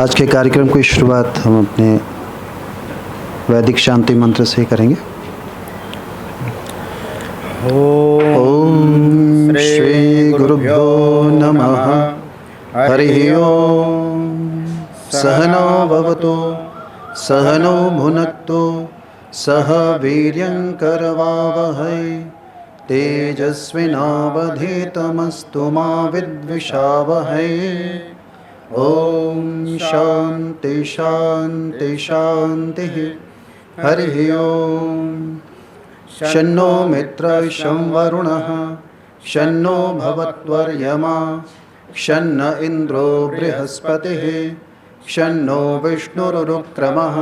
आज के कार्यक्रम की शुरुआत हम अपने वैदिक शांति मंत्र से करेंगे। ओम श्री गुरुभ्यो नमः। हरि ओम। सहनो भवतु सहनो भुनक्तु सह वीर्यं करवावहै तेजस्विनावधीतमस्तु मा विद्विषावहै। ओम शांति शांति शांति। हरि ओम। शन्नो मित्रः शं वरुणः शन्नो भवत्वर्यमा शन्न इंद्रो बृहस्पतिः शन्नो विष्णुरुक्रमः।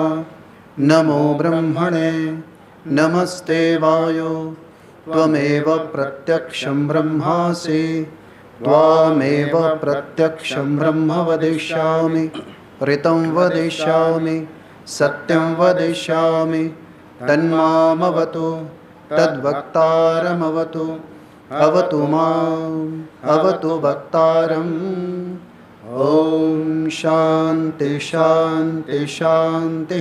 नमो ब्रह्मणे नमस्ते वायो त्वमेव प्रत्यक्षं ब्रह्मासि त्वामेव प्रत्यक्षं ब्रह्म वदिष्यामि ऋतं वदिष्यामि सत्यं वदिष्यामि तन्मामवतु तद्वक्तारमवतु अवतु माम् अवतु वक्तारम्। ओम शांति शांति शांति।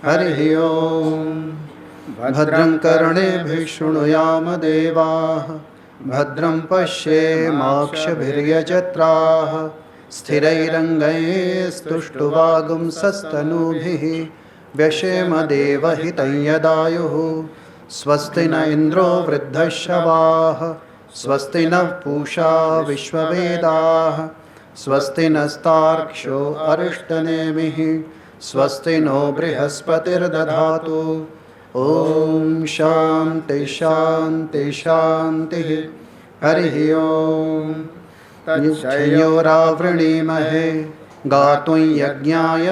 हरि ओम। भद्रं कर्णेभिः शृणुयाम देवाः भद्रं पश्येमाक्षभिर्यजत्राः स्थिरैरङ्गैस्तुष्टुवागुंसस्तनूभिः व्यशेम देवहितं यदायुः। स्वस्ति न इन्द्रो वृद्धश्रवाः स्वस्ति नः पूषा विश्ववेदाः स्वस्ति नस्तार्क्ष्यो अरिष्टनेमिः स्वस्ति नो बृहस्पतिर्दधातु। ओम शांति शांति शांति। हरि ओम। तच्छयोरावृणीमहे गातुं यज्ञाय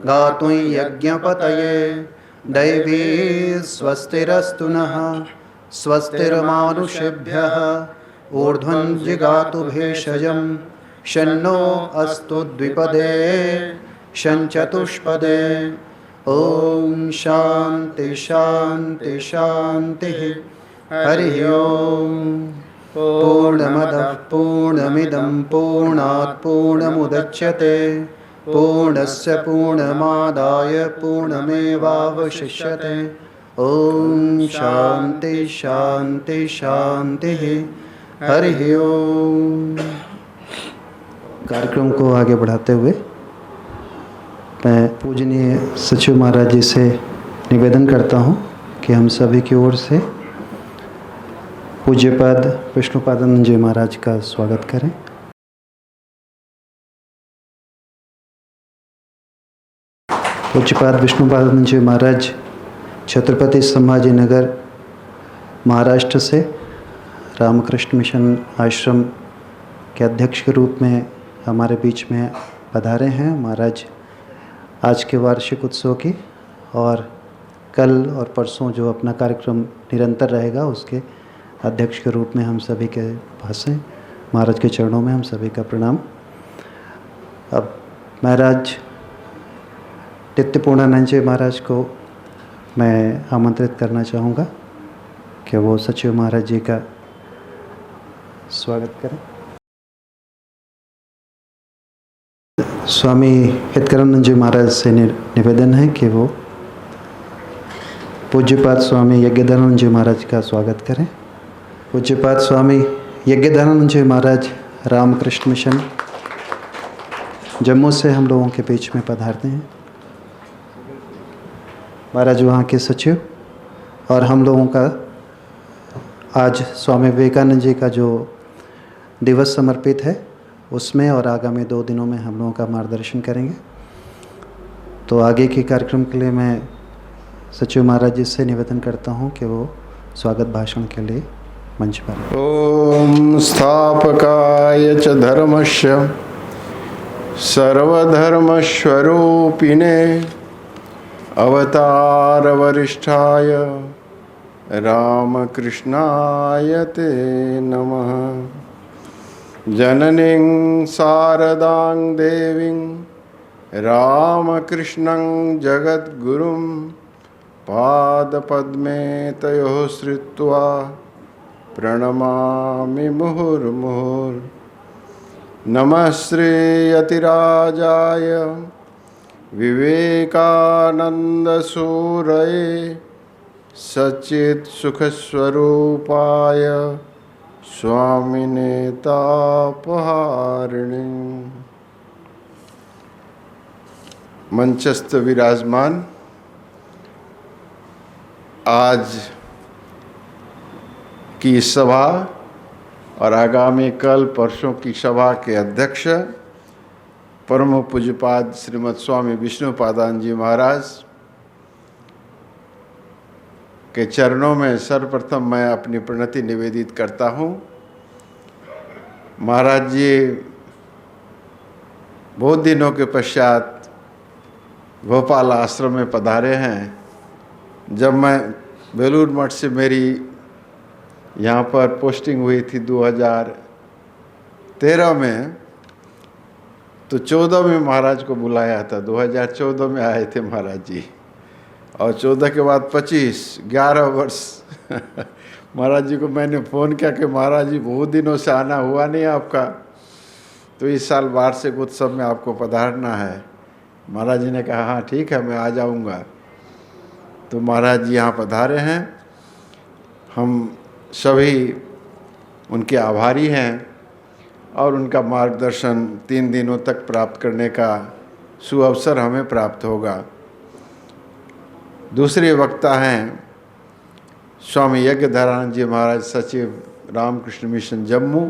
गातुं यज्ञपतये दैवी स्वस्तिरस्तु नः स्वस्तिर्मानुषेभ्यः ऊर्ध्वं जिगातु भेषजं शन्नो अस्तु द्विपदे शञ्चतुष्पदे। ओम शांति शांति शांति। हरि ओम। पूर्णमदः पूर्णमिदं पूर्णात् पूर्णमुदच्यते पूर्णस्य पूर्णमादाय पूर्णमेवावशिष्यते। ओम शांति शांति शांति। हरि ओम। कार्यक्रम को आगे बढ़ाते हुए मैं पूजनीय सचिव महाराज जी से निवेदन करता हूं कि हम सभी की ओर से पूज्यपाद विष्णुपादानंद जी महाराज का स्वागत करें। पूज्यपाद विष्णुपादानंद जी महाराज छत्रपति संभाजी नगर महाराष्ट्र से रामकृष्ण मिशन आश्रम के अध्यक्ष के रूप में हमारे बीच में पधारे हैं। महाराज आज के वार्षिक उत्सव की और कल और परसों जो अपना कार्यक्रम निरंतर रहेगा उसके अध्यक्ष के रूप में हम सभी के पास हैं। महाराज के चरणों में हम सभी का प्रणाम। अब महाराज नित्यपूर्णानंद जी महाराज को मैं आमंत्रित करना चाहूँगा कि वो सचिव महाराज जी का स्वागत करें। स्वामी हितकरानंद जी महाराज से निवेदन है कि वो पूज्यपाद स्वामी यज्ञदानंद जी महाराज का स्वागत करें। पूज्यपाद स्वामी यज्ञदानंद जी महाराज रामकृष्ण मिशन जम्मू से हम लोगों के बीच में पधारते हैं। महाराज वहाँ के सचिव और हम लोगों का आज स्वामी विवेकानंद जी का जो दिवस समर्पित है उसमें और आगामी 2 दिनों में हम लोगों का मार्गदर्शन करेंगे। तो आगे के कार्यक्रम के लिए मैं सचिव महाराज जी से निवेदन करता हूं कि वो स्वागत भाषण के लिए मंच पर। ओम स्थापकाय च धर्मस्य सर्वधर्मस्वरूपिणे अवतार वरिष्ठाय रामकृष्णाय ते नमः। जननीं शारदां देवीं रामकृष्णं जगद्गुरुं पादपद्मे तयोः श्रित्वा प्रणमामि मुहुर्मुहुर्। नमः श्रीयतिराजाय विवेकानंदसूरये सच्चित्सुखस्वरूपाय स्वामिने तापहारिणे। मंचस्थ विराजमान आज की सभा और आगामी कल परसों की सभा के अध्यक्ष परम पूज्यपाद श्रीमद स्वामी विष्णुपादान जी महाराज के चरणों में सर्वप्रथम मैं अपनी प्रणति निवेदित करता हूँ। महाराज जी बहुत दिनों के पश्चात भोपाल आश्रम में पधारे हैं। जब मैं बेलूर मठ से मेरी यहाँ पर पोस्टिंग हुई थी 2013 में, तो 14 में महाराज को बुलाया था। 2014 में आए थे महाराज जी, और 14 के बाद 11 वर्ष महाराज जी को मैंने फ़ोन किया कि महाराज जी बहुत दिनों से आना हुआ नहीं आपका, तो इस साल वार्षिक उत्सव में आपको पधारना है। महाराज जी ने कहा हाँ ठीक है मैं आ जाऊंगा। तो महाराज जी यहाँ पधारे हैं। हम सभी उनके आभारी हैं और उनका मार्गदर्शन 3 दिनों तक प्राप्त करने का सुअवसर हमें प्राप्त होगा। दूसरे वक्ता हैं स्वामी यज्ञधरानंद जी महाराज, सचिव रामकृष्ण मिशन जम्मू।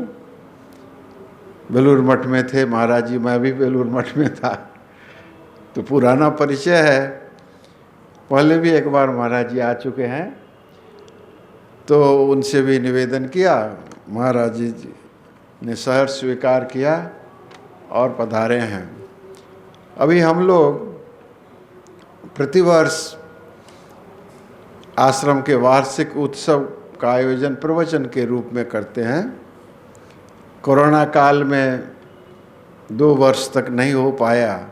बेलूर मठ में थे महाराज जी, मैं भी बेलूर मठ में था, तो पुराना परिचय है। पहले भी एक बार महाराज जी आ चुके हैं, तो उनसे भी निवेदन किया। महाराज जी ने सहर्ष स्वीकार किया और पधारे हैं। अभी हम लोग प्रतिवर्ष आश्रम के वार्षिक उत्सव का आयोजन प्रवचन के रूप में करते हैं। कोरोना काल में 2 वर्ष तक नहीं हो पाया,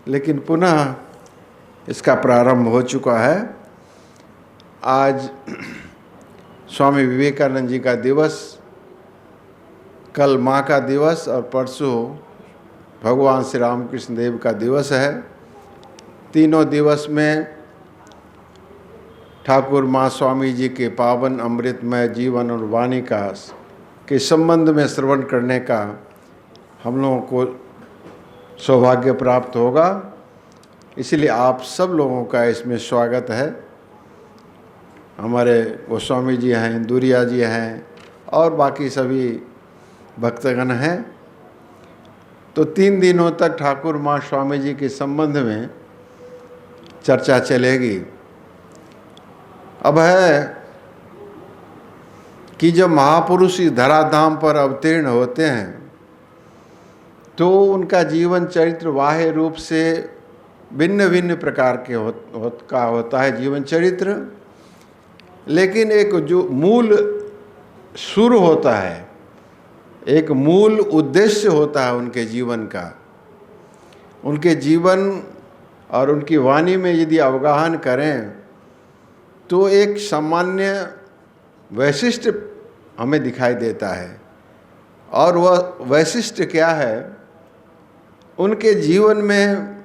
लेकिन पुनः इसका प्रारंभ हो चुका है। आज स्वामी विवेकानंद जी का दिवस, कल माँ का दिवस और परसों भगवान श्री रामकृष्ण देव का दिवस है। तीनों दिवस में ठाकुर माँ स्वामी जी के पावन अमृतमय जीवन और वाणी के संबंध में श्रवण करने का हम लोगों को सौभाग्य प्राप्त होगा। इसलिए आप सब लोगों का इसमें स्वागत है। हमारे गोस्वामी जी हैं, इंदुरिया जी हैं और बाकी सभी भक्तगण हैं। तो 3 दिनों तक ठाकुर माँ स्वामी जी के संबंध में चर्चा चलेगी। अब है कि जब महापुरुष इस धराधाम पर अवतीर्ण होते हैं तो उनका जीवन चरित्र बाह्य रूप से भिन्न भिन्न प्रकार के होता है जीवन चरित्र, लेकिन एक जो मूल सुर होता है, एक मूल उद्देश्य होता है उनके जीवन का। उनके जीवन और उनकी वाणी में यदि अवगाहन करें तो एक सामान्य वैशिष्ट्य हमें दिखाई देता है। और वह वैशिष्ट्य क्या है? उनके जीवन में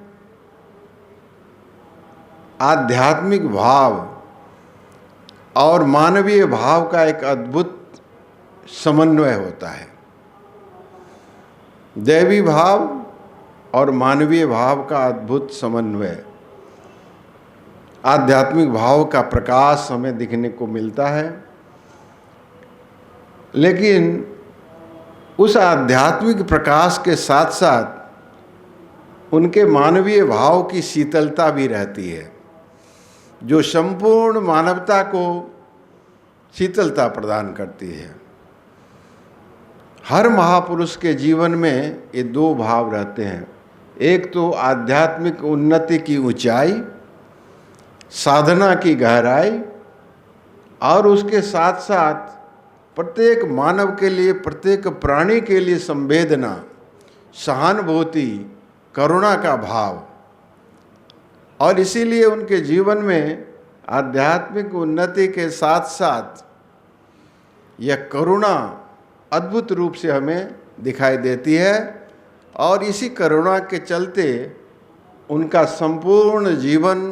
आध्यात्मिक भाव और मानवीय भाव का एक अद्भुत समन्वय होता है। दैवी भाव और मानवीय भाव का अद्भुत समन्वय, आध्यात्मिक भाव का प्रकाश हमें दिखने को मिलता है। लेकिन उस आध्यात्मिक प्रकाश के साथ साथ उनके मानवीय भाव की शीतलता भी रहती है, जो संपूर्ण मानवता को शीतलता प्रदान करती है। हर महापुरुष के जीवन में ये 2 भाव रहते हैं। एक तो आध्यात्मिक उन्नति की ऊंचाई, साधना की गहराई, और उसके साथ साथ प्रत्येक मानव के लिए, प्रत्येक प्राणी के लिए संवेदना, सहानुभूति, करुणा का भाव। और इसीलिए उनके जीवन में आध्यात्मिक उन्नति के साथ साथ यह करुणा अद्भुत रूप से हमें दिखाई देती है और इसी करुणा के चलते उनका संपूर्ण जीवन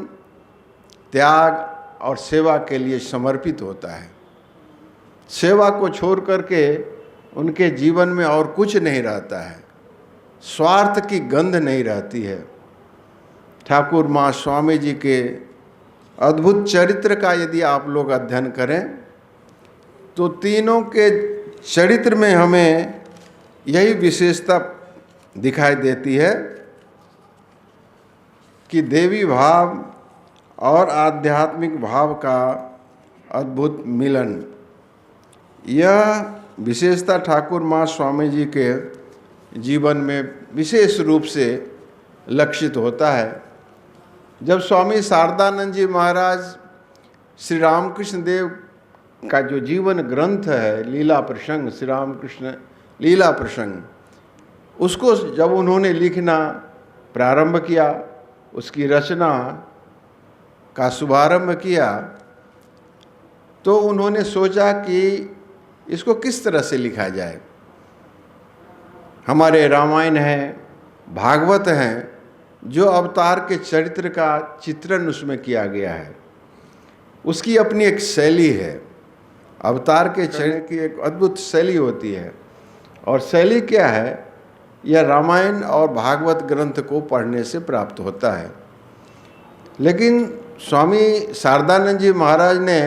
त्याग और सेवा के लिए समर्पित होता है। सेवा को छोड़ करके उनके जीवन में और कुछ नहीं रहता है, स्वार्थ की गंध नहीं रहती है। ठाकुर माँ स्वामी जी के अद्भुत चरित्र का यदि आप लोग अध्ययन करें तो तीनों के चरित्र में हमें यही विशेषता दिखाई देती है कि देवी भाव और आध्यात्मिक भाव का अद्भुत मिलन। यह विशेषता ठाकुर माँ स्वामी जी के जीवन में विशेष रूप से लक्षित होता है। जब स्वामी शारदानंद जी महाराज श्री रामकृष्ण देव का जो जीवन ग्रंथ है लीला प्रसंग, श्री रामकृष्ण लीला प्रसंग, उसको जब उन्होंने लिखना प्रारंभ किया, उसकी रचना का शुभारंभ किया, तो उन्होंने सोचा कि इसको किस तरह से लिखा जाए। हमारे रामायण है, भागवत हैं, जो अवतार के चरित्र का चित्रण उसमें किया गया है, उसकी अपनी एक शैली है। अवतार के चरित्र की एक अद्भुत शैली होती है, और शैली क्या है, यह रामायण और भागवत ग्रंथ को पढ़ने से प्राप्त होता है। लेकिन स्वामी शारदानंद जी महाराज ने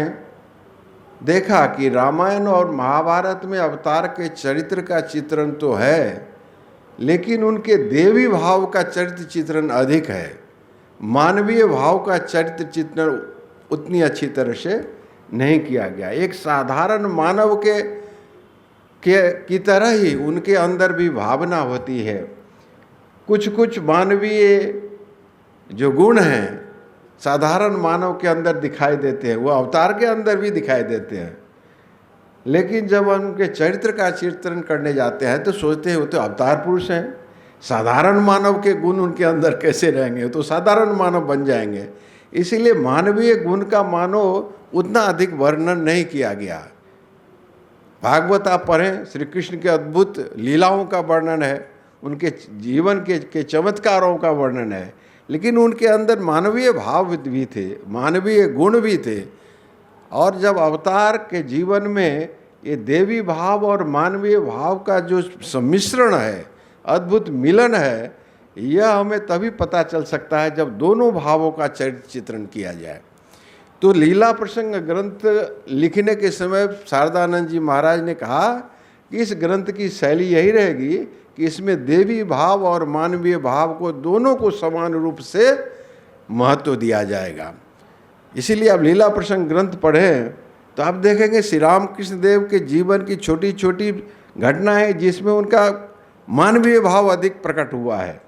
देखा कि रामायण और महाभारत में अवतार के चरित्र का चित्रण तो है, लेकिन उनके देवी भाव का चरित्र चित्रण अधिक है। मानवीय भाव का चरित्र चित्रण उतनी अच्छी तरह से नहीं किया गया। एक साधारण मानव की तरह ही उनके अंदर भी भावना होती है। कुछ कुछ मानवीय जो गुण हैं साधारण मानव के अंदर दिखाई देते हैं, वो अवतार के अंदर भी दिखाई देते हैं। लेकिन जब उनके चरित्र का चित्रण करने जाते हैं तो सोचते हैं वो तो अवतार पुरुष हैं, साधारण मानव के गुण उनके अंदर कैसे रहेंगे, तो साधारण मानव बन जाएंगे। इसीलिए मानवीय गुण का मानो उतना अधिक वर्णन नहीं किया गया। भागवत आप पढ़ें, श्री कृष्ण के अद्भुत लीलाओं का वर्णन है, उनके जीवन के चमत्कारों का वर्णन है, लेकिन उनके अंदर मानवीय भाव भी थे, मानवीय गुण भी थे। और जब अवतार के जीवन में ये देवी भाव और मानवीय भाव का जो सम्मिश्रण है, अद्भुत मिलन है, यह हमें तभी पता चल सकता है जब दोनों भावों का चरित्र चित्रण किया जाए। तो लीला प्रसंग ग्रंथ लिखने के समय शारदानंद जी महाराज ने कहा कि इस ग्रंथ की शैली यही रहेगी कि इसमें देवी भाव और मानवीय भाव को दोनों को समान रूप से महत्व दिया जाएगा। इसीलिए आप लीला प्रसंग ग्रंथ पढ़ें तो आप देखेंगे श्री रामकृष्ण देव के जीवन की छोटी छोटी घटनाएं जिसमें उनका मानवीय भाव अधिक प्रकट हुआ है।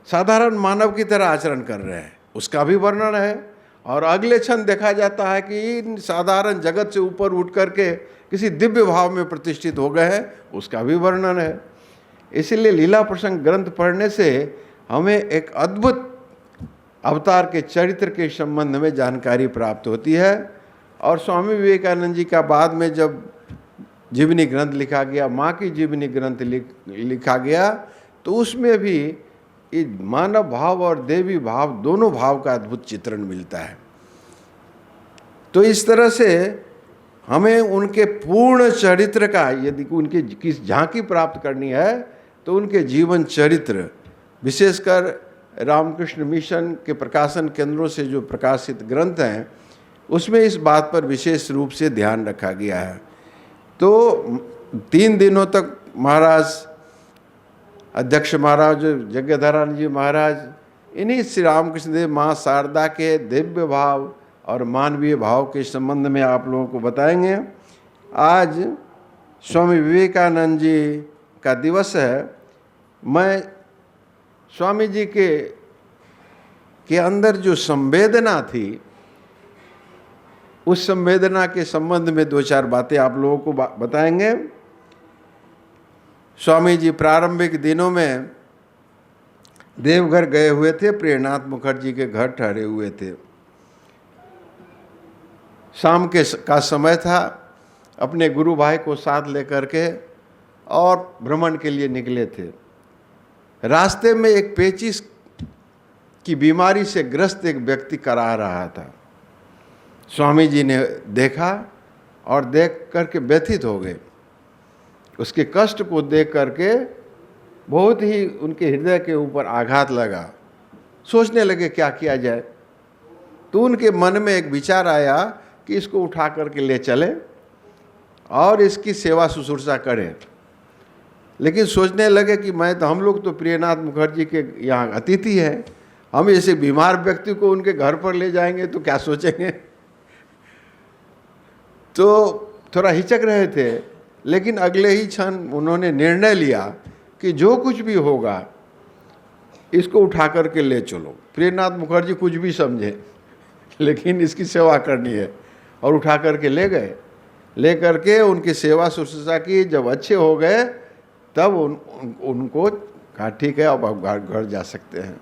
साधारण मानव की तरह आचरण कर रहे हैं, उसका भी वर्णन है। और अगले क्षण देखा जाता है कि इन साधारण जगत से ऊपर उठ करके किसी दिव्य भाव में प्रतिष्ठित हो गए हैं, उसका भी वर्णन है। इसीलिए लीला प्रसंग ग्रंथ पढ़ने से हमें एक अद्भुत अवतार के चरित्र के संबंध में जानकारी प्राप्त होती है। और स्वामी विवेकानंद जी का बाद में जब जीवनी ग्रंथ लिखा गया, माँ की जीवनी ग्रंथ लिखा गया, तो उसमें भी ये मानव भाव और देवी भाव दोनों भाव का अद्भुत चित्रण मिलता है। तो इस तरह से हमें उनके पूर्ण चरित्र का यदि उनके किस झांकी प्राप्त करनी है तो उनके जीवन चरित्र, विशेषकर रामकृष्ण मिशन के प्रकाशन केंद्रों से जो प्रकाशित ग्रंथ हैं उसमें इस बात पर विशेष रूप से ध्यान रखा गया है। तो 3 दिनों तक महाराज, अध्यक्ष महाराज यज्ञधरानंद जी महाराज इन्हीं श्री रामकृष्ण देव माँ शारदा के दिव्य भाव और मानवीय भाव के संबंध में आप लोगों को बताएंगे। आज स्वामी विवेकानंद जी का दिवस है। मैं स्वामी जी के अंदर जो संवेदना थी उस संवेदना के संबंध में 2-4 बातें आप लोगों को बताएंगे। स्वामी जी प्रारंभिक दिनों में देवघर गए हुए थे, प्रियनाथ मुखर्जी के घर ठहरे हुए थे। शाम का समय था, अपने गुरु भाई को साथ लेकर के और भ्रमण के लिए निकले थे। रास्ते में एक पेचिश की बीमारी से ग्रस्त एक व्यक्ति करा रहा था। स्वामी जी ने देखा और देख करके व्यथित हो गए। उसके कष्ट को देख करके बहुत ही उनके हृदय के ऊपर आघात लगा। सोचने लगे क्या किया जाए। तो उनके मन में एक विचार आया कि इसको उठा करके ले चले और इसकी सेवा शुश्रूषा करें। लेकिन सोचने लगे कि हम लोग तो प्रियनाथ मुखर्जी के यहाँ अतिथि हैं, हम ऐसे बीमार व्यक्ति को उनके घर पर ले जाएंगे तो क्या सोचेंगे। तो थोड़ा हिचक रहे थे, लेकिन अगले ही क्षण उन्होंने निर्णय लिया कि जो कुछ भी होगा इसको उठा करके ले चलो। प्रियनाथ मुखर्जी कुछ भी समझे, लेकिन इसकी सेवा करनी है। और उठा करके ले गए। ले करके उनकी सेवा शुश्रूषा की। जब अच्छे हो गए तब उनको कहा ठीक है अब आप घर जा सकते हैं।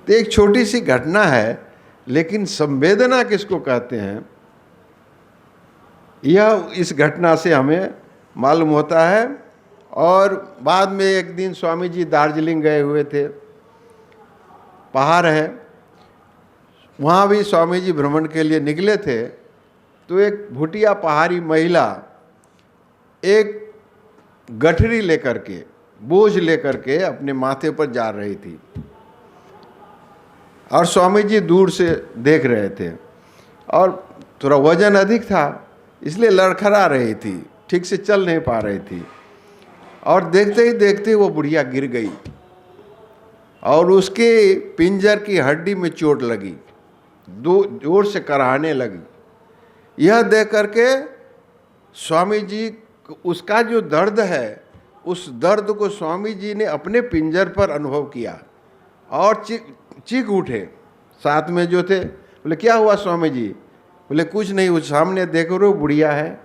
तो एक छोटी सी घटना है, लेकिन संवेदना किसको कहते हैं यह इस घटना से हमें मालूम होता है। और बाद में एक दिन स्वामी जी दार्जिलिंग गए हुए थे, पहाड़ है, वहाँ भी स्वामी जी भ्रमण के लिए निकले थे। तो एक भूटिया पहाड़ी महिला एक गठरी लेकर के, बोझ लेकर के अपने माथे पर जा रही थी और स्वामी जी दूर से देख रहे थे। और थोड़ा वजन अधिक था, इसलिए लड़खड़ा रही थी, ठीक से चल नहीं पा रही थी। और देखते ही देखते वो बुढ़िया गिर गई और उसके पिंजर की हड्डी में चोट लगी, जोर से कराहने लगी। यह देख करके स्वामी जी उसका जो दर्द है, उस दर्द को स्वामी जी ने अपने पिंजर पर अनुभव किया और चीख उठे। साथ में जो थे बोले क्या हुआ स्वामी जी? बोले कुछ नहीं, उस सामने देख रहे हो बुढ़िया है,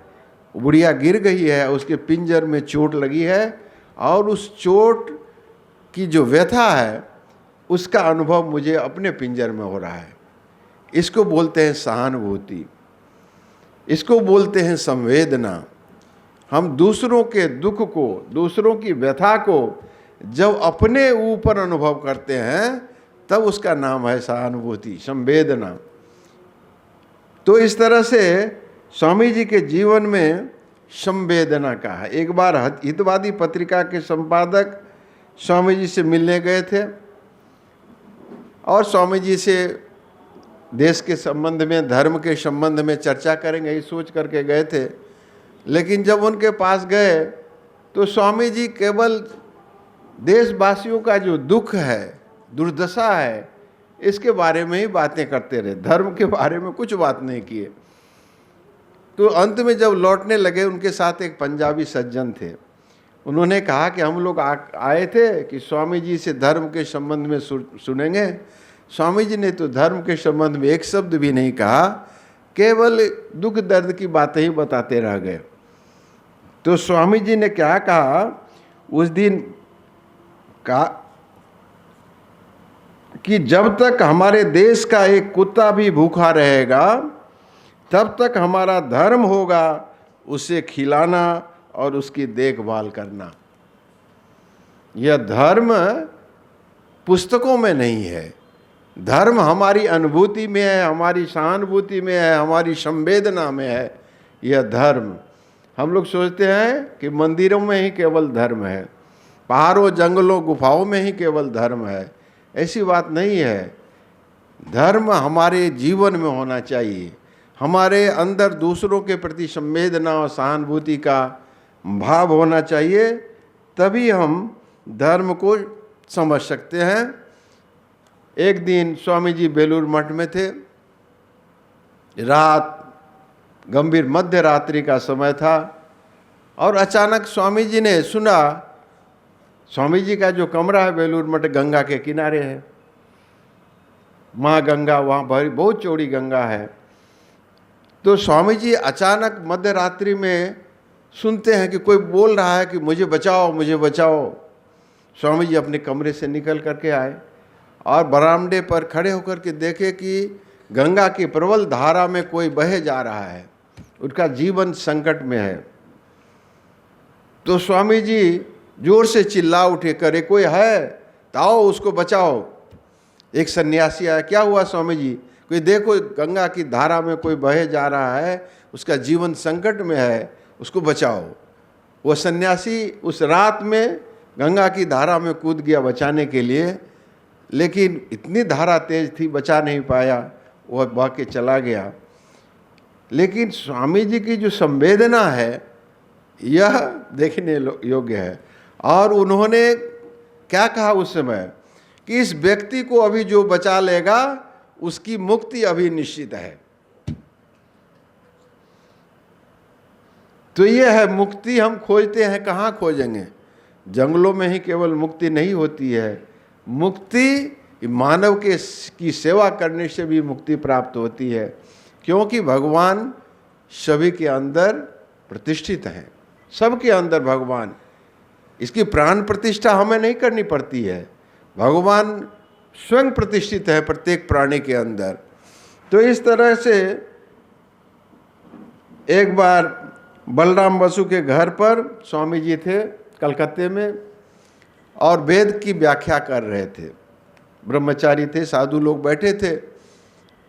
बुढ़िया गिर गई है, उसके पिंजर में चोट लगी है और उस चोट की जो व्यथा है उसका अनुभव मुझे अपने पिंजर में हो रहा है। इसको बोलते हैं सहानुभूति, इसको बोलते हैं संवेदना। हम दूसरों के दुख को, दूसरों की व्यथा को जब अपने ऊपर अनुभव करते हैं तब उसका नाम है सहानुभूति, संवेदना। तो इस तरह से स्वामी जी के जीवन में संवेदना का है। एक बार हितवादी पत्रिका के संपादक स्वामी जी से मिलने गए थे और स्वामी जी से देश के संबंध में, धर्म के संबंध में चर्चा करेंगे ये सोच करके गए थे। लेकिन जब उनके पास गए तो स्वामी जी केवल देशवासियों का जो दुख है, दुर्दशा है, इसके बारे में ही बातें करते रहे, धर्म के बारे में कुछ बात नहीं किए। तो अंत में जब लौटने लगे, उनके साथ एक पंजाबी सज्जन थे। उन्होंने कहा कि हम लोग आए थे कि स्वामी जी से धर्म के संबंध में सुनेंगे। स्वामी जी ने तो धर्म के संबंध में एक शब्द भी नहीं कहा, केवल दुख दर्द की बातें ही बताते रह गए। तो स्वामी जी ने क्या कहा उस दिन का कि जब तक हमारे देश का एक कुत्ता भी भूखा रहेगा तब तक हमारा धर्म होगा उसे खिलाना और उसकी देखभाल करना। यह धर्म पुस्तकों में नहीं है, धर्म हमारी अनुभूति में है, हमारी सहानुभूति में है, हमारी संवेदना में है। यह धर्म, हम लोग सोचते हैं कि मंदिरों में ही केवल धर्म है, पहाड़ों जंगलों गुफाओं में ही केवल धर्म है। ऐसी बात नहीं है। धर्म हमारे जीवन में होना चाहिए। हमारे अंदर दूसरों के प्रति संवेदना और सहानुभूति का भाव होना चाहिए, तभी हम धर्म को समझ सकते हैं। एक दिन स्वामी जी बेलूर मठ में थे, रात गंभीर मध्य रात्रि का समय था और अचानक स्वामी जी ने सुना, स्वामी जी का जो कमरा है बेलूर मठ गंगा के किनारे है, माँ गंगा, वहाँ बहुत चौड़ी गंगा है। तो स्वामी जी अचानक मध्य रात्रि में सुनते हैं कि कोई बोल रहा है कि मुझे बचाओ, मुझे बचाओ। स्वामी जी अपने कमरे से निकल करके आए और बरामदे पर खड़े होकर के देखे कि गंगा की प्रबल धारा में कोई बहे जा रहा है, उसका जीवन संकट में है। तो स्वामी जी जोर से चिल्ला उठे, करे कोई है तो आओ उसको बचाओ। एक सन्यासी आया, क्या हुआ स्वामी जी? कोई देखो गंगा की धारा में कोई बहे जा रहा है, उसका जीवन संकट में है, उसको बचाओ। वो सन्यासी उस रात में गंगा की धारा में कूद गया बचाने के लिए, लेकिन इतनी धारा तेज थी बचा नहीं पाया, वह बह के चला गया। लेकिन स्वामी जी की जो संवेदना है यह देखने योग्य है। और उन्होंने क्या कहा उस समय कि इस व्यक्ति को अभी जो बचा लेगा उसकी मुक्ति अभी निश्चित है। तो ये है मुक्ति। हम खोजते हैं, कहाँ खोजेंगे? जंगलों में ही केवल मुक्ति नहीं होती है। मुक्ति मानव की सेवा करने से भी मुक्ति प्राप्त होती है, क्योंकि भगवान सभी के अंदर प्रतिष्ठित हैं, सबके अंदर भगवान। इसकी प्राण प्रतिष्ठा हमें नहीं करनी पड़ती है, भगवान स्वयं प्रतिष्ठित है प्रत्येक प्राणी के अंदर। तो इस तरह से एक बार बलराम बसु के घर पर स्वामी जी थे कलकत्ते में, और वेद की व्याख्या कर रहे थे। ब्रह्मचारी थे, साधु लोग बैठे थे,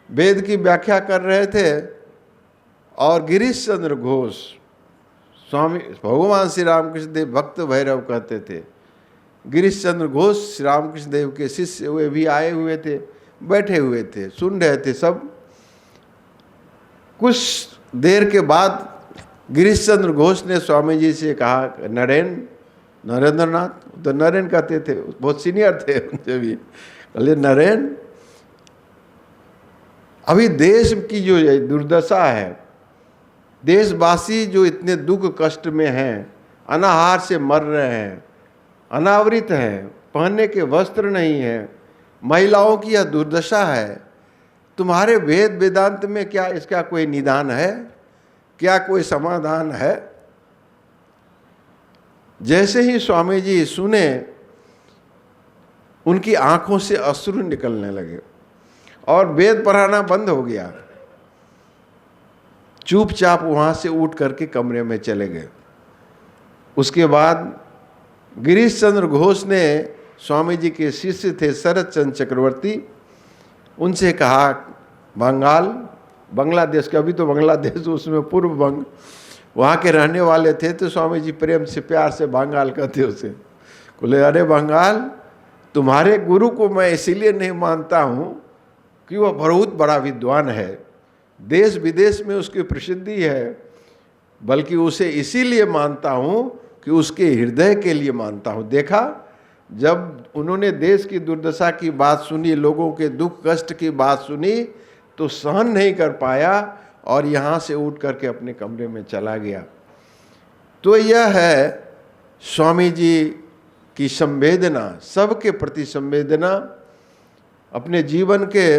वेद की व्याख्या कर रहे थे। और गिरीश चंद्र घोष, स्वामी भगवान श्री रामकृष्ण देव भक्त भैरव कहते थे, गिरीश चंद्र घोष श्री रामकृष्ण देव के शिष्य, वे भी आए हुए थे, बैठे हुए थे, सुन रहे थे सब। कुछ देर के बाद गिरीश चंद्र घोष ने स्वामी जी से कहा, नरेंद्र नाथ, तो नरेन कहते थे, बहुत सीनियर थे उनसे भी, बोले नरेन, अभी देश की जो दुर्दशा है, देशवासी जो इतने दुख कष्ट में हैं, अनाहार से मर रहे हैं, अनावृत हैं, पहनने के वस्त्र नहीं हैं, महिलाओं की यह दुर्दशा है, तुम्हारे वेद वेदांत में क्या इसका कोई निदान है? क्या कोई समाधान है? जैसे ही स्वामी जी सुने, उनकी आंखों से अश्रु निकलने लगे और वेद पढ़ाना बंद हो गया। चुपचाप वहां से उठ करके कमरे में चले गए। उसके बाद गिरीश चंद्र घोष ने, स्वामी जी के शिष्य थे शरद चंद्र चक्रवर्ती, उनसे कहा, बांग्लादेश का, अभी तो बांग्लादेश उसमें पूर्व बंग, वहाँ के रहने वाले थे, तो स्वामी जी प्रेम से प्यार से बंगाल कहते उसे। बोले, अरे बंगाल, तुम्हारे गुरु को मैं इसीलिए नहीं मानता हूँ कि वह बहुत बड़ा विद्वान है, देश विदेश में उसकी प्रसिद्धि है, बल्कि उसे इसीलिए मानता हूँ कि उसके हृदय के लिए मानता हूँ। देखा, जब उन्होंने देश की दुर्दशा की बात सुनी, लोगों के दुख कष्ट की बात सुनी, तो सहन नहीं कर पाया और यहाँ से उठ करके अपने कमरे में चला गया। तो यह है स्वामी जी की संवेदना, सबके प्रति संवेदना। अपने जीवन के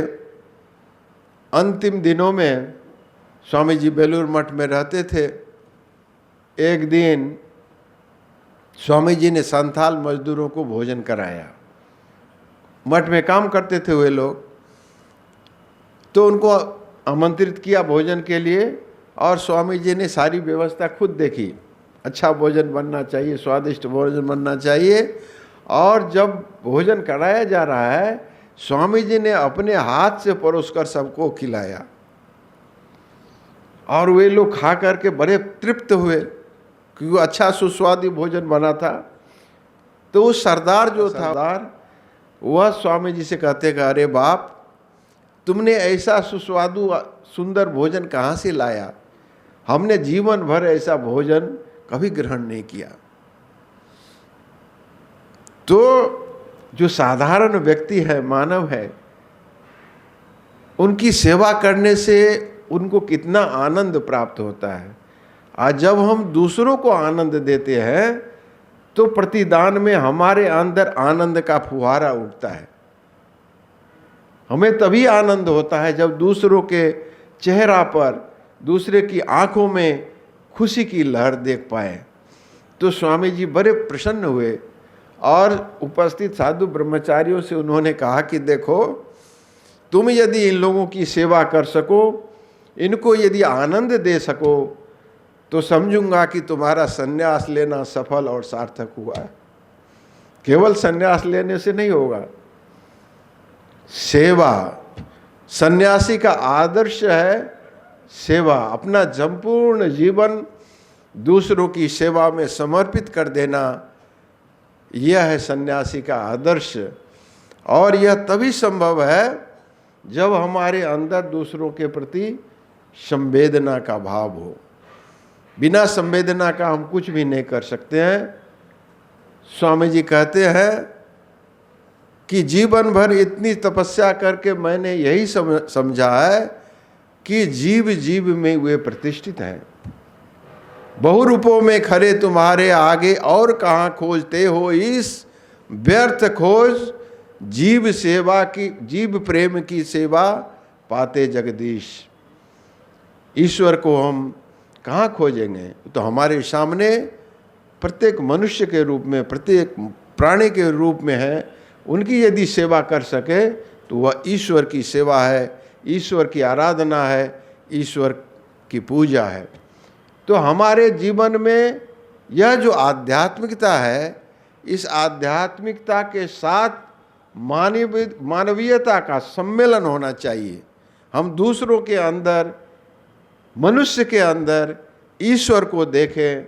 अंतिम दिनों में स्वामी जी बेलूर मठ में रहते थे। एक दिन स्वामी जी ने संथाल मजदूरों को भोजन कराया। मठ में काम करते थे वे लोग, तो उनको आमंत्रित किया भोजन के लिए, और स्वामी जी ने सारी व्यवस्था खुद देखी। अच्छा भोजन बनना चाहिए, स्वादिष्ट भोजन बनना चाहिए। और जब भोजन कराया जा रहा है, स्वामी जी ने अपने हाथ से परोसकर सबको खिलाया, और वे लोग खा करके बड़े तृप्त हुए क्योंकि अच्छा सुस्वादु भोजन बना था। तो उस सरदार जो था, वह स्वामी जी से कहते कि अरे बाप, तुमने ऐसा सुस्वादु सुंदर भोजन कहाँ से लाया? हमने जीवन भर ऐसा भोजन कभी ग्रहण नहीं किया। तो जो साधारण व्यक्ति है, मानव है, उनकी सेवा करने से उनको कितना आनंद प्राप्त होता है। आज जब हम दूसरों को आनंद देते हैं, तो प्रतिदान में हमारे अंदर आनंद का फुहारा उठता है। हमें तभी आनंद होता है जब दूसरों के चेहरा पर, दूसरे की आंखों में खुशी की लहर देख पाए। तो स्वामी जी बड़े प्रसन्न हुए और उपस्थित साधु ब्रह्मचारियों से उन्होंने कहा कि देखो, तुम यदि इन लोगों की सेवा कर सको, इनको यदि आनंद दे सको, तो समझूंगा कि तुम्हारा संन्यास लेना सफल और सार्थक हुआ है। केवल संन्यास लेने से नहीं होगा, सेवा, सन्यासी का आदर्श है सेवा। अपना संपूर्ण जीवन दूसरों की सेवा में समर्पित कर देना, यह है सन्यासी का आदर्श। और यह तभी संभव है जब हमारे अंदर दूसरों के प्रति संवेदना का भाव हो। बिना संवेदना का हम कुछ भी नहीं कर सकते हैं। स्वामी जी कहते हैं कि जीवन भर इतनी तपस्या करके मैंने यही समझा है कि जीव जीव में वे प्रतिष्ठित हैं। बहुरूपों में खड़े तुम्हारे आगे और कहाँ खोजते हो इस व्यर्थ खोज। जीव सेवा की, जीव प्रेम की सेवा पाते जगदीश। ईश्वर को हम कहाँ खोजेंगे? तो हमारे सामने प्रत्येक मनुष्य के रूप में, प्रत्येक प्राणी के रूप में है। उनकी यदि सेवा कर सके तो वह ईश्वर की सेवा है, ईश्वर की आराधना है, ईश्वर की पूजा है। तो हमारे जीवन में यह जो आध्यात्मिकता है, इस आध्यात्मिकता के साथ मानवीयता का सम्मेलन होना चाहिए। हम दूसरों के अंदर, मनुष्य के अंदर ईश्वर को देखें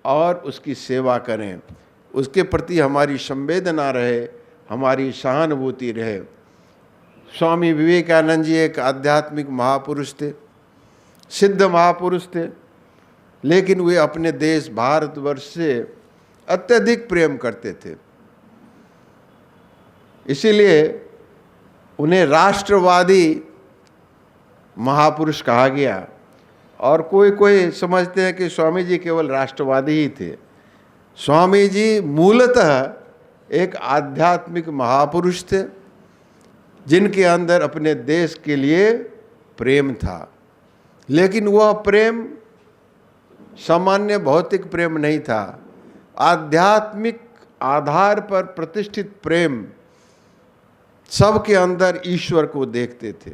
और उसकी सेवा करें, उसके प्रति हमारी संवेदना रहे, हमारी सहानुभूति रहे। स्वामी विवेकानंद जी एक आध्यात्मिक महापुरुष थे, सिद्ध महापुरुष थे, लेकिन वे अपने देश भारतवर्ष से अत्यधिक प्रेम करते थे। इसीलिए उन्हें राष्ट्रवादी महापुरुष कहा गया। और कोई कोई समझते हैं कि स्वामी जी केवल राष्ट्रवादी ही थे। स्वामी जी मूलतः एक आध्यात्मिक महापुरुष थे, जिनके अंदर अपने देश के लिए प्रेम था। लेकिन वह प्रेम सामान्य भौतिक प्रेम नहीं था, आध्यात्मिक आधार पर प्रतिष्ठित प्रेम। सबके अंदर ईश्वर को देखते थे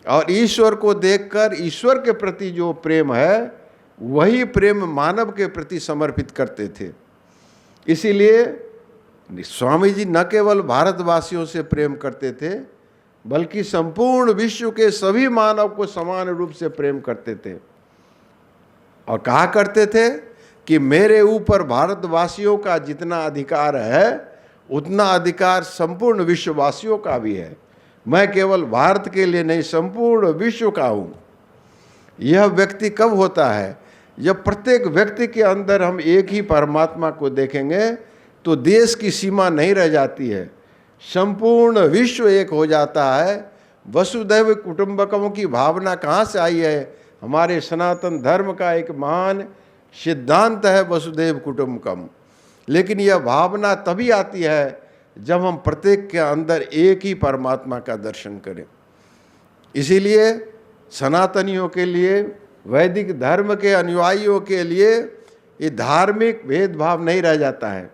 और ईश्वर को देखकर ईश्वर के प्रति जो प्रेम है, वही प्रेम मानव के प्रति समर्पित करते थे। इसीलिए स्वामी जी न केवल भारतवासियों से प्रेम करते थे, बल्कि संपूर्ण विश्व के सभी मानव को समान रूप से प्रेम करते थे। और कहा करते थे कि मेरे ऊपर भारतवासियों का जितना अधिकार है, उतना अधिकार संपूर्ण विश्ववासियों का भी है। मैं केवल भारत के लिए नहीं, संपूर्ण विश्व का हूँ। यह व्यक्ति कब होता है? जब प्रत्येक व्यक्ति के अंदर हम एक ही परमात्मा को देखेंगे, तो देश की सीमा नहीं रह जाती है, संपूर्ण विश्व एक हो जाता है। वसुधैव कुटुंबकम की भावना कहाँ से आई है? हमारे सनातन धर्म का एक महान सिद्धांत है वसुधैव कुटुंबकम। लेकिन यह भावना तभी आती है जब हम प्रत्येक के अंदर एक ही परमात्मा का दर्शन करें। इसीलिए सनातनियों के लिए, वैदिक धर्म के अनुयायियों के लिए ये धार्मिक भेदभाव नहीं रह जाता है।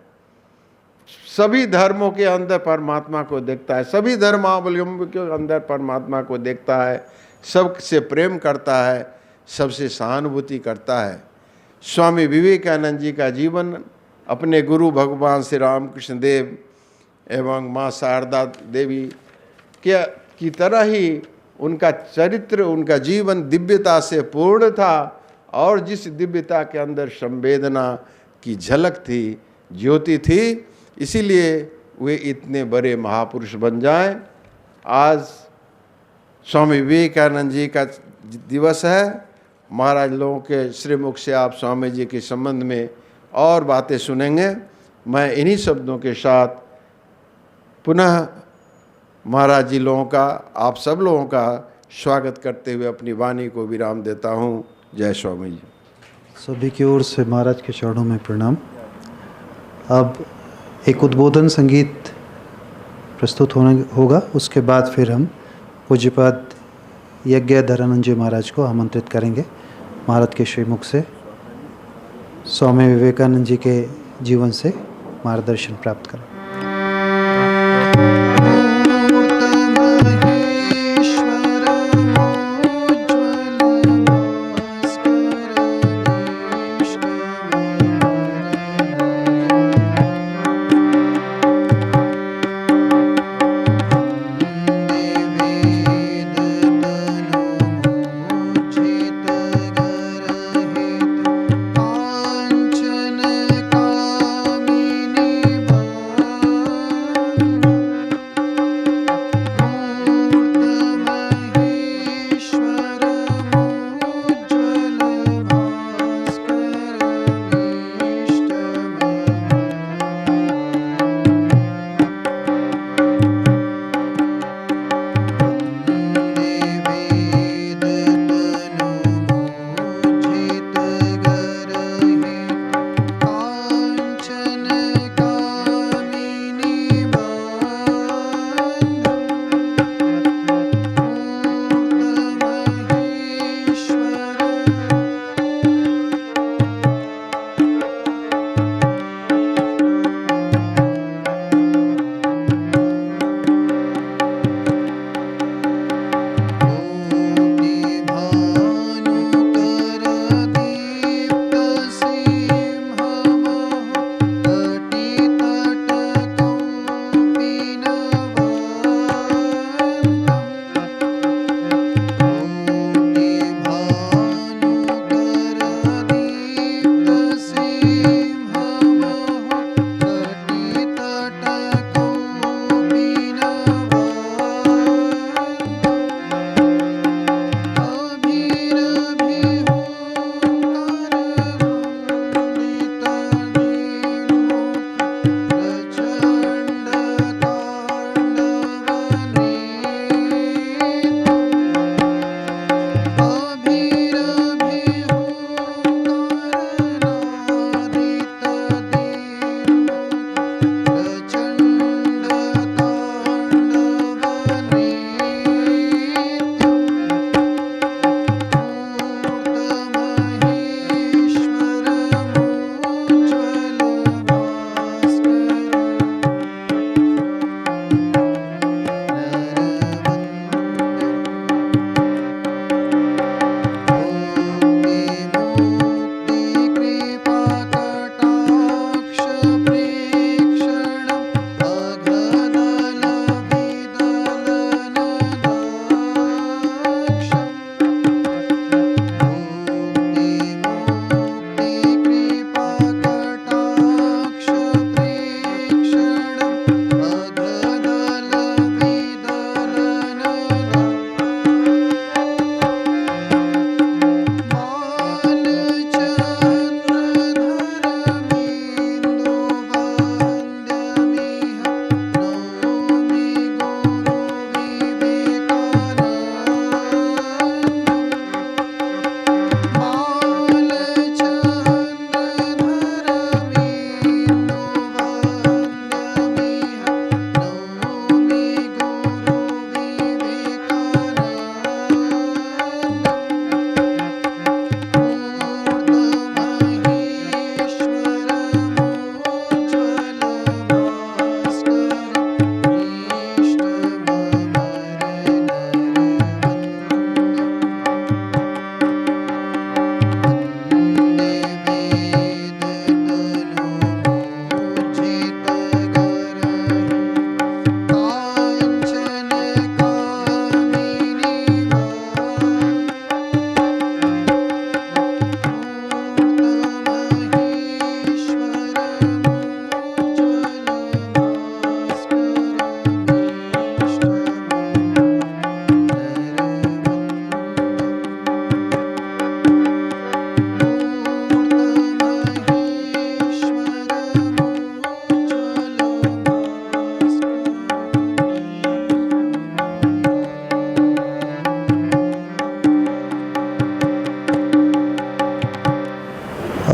सभी धर्मों के अंदर परमात्मा को देखता है, सभी धर्मावलंबी के अंदर परमात्मा को देखता है, सबसे प्रेम करता है, सबसे सहानुभूति करता है। स्वामी विवेकानंद जी का जीवन अपने गुरु भगवान श्री रामकृष्ण देव एवं माँ शारदा देवी की तरह ही उनका चरित्र, उनका जीवन दिव्यता से पूर्ण था। और जिस दिव्यता के अंदर संवेदना की झलक थी, ज्योति थी, इसीलिए वे इतने बड़े महापुरुष बन जाएं। आज स्वामी विवेकानंद जी का दिवस है। महाराज लोगों के श्रीमुख से आप स्वामी जी के संबंध में और बातें सुनेंगे। मैं इन्हीं शब्दों के साथ पुनः महाराज जी लोगों का, आप सब लोगों का स्वागत करते हुए अपनी वाणी को विराम देता हूँ। जय स्वामी जी। सभी की ओर से महाराज के चरणों में प्रणाम। अब एक उद्बोधन संगीत प्रस्तुत होगा। उसके बाद फिर हम पूज्यपाद यज्ञधरानंद जी महाराज को आमंत्रित करेंगे महाराज के श्रीमुख से स्वामी विवेकानंद जी के जीवन से मार्गदर्शन प्राप्त करें।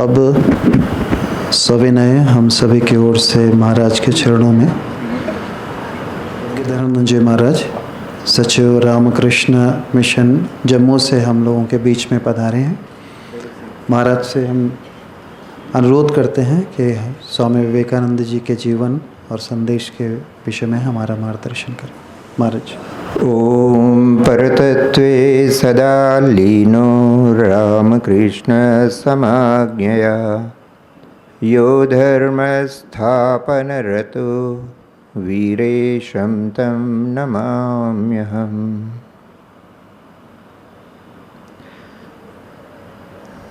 अब सविनय हम सभी की ओर से महाराज के चरणों में धर्मंजय महाराज सचिव रामकृष्ण मिशन जम्मू से हम लोगों के बीच में पधारे हैं। महाराज से हम अनुरोध करते हैं कि स्वामी विवेकानंद जी के जीवन और संदेश के विषय में हमारा मार्गदर्शन करें। महाराज। ओम परतत्वे सदा लीनो रामकृष्ण समाज्ञया यो धर्म स्थापन रतो वीरेशं तं नमाम्यहम्।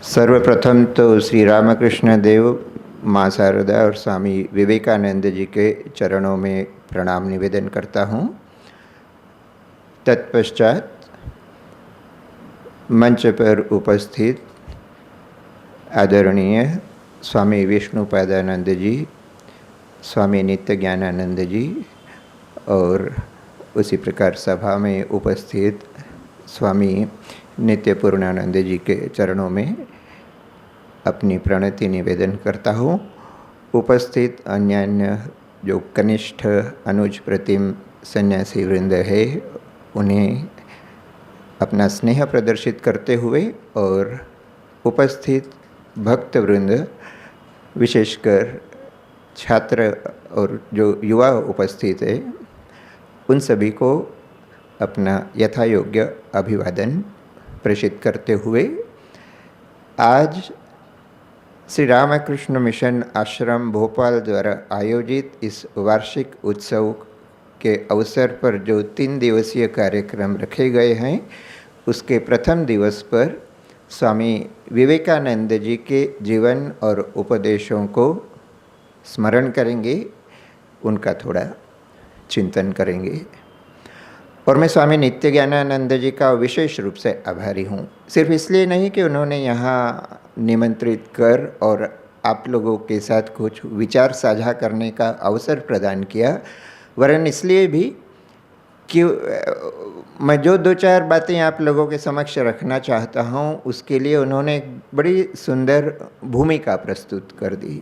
सर्वप्रथम तो श्री रामकृष्ण देव, माँ शारदा और स्वामी विवेकानंद जी के चरणों में प्रणाम निवेदन करता हूँ। तत्पश्चात मंच पर उपस्थित आदरणीय स्वामी विष्णुपादानंद जी, स्वामी नित्य ज्ञानानंद जी और उसी प्रकार सभा में उपस्थित स्वामी नित्य पूर्णानंद जी के चरणों में अपनी प्रणति निवेदन करता हूँ। उपस्थित अन्य जो कनिष्ठ अनुज प्रतिम सन्यासी वृंद है, उन्हें अपना स्नेह प्रदर्शित करते हुए और उपस्थित भक्त वृंद, विशेषकर छात्र और जो युवा उपस्थित है, उन सभी को अपना यथायोग्य अभिवादन प्रेषित करते हुए आज श्री रामकृष्ण मिशन आश्रम भोपाल द्वारा आयोजित इस वार्षिक उत्सव के अवसर पर जो 3 दिवसीय कार्यक्रम रखे गए हैं, उसके प्रथम दिवस पर स्वामी विवेकानंद जी के जीवन और उपदेशों को स्मरण करेंगे, उनका थोड़ा चिंतन करेंगे। और मैं स्वामी नित्य ज्ञानानंद जी का विशेष रूप से आभारी हूँ, सिर्फ इसलिए नहीं कि उन्होंने यहाँ निमंत्रित कर और आप लोगों के साथ कुछ विचार साझा करने का अवसर प्रदान किया, वरन इसलिए भी कि मैं जो 2-4 बातें आप लोगों के समक्ष रखना चाहता हूँ, उसके लिए उन्होंने एक बड़ी सुंदर भूमिका प्रस्तुत कर दी।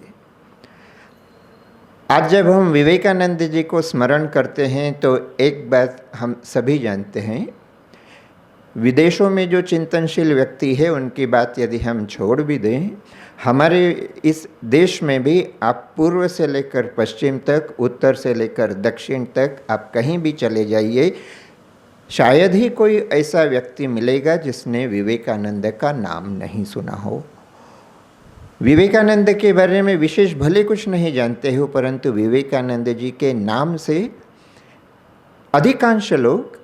आज जब हम विवेकानंद जी को स्मरण करते हैं तो एक बात हम सभी जानते हैं, विदेशों में जो चिंतनशील व्यक्ति है उनकी बात यदि हम छोड़ भी दें, हमारे इस देश में भी आप पूर्व से लेकर पश्चिम तक, उत्तर से लेकर दक्षिण तक आप कहीं भी चले जाइए, शायद ही कोई ऐसा व्यक्ति मिलेगा जिसने विवेकानंद का नाम नहीं सुना हो। विवेकानंद के बारे में विशेष भले कुछ नहीं जानते हो, परंतु विवेकानंद जी के नाम से अधिकांश लोग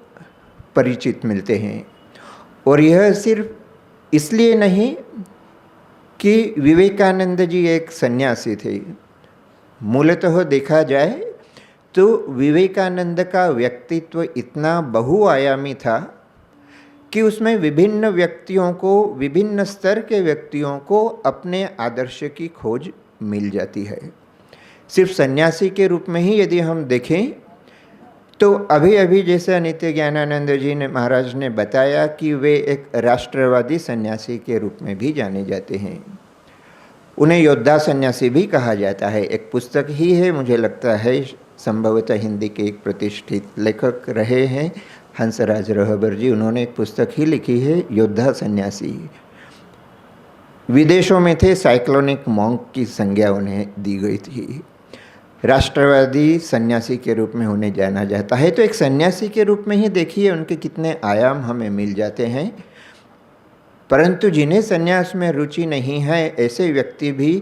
परिचित मिलते हैं। और यह सिर्फ इसलिए नहीं कि विवेकानंद जी एक सन्यासी थे। मूलतः देखा जाए तो विवेकानंद का व्यक्तित्व इतना बहुआयामी था कि उसमें विभिन्न व्यक्तियों को, विभिन्न स्तर के व्यक्तियों को अपने आदर्श की खोज मिल जाती है। सिर्फ सन्यासी के रूप में ही यदि हम देखें तो अभी अभी जैसे नित्य ज्ञानानंद जी ने महाराज ने बताया कि वे एक राष्ट्रवादी सन्यासी के रूप में भी जाने जाते हैं। उन्हें योद्धा सन्यासी भी कहा जाता है। एक पुस्तक ही है, मुझे लगता है संभवतः हिंदी के एक प्रतिष्ठित लेखक रहे हैं हंसराज रहबर जी, उन्होंने एक पुस्तक ही लिखी है योद्धा सन्यासी। विदेशों में थे, साइक्लोनिक मॉन्क की संज्ञा उन्हें दी गई थी। राष्ट्रवादी सन्यासी के रूप में उन्हें जाना जाता है। तो एक सन्यासी के रूप में ही देखिए उनके कितने आयाम हमें मिल जाते हैं। परंतु जिन्हें सन्यास में रुचि नहीं है, ऐसे व्यक्ति भी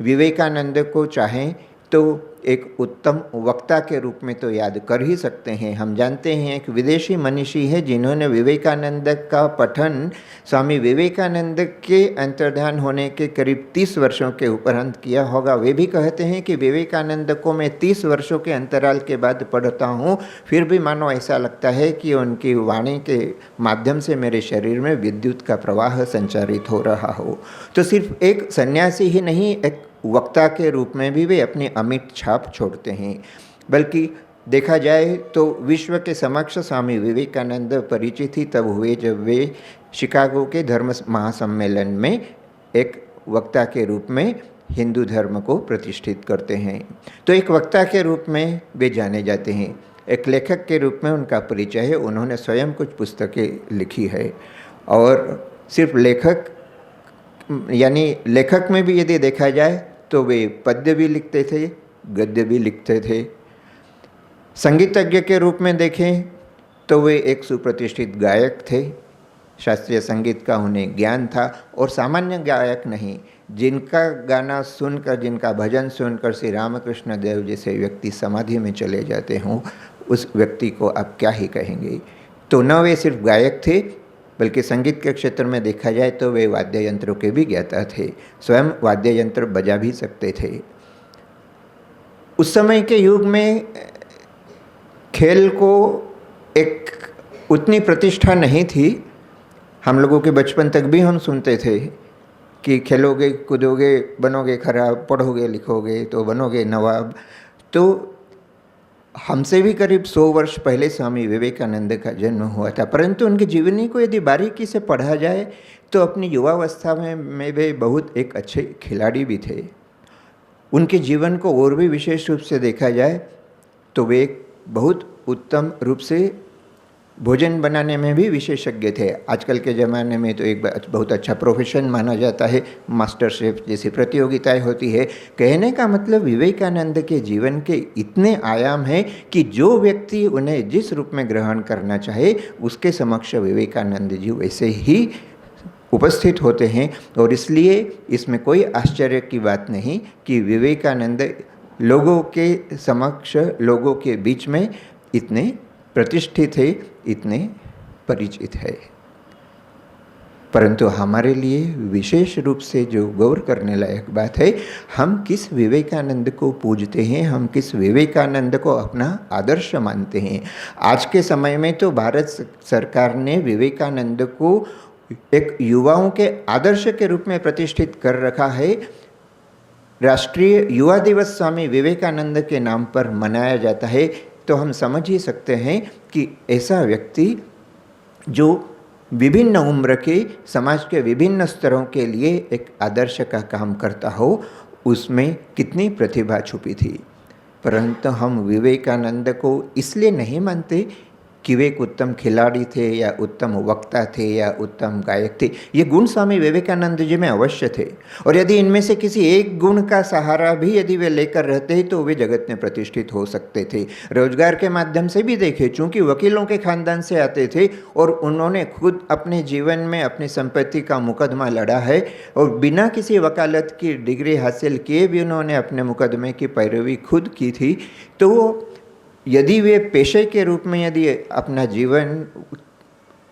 विवेकानंद को चाहें तो एक उत्तम वक्ता के रूप में तो याद कर ही सकते हैं। हम जानते हैं एक विदेशी मनीषी है जिन्होंने विवेकानंद का पठन स्वामी विवेकानंद के अंतर्धान होने के करीब 30 वर्षों के उपरांत किया होगा। वे भी कहते हैं कि विवेकानंद को मैं 30 वर्षों के अंतराल के बाद पढ़ता हूँ, फिर भी मानो ऐसा लगता है कि उनकी वाणी के माध्यम से मेरे शरीर में विद्युत का प्रवाह संचारित हो रहा हो। तो सिर्फ एक सन्यासी ही नहीं, एक वक्ता के रूप में भी वे अपनी अमिट छाप छोड़ते हैं। बल्कि देखा जाए तो विश्व के समक्ष स्वामी विवेकानंद परिचित ही तब हुए जब वे शिकागो के धर्म महासम्मेलन में एक वक्ता के रूप में हिंदू धर्म को प्रतिष्ठित करते हैं। तो एक वक्ता के रूप में वे जाने जाते हैं, एक लेखक के रूप में उनका परिचय है। उन्होंने स्वयं कुछ पुस्तकें लिखी है और सिर्फ लेखक यानी लेखक में भी यदि देखा जाए तो वे पद्य भी लिखते थे, गद्य भी लिखते थे। संगीतज्ञ के रूप में देखें तो वे एक सुप्रतिष्ठित गायक थे, शास्त्रीय संगीत का उन्हें ज्ञान था। और सामान्य गायक नहीं, जिनका गाना सुनकर, जिनका भजन सुनकर श्री रामकृष्ण देव जैसे व्यक्ति समाधि में चले जाते हों, उस व्यक्ति को आप क्या ही कहेंगे। तो न वे सिर्फ गायक थे, बल्कि संगीत के क्षेत्र में देखा जाए तो वे वाद्य यंत्रों के भी ज्ञाता थे, स्वयं वाद्य यंत्र बजा भी सकते थे। उस समय के युग में खेल को एक उतनी प्रतिष्ठा नहीं थी। हम लोगों के बचपन तक भी हम सुनते थे कि खेलोगे कूदोगे बनोगे खराब, पढ़ोगे लिखोगे तो बनोगे नवाब। तो हमसे भी करीब 100 वर्ष पहले स्वामी विवेकानंद का जन्म हुआ था, परंतु उनकी जीवनी को यदि बारीकी से पढ़ा जाए तो अपनी युवावस्था में वे बहुत एक अच्छे खिलाड़ी भी थे। उनके जीवन को और भी विशेष रूप से देखा जाए तो वे एक बहुत उत्तम रूप से भोजन बनाने में भी विशेषज्ञ थे। आजकल के ज़माने में तो एक बहुत अच्छा प्रोफेशन माना जाता है, मास्टर शेफ जैसी प्रतियोगिताएं होती है। कहने का मतलब विवेकानंद के जीवन के इतने आयाम हैं कि जो व्यक्ति उन्हें जिस रूप में ग्रहण करना चाहे उसके समक्ष विवेकानंद जी वैसे ही उपस्थित होते हैं। और इसलिए इसमें कोई आश्चर्य की बात नहीं कि विवेकानंद लोगों के समक्ष, लोगों के बीच में इतने प्रतिष्ठित है, इतने परिचित है। परंतु हमारे लिए विशेष रूप से जो गौर करने लायक बात है, हम किस विवेकानंद को पूजते हैं, हम किस विवेकानंद को अपना आदर्श मानते हैं। आज के समय में तो भारत सरकार ने विवेकानंद को एक युवाओं के आदर्श के रूप में प्रतिष्ठित कर रखा है। राष्ट्रीय युवा दिवस स्वामी विवेकानंद के नाम पर मनाया जाता है। तो हम समझ ही सकते हैं कि ऐसा व्यक्ति जो विभिन्न उम्र के समाज के विभिन्न स्तरों के लिए एक आदर्श का काम करता हो, उसमें कितनी प्रतिभा छुपी थी। परंतु हम विवेकानंद को इसलिए नहीं मानते कि वे एक उत्तम खिलाड़ी थे या उत्तम वक्ता थे या उत्तम गायक थे। ये गुण स्वामी विवेकानंद जी में अवश्य थे, और यदि इनमें से किसी एक गुण का सहारा भी यदि वे लेकर रहते तो वे जगत में प्रतिष्ठित हो सकते थे। रोजगार के माध्यम से भी देखे, चूँकि वकीलों के खानदान से आते थे और उन्होंने खुद अपने जीवन में अपनी संपत्ति का मुकदमा लड़ा है, और बिना किसी वकालत की डिग्री हासिल किए भी उन्होंने अपने मुकदमे की पैरवी खुद की थी। तो यदि वे पेशे के रूप में यदि अपना जीवन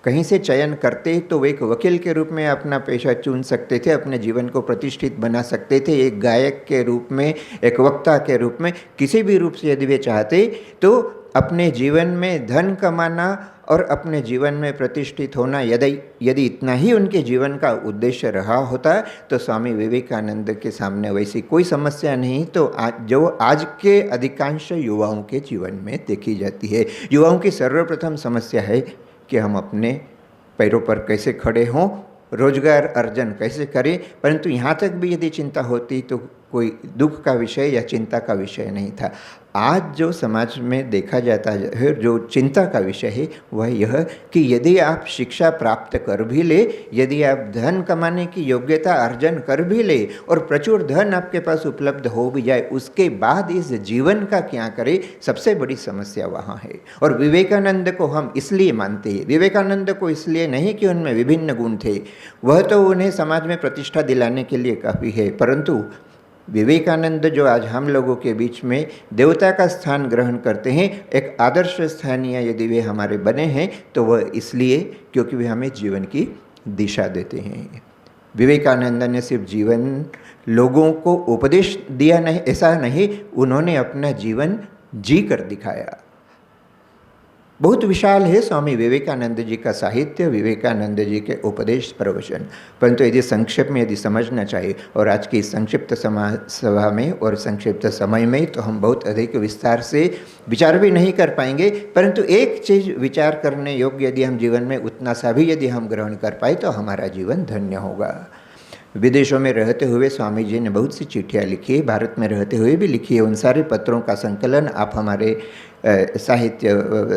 कहीं से चयन करते तो वे एक वकील के रूप में अपना पेशा चुन सकते थे, अपने जीवन को प्रतिष्ठित बना सकते थे। एक गायक के रूप में, एक वक्ता के रूप में, किसी भी रूप से यदि वे चाहते तो अपने जीवन में धन कमाना और अपने जीवन में प्रतिष्ठित होना, यदि इतना ही उनके जीवन का उद्देश्य रहा होता तो स्वामी विवेकानंद के सामने वैसी कोई समस्या नहीं तो जो आज के अधिकांश युवाओं के जीवन में देखी जाती है। युवाओं की सर्वप्रथम समस्या है कि हम अपने पैरों पर कैसे खड़े हों, रोजगार अर्जन कैसे करें। परंतु यहाँ तक भी यदि चिंता होती तो कोई दुख का विषय या चिंता का विषय नहीं था। आज जो समाज में देखा जाता है, जो चिंता का विषय है, वह यह कि यदि आप शिक्षा प्राप्त कर भी ले, यदि आप धन कमाने की योग्यता अर्जन कर भी ले और प्रचुर धन आपके पास उपलब्ध हो भी जाए, उसके बाद इस जीवन का क्या करें, सबसे बड़ी समस्या वहाँ है। और विवेकानंद को हम इसलिए मानते हैं, विवेकानंद को इसलिए नहीं कि उनमें विभिन्न गुण थे, वह तो उन्हें समाज में प्रतिष्ठा दिलाने के लिए काफ़ी है, परंतु विवेकानंद जो आज हम लोगों के बीच में देवता का स्थान ग्रहण करते हैं, एक आदर्श स्थानीय यदि वे हमारे बने हैं तो वह इसलिए क्योंकि वे हमें जीवन की दिशा देते हैं। विवेकानंद ने सिर्फ जीवन लोगों को उपदेश दिया नहीं, ऐसा नहीं, उन्होंने अपना जीवन जी कर दिखाया। बहुत विशाल है स्वामी विवेकानंद जी का साहित्य, विवेकानंद जी के उपदेश प्रवचन, परंतु यदि संक्षेप में यदि समझना चाहिए, और आज की संक्षिप्त सभा में और संक्षिप्त समय में तो हम बहुत अधिक विस्तार से विचार भी नहीं कर पाएंगे, परंतु एक चीज़ विचार करने योग्य यदि हम जीवन में उतना सा भी यदि हम ग्रहण कर पाए तो हमारा जीवन धन्य होगा। विदेशों में रहते हुए स्वामी जी ने बहुत सी चिट्ठियाँ लिखी है, भारत में रहते हुए भी लिखी है। उन सारे पत्रों का संकलन आप हमारे साहित्य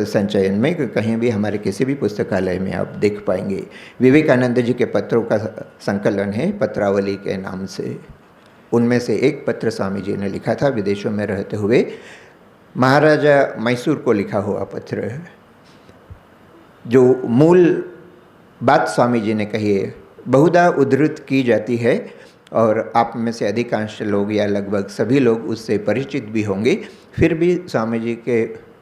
संचयन में कहीं भी हमारे किसी भी पुस्तकालय में आप देख पाएंगे। विवेकानंद जी के पत्रों का संकलन है पत्रावली के नाम से। उनमें से एक पत्र स्वामी जी ने लिखा था विदेशों में रहते हुए, महाराजा मैसूर को लिखा हुआ पत्र है। जो मूल बात स्वामी जी ने कही है बहुधा उद्धृत की जाती है और आप में से अधिकांश लोग या लगभग सभी लोग उससे परिचित भी होंगे। फिर भी स्वामी जी के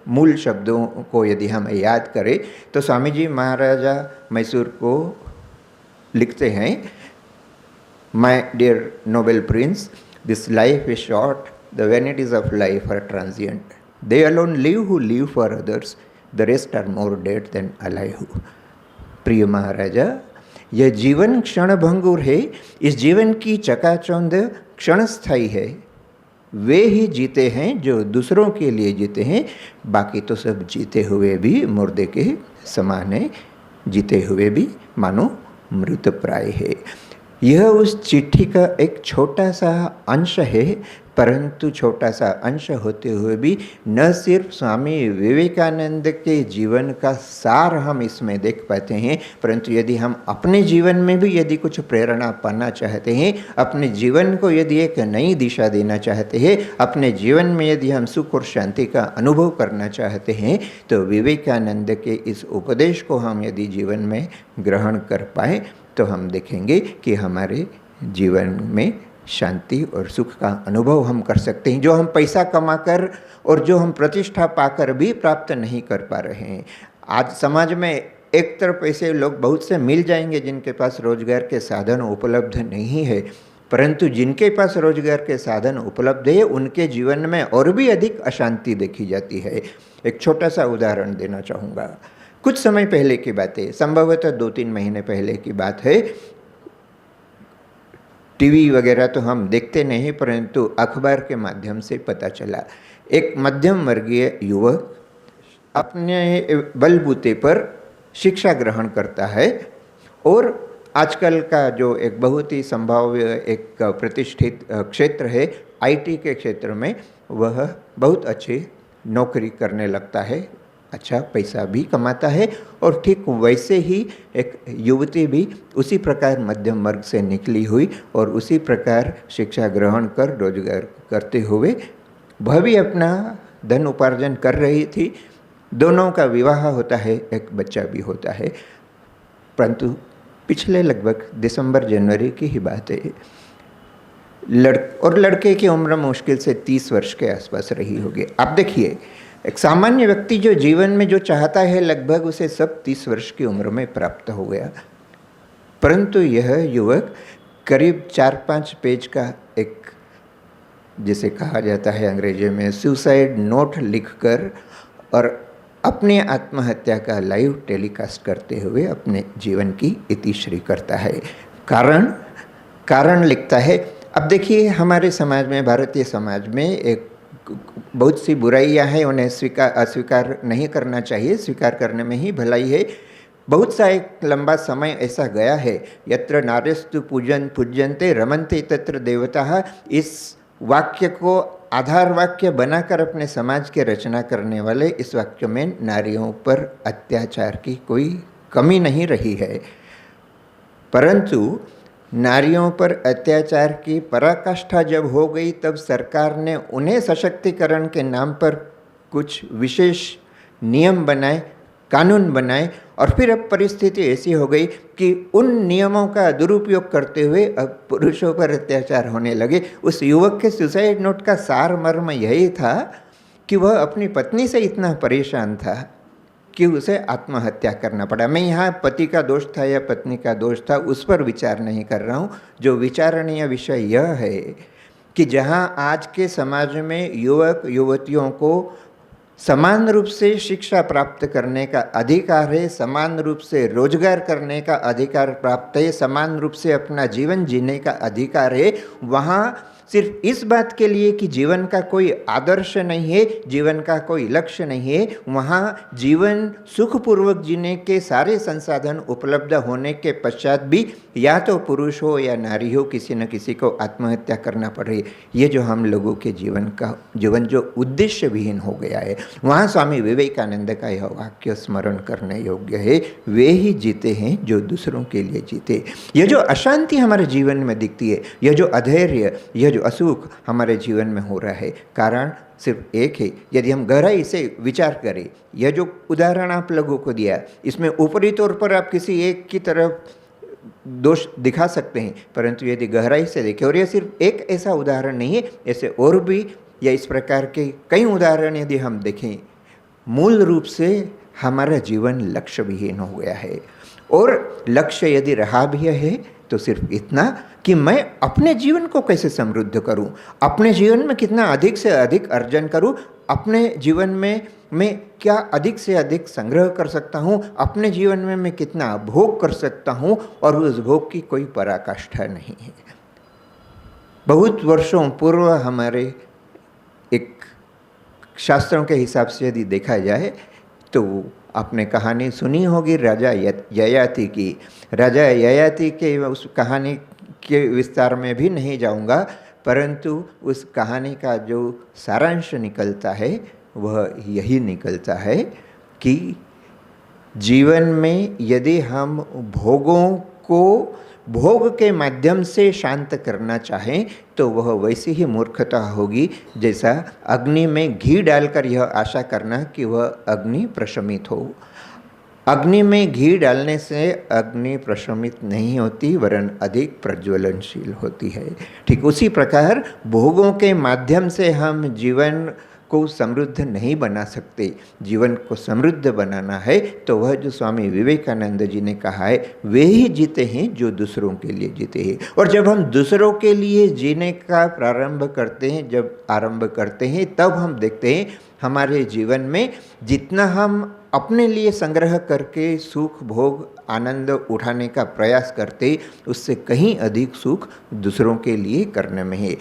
मूल शब्दों को यदि हम याद करें तो स्वामी जी महाराजा मैसूर को लिखते हैं, my dear noble prince, this life is short, the vanities of life are transient, they alone live who live for others, the rest are more dead than alive. प्रिय महाराजा, यह जीवन क्षण भंगुर है, इस जीवन की चकाचौंध क्षणस्थायी है। वे ही जीते हैं जो दूसरों के लिए जीते हैं, बाकी तो सब जीते हुए भी मुर्दे के समान है, जीते हुए भी मानो मृत प्राय है। यह उस चिट्ठी का एक छोटा सा अंश है, परंतु छोटा सा अंश होते हुए भी न सिर्फ स्वामी विवेकानंद के जीवन का सार हम इसमें देख पाते हैं, परंतु यदि हम अपने जीवन में भी यदि कुछ प्रेरणा पाना चाहते हैं, अपने जीवन को यदि एक नई दिशा देना चाहते हैं, अपने जीवन में यदि हम सुख और शांति का अनुभव करना चाहते हैं, तो विवेकानंद के इस उपदेश को हम यदि जीवन में ग्रहण कर पाए तो हम देखेंगे कि हमारे जीवन में शांति और सुख का अनुभव हम कर सकते हैं, जो हम पैसा कमाकर और जो हम प्रतिष्ठा पाकर भी प्राप्त नहीं कर पा रहे हैं। आज समाज में एक तरफ ऐसे लोग बहुत से मिल जाएंगे जिनके पास रोजगार के साधन उपलब्ध नहीं है, परंतु जिनके पास रोजगार के साधन उपलब्ध है उनके जीवन में और भी अधिक अशांति देखी जाती है। एक छोटा सा उदाहरण देना चाहूँगा। कुछ समय पहले की बात है, संभवतः 2-3 महीने पहले की बात है। टीवी वगैरह तो हम देखते नहीं, परंतु अखबार के माध्यम से पता चला एक मध्यम वर्गीय युवक अपने बलबूते पर शिक्षा ग्रहण करता है और आजकल का जो एक बहुत ही संभाव्य एक प्रतिष्ठित क्षेत्र है आईटी के क्षेत्र में, वह बहुत अच्छी नौकरी करने लगता है, अच्छा पैसा भी कमाता है। और ठीक वैसे ही एक युवती भी उसी प्रकार मध्यम वर्ग से निकली हुई और उसी प्रकार शिक्षा ग्रहण कर रोजगार करते हुए वह भी अपना धन उपार्जन कर रही थी। दोनों का विवाह होता है, एक बच्चा भी होता है, परंतु पिछले लगभग दिसंबर-जनवरी की ही बात है। लड़के की उम्र मुश्किल से 30 वर्ष के आसपास रही होगी। आप देखिए, एक सामान्य व्यक्ति जो जीवन में जो चाहता है लगभग उसे सब 30 वर्ष की उम्र में प्राप्त हो गया, परंतु यह युवक करीब 4-5 पेज का एक, जिसे कहा जाता है अंग्रेजी में सुसाइड नोट लिखकर और अपने आत्महत्या का लाइव टेलीकास्ट करते हुए अपने जीवन की इतिश्री करता है। कारण लिखता है। अब देखिए, हमारे समाज में, भारतीय समाज में एक बहुत सी बुराइयां हैं, उन्हें अस्वीकार नहीं करना चाहिए, स्वीकार करने में ही भलाई है। बहुत सा एक लंबा समय ऐसा गया है, यत्र नार्यस्तु पूज्यन्ते रमन्ते तत्र देवताः, इस वाक्य को आधार वाक्य बनाकर अपने समाज के रचना करने वाले इस वाक्य में नारियों पर अत्याचार की कोई कमी नहीं रही है, परंतु नारियों पर अत्याचार की पराकाष्ठा जब हो गई तब सरकार ने उन्हें सशक्तिकरण के नाम पर कुछ विशेष नियम बनाए, कानून बनाए, और फिर अब परिस्थिति ऐसी हो गई कि उन नियमों का दुरुपयोग करते हुए अब पुरुषों पर अत्याचार होने लगे। उस युवक के सुसाइड नोट का सार मर्म यही था कि वह अपनी पत्नी से इतना परेशान था कि उसे आत्महत्या करना पड़ा। मैं यहाँ पति का दोष था या पत्नी का दोष था उस पर विचार नहीं कर रहा हूँ। जो विचारणीय विषय यह है कि जहाँ आज के समाज में युवक युवतियों को समान रूप से शिक्षा प्राप्त करने का अधिकार है, समान रूप से रोजगार करने का अधिकार प्राप्त है, समान रूप से अपना जीवन जीने का अधिकार है, वहाँ सिर्फ इस बात के लिए कि जीवन का कोई आदर्श नहीं है, जीवन का कोई लक्ष्य नहीं है, वहाँ जीवन सुखपूर्वक जीने के सारे संसाधन उपलब्ध होने के पश्चात भी या तो पुरुष हो या नारी हो, किसी न किसी को आत्महत्या करना पड़े। ये जो हम लोगों के जीवन जो उद्देश्य विहीन हो गया है, वहाँ स्वामी विवेकानंद का यह वाक्य स्मरण करने योग्य है, वे ही जीते हैं जो दूसरों के लिए जीते। यह जो अशांति हमारे जीवन में दिखती है, यह जो अधैर्य, यह जो असुख हमारे जीवन में हो रहा है, कारण सिर्फ एक है। यदि हम गहराई से विचार करें, यह जो उदाहरण आप लोगों को दिया, इसमें ऊपरी तौर पर आप किसी एक की तरफ दोष दिखा सकते हैं, परंतु यदि गहराई से देखें, और यह सिर्फ एक ऐसा उदाहरण नहीं है, ऐसे और भी या इस प्रकार के कई उदाहरण यदि हम देखें, मूल रूप से हमारा जीवन लक्ष्य विहीन हो गया है। और लक्ष्य यदि रहा भी है तो सिर्फ इतना कि मैं अपने जीवन को कैसे समृद्ध करूं, अपने जीवन में कितना अधिक से अधिक अर्जन करूं, अपने जीवन में मैं क्या अधिक से अधिक संग्रह कर सकता हूं, अपने जीवन में मैं कितना भोग कर सकता हूं, और उस भोग की कोई पराकाष्ठा नहीं है। बहुत वर्षों पूर्व हमारे एक शास्त्रों के हिसाब से यदि देखा जाए तो आपने कहानी सुनी होगी राजा ययाति की। राजा ययाति के उस कहानी के विस्तार में भी नहीं जाऊंगा, परंतु उस कहानी का जो सारांश निकलता है वह यही निकलता है कि जीवन में यदि हम भोगों को भोग के माध्यम से शांत करना चाहें तो वह वैसी ही मूर्खता होगी जैसा अग्नि में घी डालकर यह आशा करना कि वह अग्नि प्रशमित हो। अग्नि में घी डालने से अग्नि प्रशमित नहीं होती, वरन अधिक प्रज्वलनशील होती है। ठीक उसी प्रकार भोगों के माध्यम से हम जीवन को समृद्ध नहीं बना सकते। जीवन को समृद्ध बनाना है तो वह जो स्वामी विवेकानंद जी ने कहा है, वे ही जीते हैं जो दूसरों के लिए जीते हैं। और जब हम दूसरों के लिए जीने का प्रारंभ करते हैं, जब आरंभ करते हैं, तब हम देखते हैं हमारे जीवन में जितना हम अपने लिए संग्रह करके सुख भोग आनंद उठाने का प्रयास करते, उससे कहीं अधिक सुख दूसरों के लिए करने में है।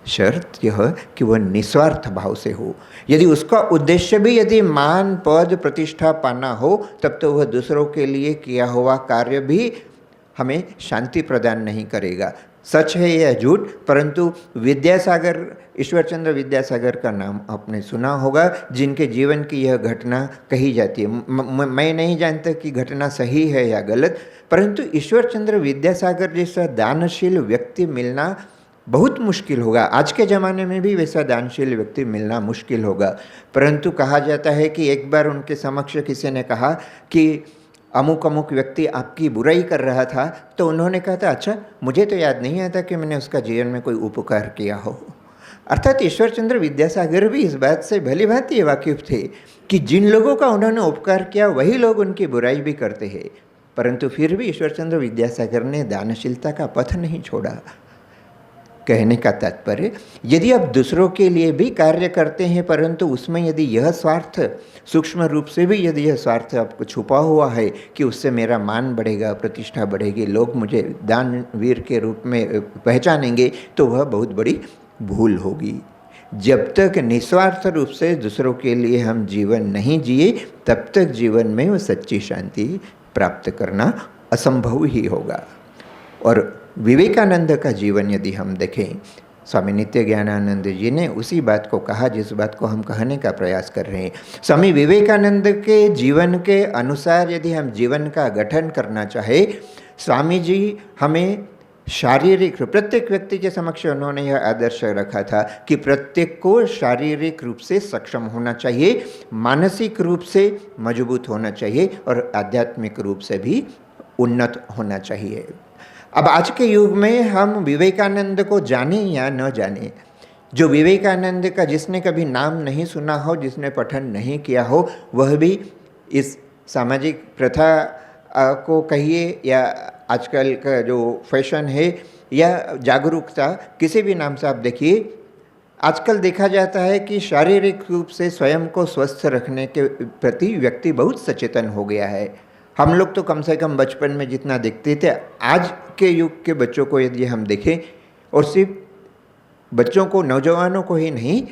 शर्त यह कि वह निस्वार्थ भाव से हो। यदि उसका उद्देश्य भी यदि मान पद प्रतिष्ठा पाना हो, तब तो वह दूसरों के लिए किया हुआ कार्य भी हमें शांति प्रदान नहीं करेगा। सच है या झूठ, परंतु विद्यासागर, ईश्वरचंद्र विद्यासागर का नाम आपने सुना होगा, जिनके जीवन की यह घटना कही जाती है। मैं नहीं जानता कि घटना सही है या गलत, परंतु ईश्वरचंद्र विद्यासागर जैसा दानशील व्यक्ति मिलना बहुत मुश्किल होगा। आज के ज़माने में भी वैसा दानशील व्यक्ति मिलना मुश्किल होगा। परंतु कहा जाता है कि एक बार उनके समक्ष किसी ने कहा कि अमुक अमुक व्यक्ति आपकी बुराई कर रहा था, तो उन्होंने कहा था, अच्छा मुझे तो याद नहीं आता कि मैंने उसका जीवन में कोई उपकार किया हो। अर्थात ईश्वरचंद्र विद्यासागर भी इस बात से भली भांति वाकिफ थे कि जिन लोगों का उन्होंने उपकार किया वही लोग उनकी बुराई भी करते हैं, परंतु फिर भी ईश्वरचंद्र विद्यासागर ने दानशीलता का पथ नहीं छोड़ा। कहने का तात्पर्य, यदि आप दूसरों के लिए भी कार्य करते हैं, परंतु उसमें यदि यह स्वार्थ सूक्ष्म रूप से भी यदि यह स्वार्थ आपको छुपा हुआ है कि उससे मेरा मान बढ़ेगा, प्रतिष्ठा बढ़ेगी, लोग मुझे दानवीर के रूप में पहचानेंगे, तो वह बहुत बड़ी भूल होगी। जब तक निस्वार्थ रूप से दूसरों के लिए हम जीवन नहीं जिए, तब तक जीवन में वो सच्ची शांति प्राप्त करना असंभव ही होगा। और विवेकानंद का जीवन यदि हम देखें, स्वामी नित्य ज्ञानानंद जी ने उसी बात को कहा जिस बात को हम कहने का प्रयास कर रहे हैं। स्वामी विवेकानंद के जीवन के अनुसार यदि हम जीवन का गठन करना चाहे, स्वामी जी हमें शारीरिक, प्रत्येक व्यक्ति के समक्ष उन्होंने यह आदर्श रखा था कि प्रत्येक को शारीरिक रूप से सक्षम होना चाहिए, मानसिक रूप से मजबूत होना चाहिए और आध्यात्मिक रूप से भी उन्नत होना चाहिए। अब आज के युग में हम विवेकानंद को जाने या न जाने, जो विवेकानंद का जिसने कभी नाम नहीं सुना हो, जिसने पठन नहीं किया हो, वह भी इस सामाजिक प्रथा को कहिए या आजकल का जो फैशन है या जागरूकता, किसी भी नाम से आप देखिए, आजकल देखा जाता है कि शारीरिक रूप से स्वयं को स्वस्थ रखने के प्रति व्यक्ति बहुत सचेतन हो गया है। हम लोग तो कम से कम बचपन में जितना देखते थे, आज के युग के बच्चों को यदि हम देखें और सिर्फ बच्चों को, नौजवानों को ही नहीं,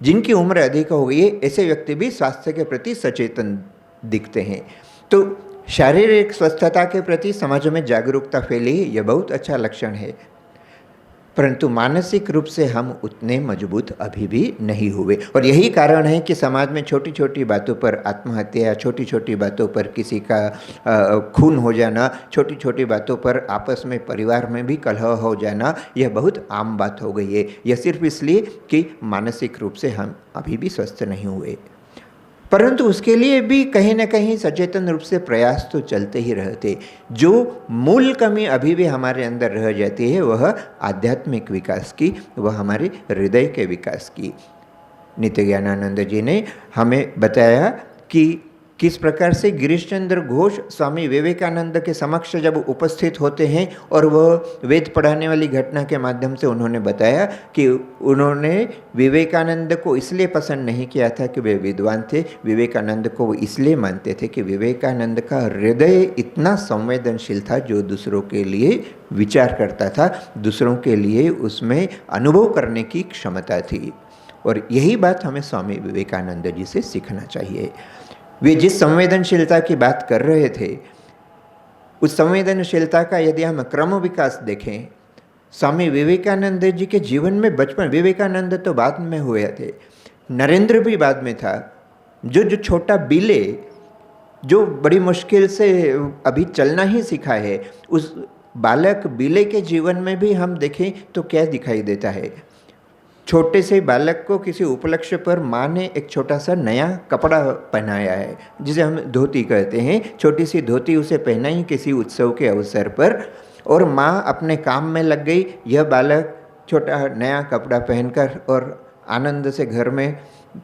जिनकी उम्र अधिक हो गई है ऐसे व्यक्ति भी स्वास्थ्य के प्रति सचेतन दिखते हैं। तो शारीरिक स्वस्थता के प्रति समाज में जागरूकता फैली, यह बहुत अच्छा लक्षण है, परंतु मानसिक रूप से हम उतने मजबूत अभी भी नहीं हुए। और यही कारण है कि समाज में छोटी छोटी बातों पर आत्महत्या, छोटी छोटी बातों पर किसी का खून हो जाना, छोटी छोटी बातों पर आपस में परिवार में भी कलह हो जाना, यह बहुत आम बात हो गई है। यह सिर्फ इसलिए कि मानसिक रूप से हम अभी भी स्वस्थ नहीं हुए। परंतु उसके लिए भी कहीं ना कहीं सचेतन रूप से प्रयास तो चलते ही रहते। जो मूल कमी अभी भी हमारे अंदर रह जाती है वह आध्यात्मिक विकास की, वह हमारे हृदय के विकास की। नित्य ज्ञानानंद जी ने हमें बताया कि किस प्रकार से गिरीश चंद्र घोष स्वामी विवेकानंद के समक्ष जब उपस्थित होते हैं और वह वेद पढ़ाने वाली घटना के माध्यम से उन्होंने बताया कि उन्होंने विवेकानंद को इसलिए पसंद नहीं किया था कि वे विद्वान थे, विवेकानंद को वो इसलिए मानते थे कि विवेकानंद का हृदय इतना संवेदनशील था, जो दूसरों के लिए विचार करता था, दूसरों के लिए उसमें अनुभव करने की क्षमता थी। और यही बात हमें स्वामी विवेकानंद जी से सीखना चाहिए। वे जिस संवेदनशीलता की बात कर रहे थे, उस संवेदनशीलता का यदि हम क्रम विकास देखें, स्वामी विवेकानंद जी के जीवन में बचपन, विवेकानंद तो बाद में हुए थे, नरेंद्र भी बाद में था। जो छोटा बिले, जो बड़ी मुश्किल से अभी चलना ही सीखा है, उस बालक बिले के जीवन में भी हम देखें तो क्या दिखाई देता है। छोटे से बालक को किसी उपलक्ष्य पर माँ ने एक छोटा सा नया कपड़ा पहनाया है, जिसे हम धोती कहते हैं। छोटी सी धोती उसे पहनाई किसी उत्सव के अवसर पर, और माँ अपने काम में लग गई। यह बालक छोटा नया कपड़ा पहनकर और आनंद से घर में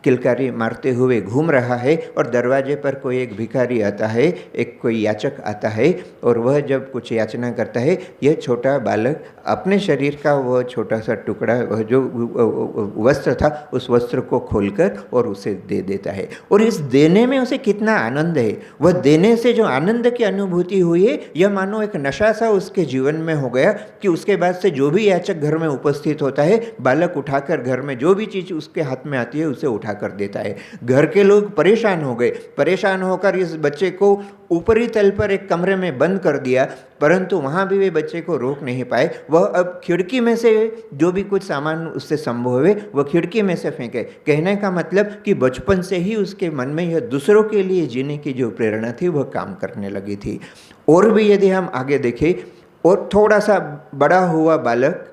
किलकारी मारते हुए घूम रहा है, और दरवाजे पर कोई एक भिखारी आता है, एक कोई याचक आता है, और वह जब कुछ याचना करता है, यह छोटा बालक अपने शरीर का वह छोटा सा टुकड़ा, वह जो वस्त्र था, उस वस्त्र को खोलकर और उसे दे देता है। और इस देने में उसे कितना आनंद है, वह देने से जो आनंद की अनुभूति हुई है, यह मानो एक नशा सा उसके जीवन में हो गया कि उसके बाद से जो भी याचक घर में उपस्थित होता है, बालक उठाकर घर में जो भी चीज़ उसके हाथ में आती है उसे उठा कर देता है। घर के लोग परेशान हो गए, परेशान होकर इस बच्चे को ऊपरी तल पर एक कमरे में बंद कर दिया, परंतु वहाँ भी वे बच्चे को रोक नहीं पाए। वह अब खिड़की में से जो भी कुछ सामान उससे संभव हुए वह खिड़की में से फेंके। कहने का मतलब कि बचपन से ही उसके मन में यह दूसरों के लिए जीने की जो प्रेरणा थी वह काम करने लगी थी। और भी यदि हम आगे देखें, और थोड़ा सा बड़ा हुआ बालक,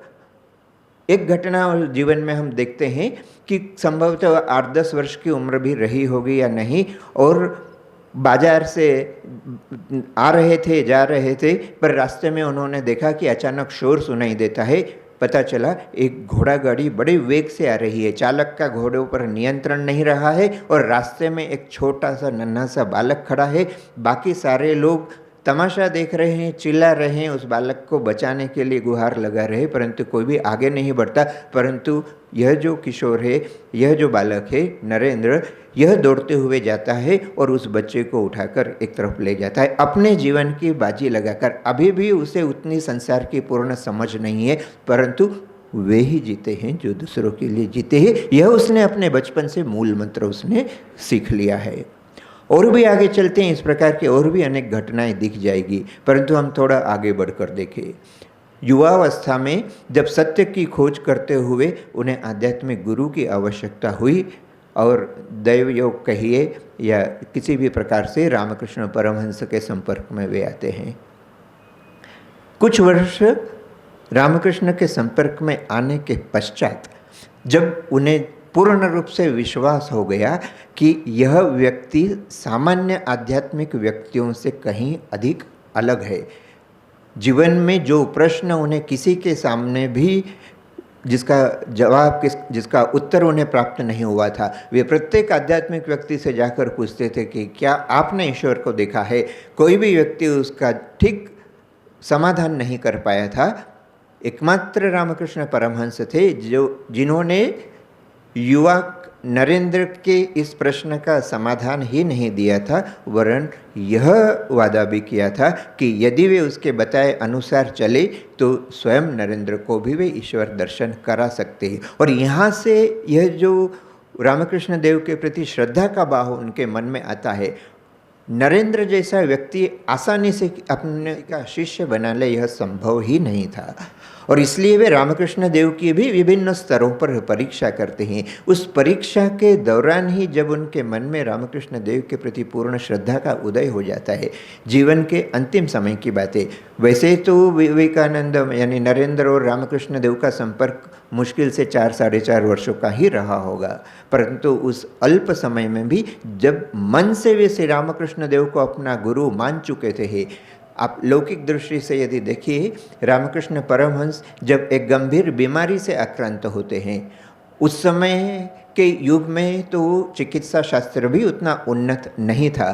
एक घटना जीवन में हम देखते हैं कि संभवतः 8-10 वर्ष की उम्र भी रही होगी या नहीं, और बाजार से आ रहे थे, जा रहे थे, पर रास्ते में उन्होंने देखा कि अचानक शोर सुनाई देता है। पता चला एक घोड़ा गाड़ी बड़े वेग से आ रही है, चालक का घोड़ों पर नियंत्रण नहीं रहा है, और रास्ते में एक छोटा सा नन्हा सा बालक खड़ा है। बाकी सारे लोग तमाशा देख रहे हैं, चिल्ला रहे हैं, उस बालक को बचाने के लिए गुहार लगा रहे, परंतु कोई भी आगे नहीं बढ़ता। परंतु यह जो किशोर है, यह जो बालक है नरेंद्र, यह दौड़ते हुए जाता है और उस बच्चे को उठाकर एक तरफ ले जाता है, अपने जीवन की बाजी लगाकर। अभी भी उसे उतनी संसार की पूर्ण समझ नहीं है, परंतु वे ही जीते हैं जो दूसरों के लिए जीते हैं। यह उसने अपने बचपन से मूल मंत्र उसने सीख लिया है। और भी आगे चलते हैं, इस प्रकार की और भी अनेक घटनाएं दिख जाएगी, परंतु हम थोड़ा आगे बढ़कर देखें। युवावस्था में जब सत्य की खोज करते हुए उन्हें आध्यात्मिक गुरु की आवश्यकता हुई, और दैव योग कहिए या किसी भी प्रकार से रामकृष्ण परमहंस के संपर्क में वे आते हैं। कुछ वर्ष रामकृष्ण के संपर्क में आने के पश्चात जब उन्हें पूर्ण रूप से विश्वास हो गया कि यह व्यक्ति सामान्य आध्यात्मिक व्यक्तियों से कहीं अधिक अलग है, जीवन में जो प्रश्न उन्हें किसी के सामने भी जिसका जवाब जिसका उत्तर उन्हें प्राप्त नहीं हुआ था, वे प्रत्येक आध्यात्मिक व्यक्ति से जाकर पूछते थे कि क्या आपने ईश्वर को देखा है। कोई भी व्यक्ति उसका ठीक समाधान नहीं कर पाया था। एकमात्र रामकृष्ण परमहंस थे जिन्होंने युवा नरेंद्र के इस प्रश्न का समाधान ही नहीं दिया था, वरन यह वादा भी किया था कि यदि वे उसके बताए अनुसार चले तो स्वयं नरेंद्र को भी वे ईश्वर दर्शन करा सकते हैं। और यहाँ से यह जो रामकृष्ण देव के प्रति श्रद्धा का भाव उनके मन में आता है, नरेंद्र जैसा व्यक्ति आसानी से अपने का शिष्य बना ले यह संभव ही नहीं था। और इसलिए वे रामकृष्ण देव की भी विभिन्न स्तरों पर परीक्षा करते हैं। उस परीक्षा के दौरान ही जब उनके मन में रामकृष्ण देव के प्रति पूर्ण श्रद्धा का उदय हो जाता है, जीवन के अंतिम समय की बातें। वैसे तो विवेकानंद यानी नरेंद्र और रामकृष्ण देव का संपर्क मुश्किल से 4-4.5 वर्षों का ही रहा होगा, परंतु उस अल्प समय में भी जब मन से वे श्री रामकृष्ण देव को अपना गुरु मान चुके थे। आप लौकिक दृष्टि से यदि देखिए, रामकृष्ण परमहंस जब एक गंभीर बीमारी से आक्रांत होते हैं, उस समय के युग में तो चिकित्सा शास्त्र भी उतना उन्नत नहीं था,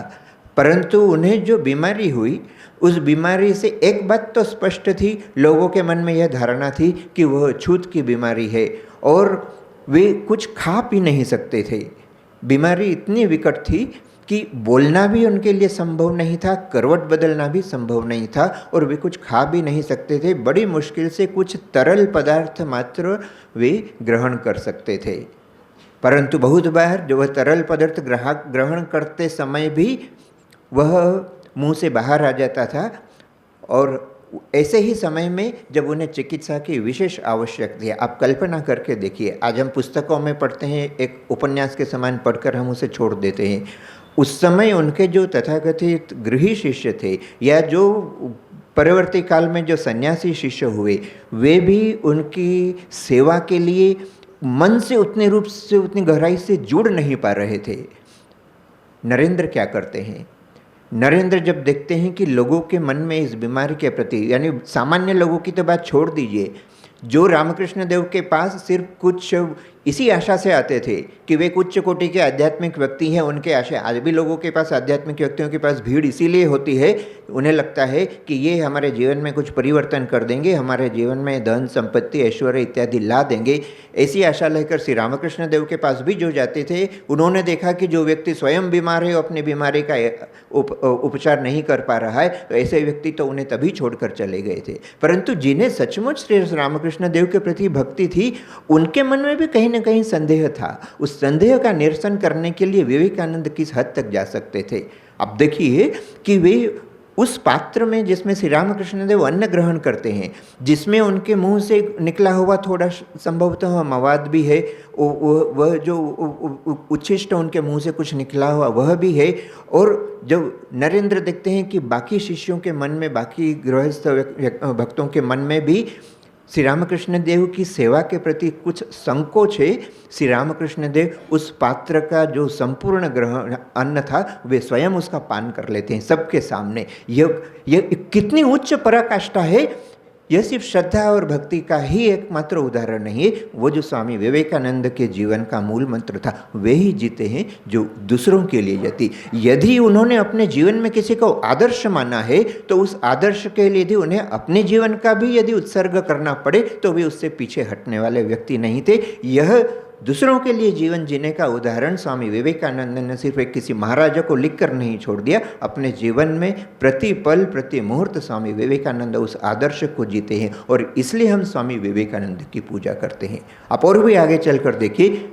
परंतु उन्हें जो बीमारी हुई उस बीमारी से एक बात तो स्पष्ट थी, लोगों के मन में यह धारणा थी कि वह छूत की बीमारी है और वे कुछ खा पी नहीं सकते थे। बीमारी इतनी विकट थी कि बोलना भी उनके लिए संभव नहीं था, करवट बदलना भी संभव नहीं था और वे कुछ खा भी नहीं सकते थे। बड़ी मुश्किल से कुछ तरल पदार्थ मात्र वे ग्रहण कर सकते थे, परंतु बहुत बार जो वह तरल पदार्थ ग्रहण करते समय भी वह मुंह से बाहर आ जाता था। और ऐसे ही समय में जब उन्हें चिकित्सा की विशेष आवश्यकता थी, आप कल्पना करके देखिए, आज हम पुस्तकों में पढ़ते हैं, एक उपन्यास के समान पढ़कर हम उसे छोड़ देते हैं। उस समय उनके जो तथाकथित गृही शिष्य थे या जो परवर्ती काल में जो सन्यासी शिष्य हुए, वे भी उनकी सेवा के लिए मन से उतने रूप से उतनी गहराई से जुड़ नहीं पा रहे थे। नरेंद्र क्या करते हैं? नरेंद्र जब देखते हैं कि लोगों के मन में इस बीमारी के प्रति, यानी सामान्य लोगों की तो बात छोड़ दीजिए, जो रामकृष्ण देव के पास सिर्फ कुछ इसी आशा से आते थे कि वे उच्च कोटि के आध्यात्मिक व्यक्ति हैं, उनके आशा आज भी लोगों के पास आध्यात्मिक व्यक्तियों के पास भीड़ इसीलिए होती है, उन्हें लगता है कि ये हमारे जीवन में कुछ परिवर्तन कर देंगे, हमारे जीवन में धन संपत्ति ऐश्वर्य इत्यादि ला देंगे। ऐसी आशा लेकर श्री रामकृष्ण देव के पास भी जो जाते थे, उन्होंने देखा कि जो व्यक्ति स्वयं बीमार है, अपनी बीमारी का उपचार नहीं कर पा रहा है, तो ऐसे व्यक्ति तो उन्हें तभी छोड़कर चले गए थे। परंतु जिन्हें सचमुच श्री रामकृष्ण देव के प्रति भक्ति थी, उनके मन में भी कहीं न कहीं संदेह था। उस संदेह का निरसन करने के लिए विवेकानंद किस हद तक जा सकते थे? अब देखिए कि वे उस पात्र में जिसमें श्री रामकृष्ण देव अन्न ग्रहण करते हैं, जिसमें उनके मुंह से निकला हुआ थोड़ा संभवतः मवाद भी है, वह जो उच्छिष्ट उनके मुंह से कुछ निकला हुआ वह भी है। और जब नरेंद्र देखते हैं कि बाकी शिष्यों के मन में, बाकी गृहस्थ भक्तों के मन में भी श्री रामकृष्ण देव की सेवा के प्रति कुछ संकोच है, श्री रामकृष्ण देव उस पात्र का जो संपूर्ण ग्रहण अन्न था वे स्वयं उसका पान कर लेते हैं सबके सामने। यह कितनी उच्च पराकाष्ठा है! यह सिर्फ श्रद्धा और भक्ति का ही एकमात्र उदाहरण नहीं है, वो जो स्वामी विवेकानंद के जीवन का मूल मंत्र था वे ही जीते हैं जो दूसरों के लिए जीते। यदि उन्होंने अपने जीवन में किसी को आदर्श माना है तो उस आदर्श के लिए यदि उन्हें अपने जीवन का भी यदि उत्सर्ग करना पड़े तो वे उससे पीछे हटने वाले व्यक्ति नहीं थे। यह दूसरों के लिए जीवन जीने का उदाहरण स्वामी विवेकानंद ने सिर्फ एक किसी महाराजा को लिखकर नहीं छोड़ दिया, अपने जीवन में प्रति पल प्रति मुहूर्त स्वामी विवेकानंद उस आदर्श को जीते हैं और इसलिए हम स्वामी विवेकानंद की पूजा करते हैं। आप और भी आगे चलकर देखिए,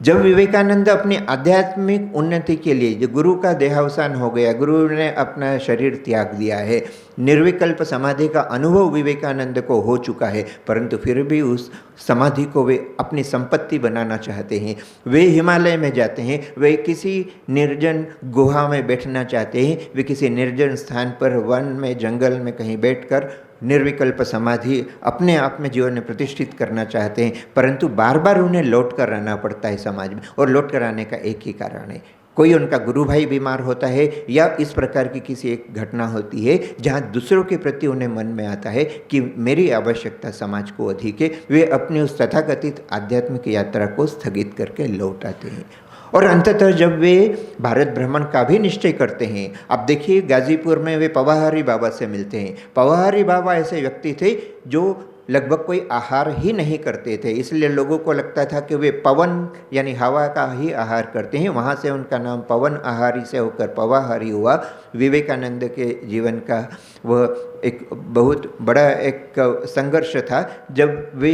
जब विवेकानंद अपनी आध्यात्मिक उन्नति के लिए, जो गुरु का देहावसान हो गया, गुरु ने अपना शरीर त्याग दिया है, निर्विकल्प समाधि का अनुभव विवेकानंद को हो चुका है, परंतु फिर भी उस समाधि को वे अपनी संपत्ति बनाना चाहते हैं। वे हिमालय में जाते हैं, वे किसी निर्जन गुहा में बैठना चाहते हैं, वे किसी निर्जन स्थान पर वन में जंगल में कहीं बैठकर निर्विकल्प समाधि अपने आप में जीवन में प्रतिष्ठित करना चाहते हैं, परंतु बार बार उन्हें लौट कर आना पड़ता है समाज में। और लौट कर आने का एक ही कारण है, कोई उनका गुरु भाई बीमार होता है या इस प्रकार की किसी एक घटना होती है जहाँ दूसरों के प्रति उन्हें मन में आता है कि मेरी आवश्यकता समाज को अधिक है। वे अपनी उस तथाकथित आध्यात्मिक यात्रा को स्थगित करके लौट आते हैं और अंततः जब वे भारत भ्रमण का भी निश्चय करते हैं, अब देखिए गाजीपुर में वे पवाहारी बाबा से मिलते हैं। पवाहारी बाबा ऐसे व्यक्ति थे जो लगभग कोई आहार ही नहीं करते थे, इसलिए लोगों को लगता था कि वे पवन यानी हवा का ही आहार करते हैं। वहाँ से उनका नाम पवन आहारी से होकर पवाहारी हुआ। विवेकानंद के जीवन का वह एक बहुत बड़ा एक संघर्ष था जब वे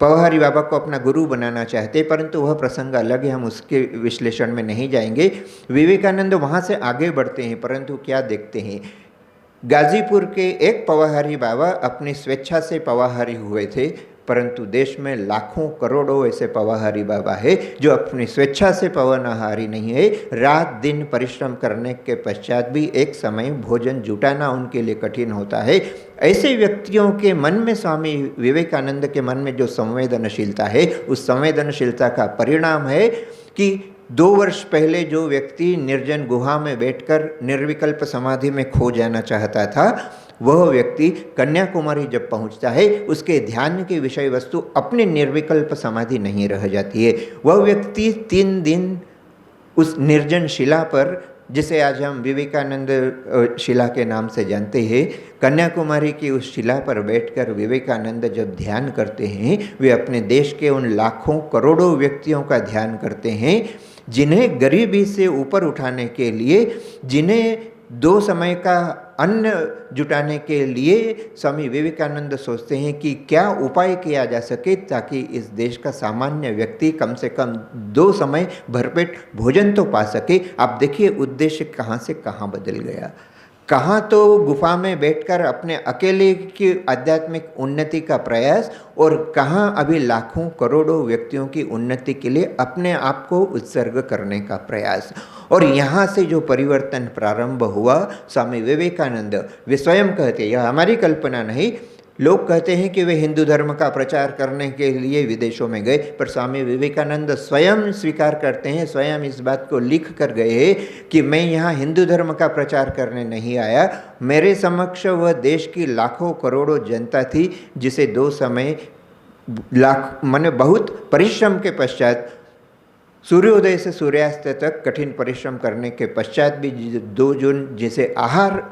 पवाहारी बाबा को अपना गुरु बनाना चाहते, परंतु वह प्रसंग अलग है, हम उसके विश्लेषण में नहीं जाएंगे। विवेकानंद वहाँ से आगे बढ़ते हैं, परंतु क्या देखते हैं, गाजीपुर के एक पवाहारी बाबा अपनी स्वेच्छा से पवाहारी हुए थे, परंतु देश में लाखों करोड़ों ऐसे पवाहारी बाबा है जो अपनी स्वेच्छा से पवनहारी नहीं है। रात दिन परिश्रम करने के पश्चात भी एक समय भोजन जुटाना उनके लिए कठिन होता है। ऐसे व्यक्तियों के मन में, स्वामी विवेकानंद के मन में जो संवेदनशीलता है, उस संवेदनशीलता का परिणाम है कि 2 वर्ष पहले जो व्यक्ति निर्जन गुहा में बैठकर निर्विकल्प समाधि में खो जाना चाहता था, वह व्यक्ति कन्याकुमारी जब पहुंचता है, उसके ध्यान की विषय वस्तु अपनी निर्विकल्प समाधि नहीं रह जाती है। वह व्यक्ति 3 दिन उस निर्जन शिला पर, जिसे आज हम विवेकानंद शिला के नाम से जानते हैं, कन्याकुमारी की उस शिला पर बैठकर विवेकानंद जब ध्यान करते हैं, वे अपने देश के उन लाखों करोड़ों व्यक्तियों का ध्यान करते हैं जिन्हें गरीबी से ऊपर उठाने के लिए, जिन्हें 2 समय का अन्न जुटाने के लिए स्वामी विवेकानंद सोचते हैं कि क्या उपाय किया जा सके ताकि इस देश का सामान्य व्यक्ति कम से कम 2 समय भरपेट भोजन तो पा सके। आप देखिए उद्देश्य कहाँ से कहाँ बदल गया। कहाँ तो गुफा में बैठकर अपने अकेले की आध्यात्मिक उन्नति का प्रयास, और कहाँ अभी लाखों करोड़ों व्यक्तियों की उन्नति के लिए अपने आप को उत्सर्ग करने का प्रयास। और यहाँ से जो परिवर्तन प्रारंभ हुआ, स्वामी विवेकानंद वे स्वयं कहते, यह हमारी कल्पना नहीं, लोग कहते हैं कि वे हिंदू धर्म का प्रचार करने के लिए विदेशों में गए, पर स्वामी विवेकानंद स्वयं स्वीकार करते हैं, स्वयं इस बात को लिख कर गए हैं कि मैं यहाँ हिंदू धर्म का प्रचार करने नहीं आया, मेरे समक्ष वह देश की लाखों करोड़ों जनता थी जिसे 2 समय मैंने बहुत परिश्रम के पश्चात, सूर्योदय से सूर्यास्त तक कठिन परिश्रम करने के पश्चात भी 2 जून जिसे आहार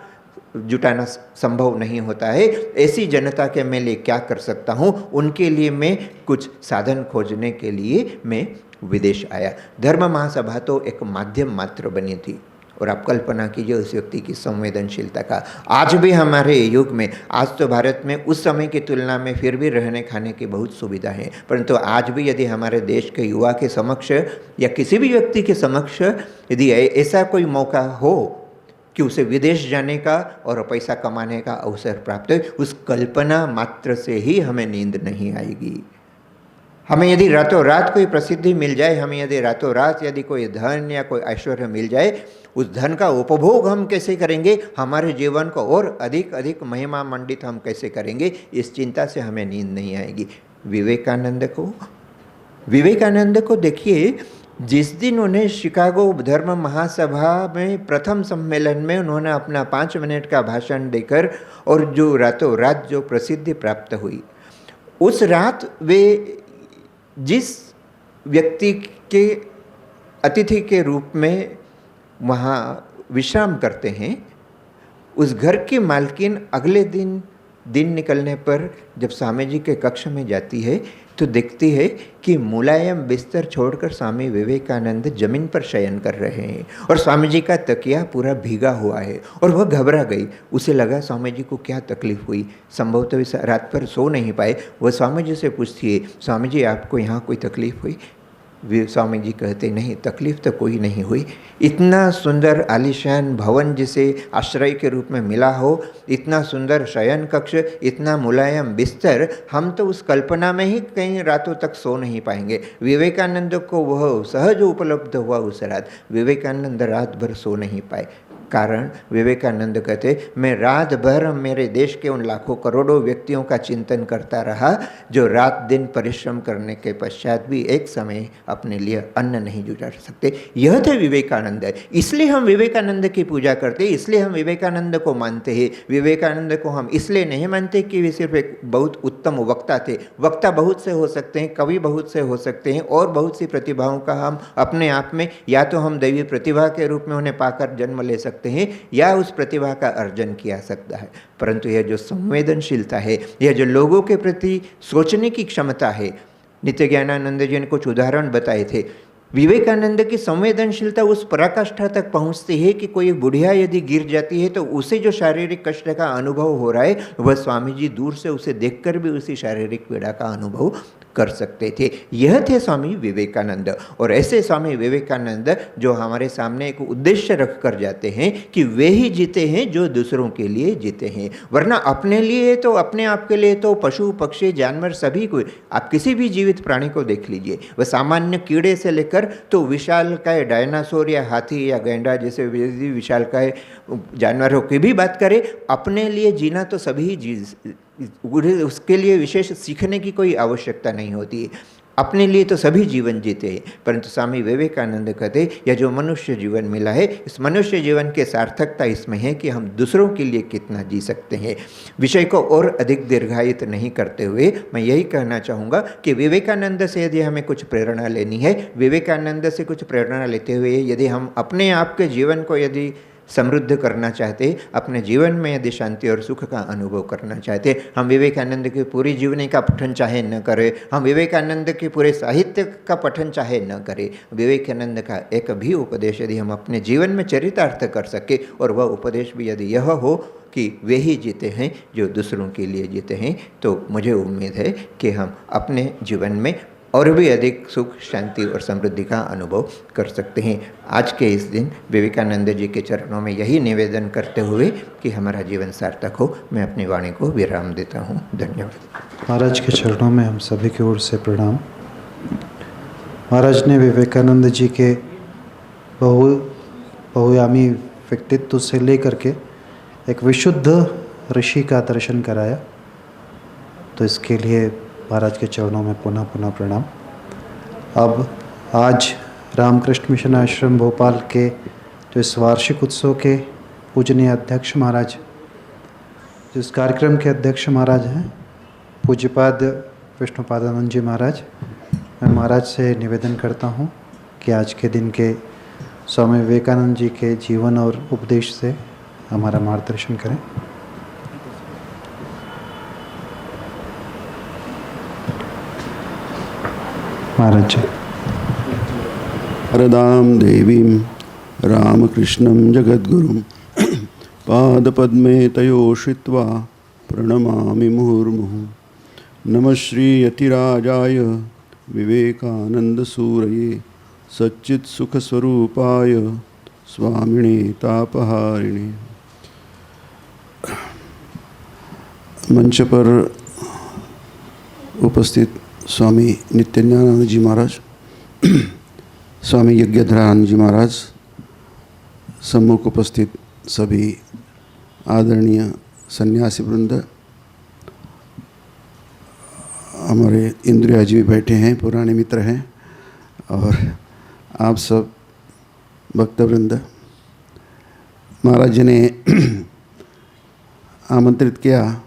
जुटाना संभव नहीं होता है, ऐसी जनता के मैं लिए क्या कर सकता हूँ, उनके लिए मैं कुछ साधन खोजने के लिए मैं विदेश आया। धर्म महासभा तो एक माध्यम मात्र बनी थी, और आप कल्पना कीजिए उस व्यक्ति की संवेदनशीलता का। आज भी हमारे युग में, आज तो भारत में उस समय की तुलना में फिर भी रहने खाने की बहुत सुविधा है, परंतु आज भी यदि हमारे देश के युवा के समक्ष या किसी भी व्यक्ति के समक्ष यदि ऐसा कोई मौका हो कि उसे विदेश जाने का और पैसा कमाने का अवसर प्राप्त हो, उस कल्पना मात्र से ही हमें नींद नहीं आएगी। हमें यदि रातों रात कोई प्रसिद्धि मिल जाए, हमें यदि रातों रात यदि कोई धन या कोई ऐश्वर्य मिल जाए, उस धन का उपभोग हम कैसे करेंगे, हमारे जीवन को और अधिक अधिक महिमा मंडित हम कैसे करेंगे, इस चिंता से हमें नींद नहीं आएगी। विवेकानंद को देखिए, जिस दिन उन्हें शिकागो धर्म महासभा में प्रथम सम्मेलन में उन्होंने अपना 5 मिनट का भाषण देकर और जो रातों रात जो प्रसिद्धि प्राप्त हुई, उस रात वे जिस व्यक्ति के अतिथि के रूप में वहाँ विश्राम करते हैं, उस घर की मालकिन अगले दिन निकलने पर जब स्वामी जी के कक्ष में जाती है तो देखती है कि मुलायम बिस्तर छोड़कर स्वामी विवेकानंद जमीन पर शयन कर रहे हैं और स्वामी जी का तकिया पूरा भीगा हुआ है, और वह घबरा गई। उसे लगा स्वामी जी को क्या तकलीफ हुई, संभवतः रात पर सो नहीं पाए। वह स्वामी जी से पूछती है, स्वामी जी आपको यहाँ कोई तकलीफ हुई? वे स्वामी जी कहते, नहीं तकलीफ तो कोई नहीं हुई। इतना सुंदर आलीशान भवन जिसे आश्रय के रूप में मिला हो, इतना सुंदर शयन कक्ष, इतना मुलायम बिस्तर, हम तो उस कल्पना में ही कहीं रातों तक सो नहीं पाएंगे। विवेकानंद को वह सहज उपलब्ध हुआ उस रात। विवेकानंद रात भर सो नहीं पाए। कारण विवेकानंद कहते, मैं रात भर मेरे देश के उन लाखों करोड़ों व्यक्तियों का चिंतन करता रहा जो रात दिन परिश्रम करने के पश्चात भी एक समय अपने लिए अन्न नहीं जुटा सकते। यह थे विवेकानंद। इसलिए हम विवेकानंद की पूजा करते, इसलिए हम विवेकानंद को मानते हैं। विवेकानंद को हम इसलिए नहीं मानते कि वे सिर्फ एक बहुत उत्तम वक्ता थे। वक्ता बहुत से हो सकते हैं, कवि बहुत से हो सकते हैं, और बहुत सी प्रतिभाओं का हम अपने आप में या तो हम दैवी प्रतिभा के रूप में उन्हें पाकर जन्म ले सकते सकते हैं या उस प्रतिभा का अर्जन किया सकता है। परंतु यह जो संवेदनशीलता है, यह जो लोगों के प्रति सोचने की क्षमता है, नित्य ज्ञानानंद जी ने कुछ उदाहरण बताए थे। विवेकानंद की संवेदनशीलता उस पराकाष्ठा तक पहुंचती है कि कोई बुढ़िया यदि गिर जाती है तो उसे जो शारीरिक कष्ट का अनुभव हो रहा है, वह स्वामी जी दूर से उसे देखकर भी उसी शारीरिक पीड़ा का अनुभव कर सकते थे। यह थे स्वामी विवेकानंद। और ऐसे स्वामी विवेकानंद जो हमारे सामने एक उद्देश्य रख कर जाते हैं कि वे ही जीते हैं जो दूसरों के लिए जीते हैं। वरना अपने लिए तो, अपने आप के लिए तो पशु पक्षी जानवर सभी को, आप किसी भी जीवित प्राणी को देख लीजिए, वह सामान्य कीड़े से लेकर तो विशालकाय डायनासोर या हाथी या गैंडा जैसे विशालकाय जानवरों की भी बात करें, अपने लिए जीना तो सभी उसके लिए विशेष सीखने की कोई आवश्यकता नहीं होती है। अपने लिए तो सभी जीवन जीते हैं। परंतु स्वामी विवेकानंद कहते यह जो मनुष्य जीवन मिला है, इस मनुष्य जीवन की सार्थकता इसमें है कि हम दूसरों के लिए कितना जी सकते हैं। विषय को और अधिक दीर्घायित नहीं करते हुए मैं यही कहना चाहूँगा कि विवेकानंद से यदि हमें कुछ प्रेरणा लेनी है, विवेकानंद से कुछ प्रेरणा लेते हुए यदि हम अपने आप के जीवन को यदि समृद्ध करना चाहते, अपने जीवन में यदि शांति और सुख का अनुभव करना चाहते, हम विवेकानंद की पूरी जीवनी का पठन चाहे न करें, हम विवेकानंद के पूरे साहित्य का पठन चाहे न करें, विवेकानंद का एक भी उपदेश यदि हम अपने जीवन में चरितार्थ कर सके, और वह उपदेश भी यदि यह हो कि वे ही जीते हैं जो दूसरों के लिए जीते हैं, तो मुझे उम्मीद है कि हम अपने जीवन में और भी अधिक सुख, शांति और समृद्धि का अनुभव कर सकते हैं। आज के इस दिन विवेकानंद जी के चरणों में यही निवेदन करते हुए कि हमारा जीवन सार्थक हो, मैं अपनी वाणी को विराम देता हूँ। धन्यवाद। महाराज के चरणों में हम सभी की ओर से प्रणाम। महाराज ने विवेकानंद जी के बहुआयामी व्यक्तित्व से लेकर के एक विशुद्ध ऋषि का दर्शन कराया, तो इसके लिए महाराज के चरणों में पुनः पुनः प्रणाम। अब आज रामकृष्ण मिशन आश्रम भोपाल के जो इस वार्षिक उत्सव के पूजनीय अध्यक्ष महाराज, जिस कार्यक्रम के अध्यक्ष महाराज हैं पूज्यपाद विष्णुपादानंद जी महाराज, मैं महाराज से निवेदन करता हूँ कि आज के दिन के स्वामी विवेकानंद जी के जीवन और उपदेश से हमारा मार्गदर्शन करें। महाराज जी। वरदां देवीं रामकृष्णं जगद्गुरुं पादपद्मे तयोश्रित्वा प्रणमामि मुहुर्मुहुः। नमः श्रीयतिराजाय विवेकानन्दसूरये सच्चित्सुखस्वरूपाय स्वामिने तापहारिणे। मंच पर उपस्थित स्वामी नित्यानंद जी महाराज, स्वामी यज्ञधरानंद जी महाराज, सम्मुख उपस्थित सभी आदरणीय सन्यासी वृंद, हमारे इंद्रिया जी भी बैठे हैं, पुराने मित्र हैं, और आप सब भक्तवृंद, महाराज जी ने आमंत्रित किया,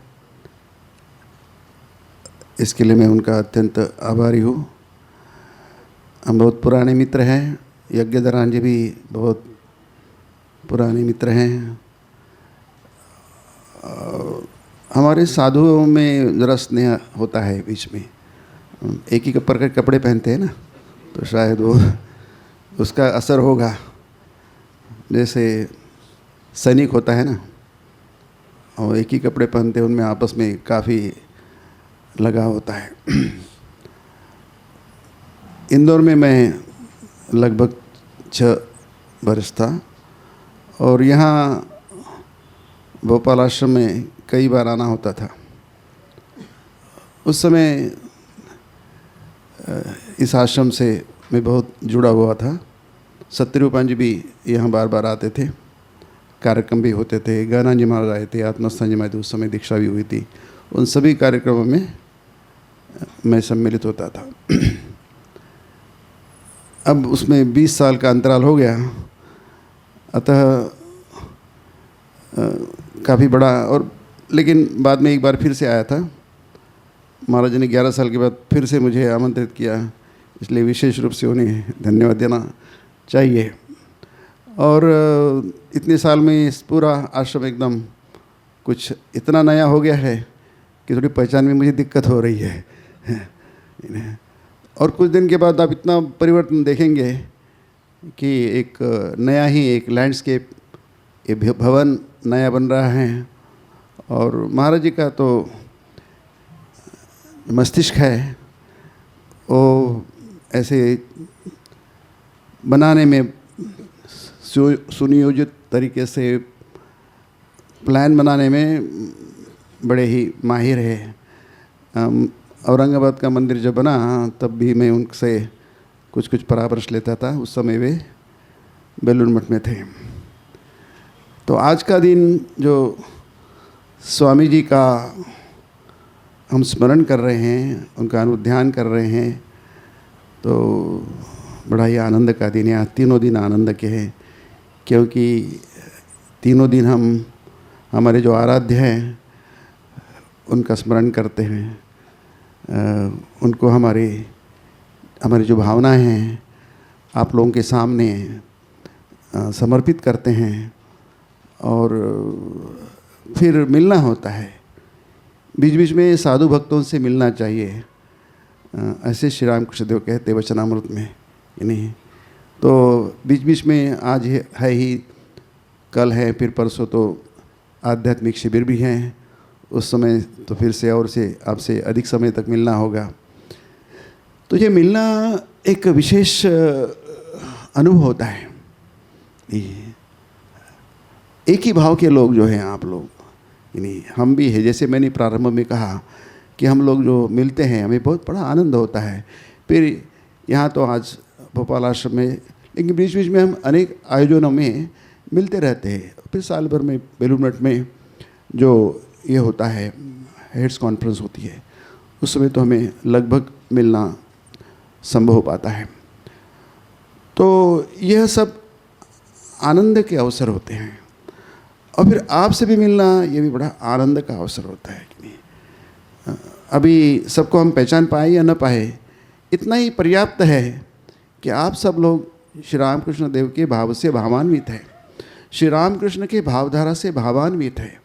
इसके लिए मैं उनका अत्यंत आभारी हूँ। हम बहुत पुराने मित्र हैं, यज्ञधरान जी भी बहुत पुराने मित्र हैं। हमारे साधुओं में ज़रा स्नेह होता है बीच में, एक ही प्रकार के कपड़े पहनते हैं ना, तो शायद वो उसका असर होगा। जैसे सैनिक होता है ना, और एक ही कपड़े पहनते हैं, उनमें आपस में काफ़ी लगा होता है। इंदौर में मैं लगभग 6 वर्ष था, और यहाँ भोपाल आश्रम में कई बार आना होता था। उस समय इस आश्रम से मैं बहुत जुड़ा हुआ था। सत्यरूपान जी भी यहाँ बार बार आते थे, कार्यक्रम भी होते थे, ज्ञानानंद जी महाराज आए थे, आत्मस्थान जी महाराज, उस समय दीक्षा भी हुई थी। उन सभी कार्यक्रमों में मैं सम्मिलित होता था। अब उसमें 20 साल का अंतराल हो गया, अतः काफ़ी बड़ा, और लेकिन बाद में एक बार फिर से आया था। महाराज ने 11 साल के बाद फिर से मुझे आमंत्रित किया, इसलिए विशेष रूप से उन्हें धन्यवाद देना चाहिए। और इतने साल में इस पूरा आश्रम एकदम कुछ इतना नया हो गया है कि थोड़ी पहचान में मुझे दिक्कत हो रही है। और कुछ दिन के बाद आप इतना परिवर्तन देखेंगे कि एक नया ही एक लैंडस्केप, ये भवन नया बन रहा है। और महाराज जी का तो मस्तिष्क है वो ऐसे बनाने में सुनियोजित तरीके से प्लान बनाने में बड़े ही माहिर है। औरंगाबाद का मंदिर जब बना तब भी मैं उनसे कुछ कुछ परामर्श लेता था। उस समय वे बेलूर मठ में थे। तो आज का दिन जो स्वामी जी का हम स्मरण कर रहे हैं, उनका अनुध्यान कर रहे हैं, तो बड़ा ही आनंद का दिन है। तीनों दिन आनंद के हैं, क्योंकि तीनों दिन हम हमारे जो आराध्य हैं उनका स्मरण करते हैं। उनको हमारी जो भावनाएं हैं आप लोगों के सामने समर्पित करते हैं। और फिर मिलना होता है, बीच बीच में साधु भक्तों से मिलना चाहिए, ऐसे श्री राम कृष्ण देव कहते वचनामृत में। नहीं तो बीच बीच में आज है ही, कल है, फिर परसों तो आध्यात्मिक शिविर भी हैं। उस समय तो फिर से और से आपसे अधिक समय तक मिलना होगा। तो ये मिलना एक विशेष अनुभव होता है। एक ही भाव के लोग जो हैं आप लोग, यानी हम भी है। जैसे मैंने प्रारंभ में कहा कि हम लोग जो मिलते हैं हमें बहुत बड़ा आनंद होता है। फिर यहाँ तो आज भोपाल आश्रम में, लेकिन बीच बीच में हम अनेक आयोजनों में मिलते रहते हैं। फिर साल भर में बेलूर मठ में जो ये होता है हेड्स कॉन्फ्रेंस होती है, उस समय तो हमें लगभग मिलना संभव हो पाता है। तो यह सब आनंद के अवसर होते हैं। और फिर आपसे भी मिलना ये भी बड़ा आनंद का अवसर होता है कि नहीं। अभी सबको हम पहचान पाए या न पाए, इतना ही पर्याप्त है कि आप सब लोग श्री रामकृष्ण देव के भाव से भावान्वित हैं, श्री रामकृष्ण के भावधारा से भावान्वित है।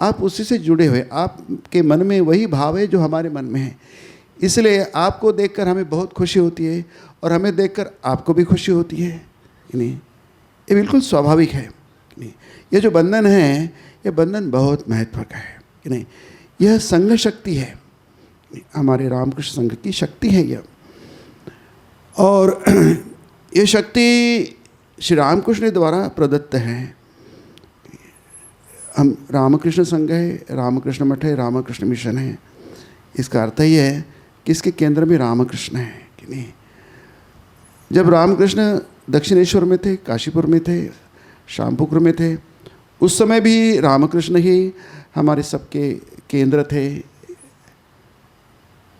आप उसी से जुड़े हुए, आपके मन में वही भाव है जो हमारे मन में है। इसलिए आपको देखकर हमें बहुत खुशी होती है और हमें देखकर आपको भी खुशी होती है। नहीं, ये बिल्कुल स्वाभाविक है। नहीं, ये जो बंधन है, ये बंधन बहुत महत्व का है कि नहीं। यह संघ शक्ति है, हमारे रामकृष्ण संघ की शक्ति है यह। और ये शक्ति श्री रामकृष्ण द्वारा प्रदत्त है। हम रामकृष्ण संघ है, रामकृष्ण मठ है, रामकृष्ण मिशन है। इसका अर्थ ही है कि इसके केंद्र में रामकृष्ण है कि नहीं। जब रामकृष्ण दक्षिणेश्वर में थे, काशीपुर में थे, श्यामपुकुर में थे, उस समय भी रामकृष्ण ही हमारे सबके केंद्र थे।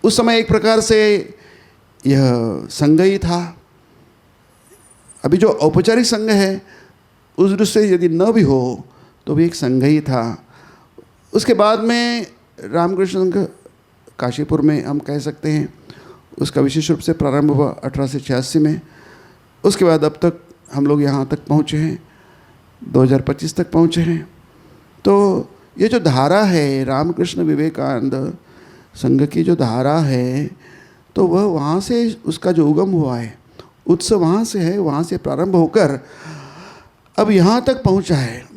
उस समय एक प्रकार से यह संघ ही था। अभी जो औपचारिक संघ है उस दृष्टि से यदि न भी हो तो भी एक संघ ही था। उसके बाद में रामकृष्ण संघ काशीपुर में हम कह सकते हैं, उसका विशेष रूप से प्रारंभ हुआ 1886 में। उसके बाद अब तक हम लोग यहाँ तक पहुँचे हैं, 2025 तक पहुँचे हैं। तो ये जो धारा है रामकृष्ण विवेकानंद संघ की जो धारा है, तो वह वहाँ से उसका जो उगम हुआ है, उत्सव वहाँ से है, वहाँ से प्रारंभ होकर अब यहाँ तक पहुँचा है।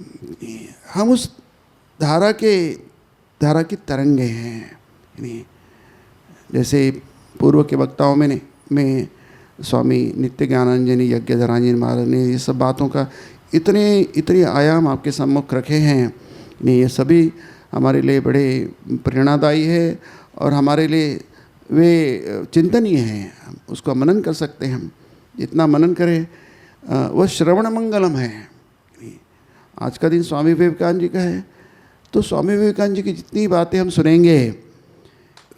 हम उस धारा की तरंगे हैं। जैसे पूर्व के वक्ताओं में स्वामी नित्य ज्ञानांजनी यज्ञधरांजन महाराज ने ये सब बातों का इतने आयाम आपके सम्मुख रखे हैं। ये सभी हमारे लिए बड़े प्रेरणादायी है और हमारे लिए वे चिंतनीय हैं। हम उसका मनन कर सकते हैं। हम जितना मनन करें वह श्रवण मंगलम है। आज का दिन स्वामी विवेकानंद जी का है, तो स्वामी विवेकानंद जी की जितनी बातें हम सुनेंगे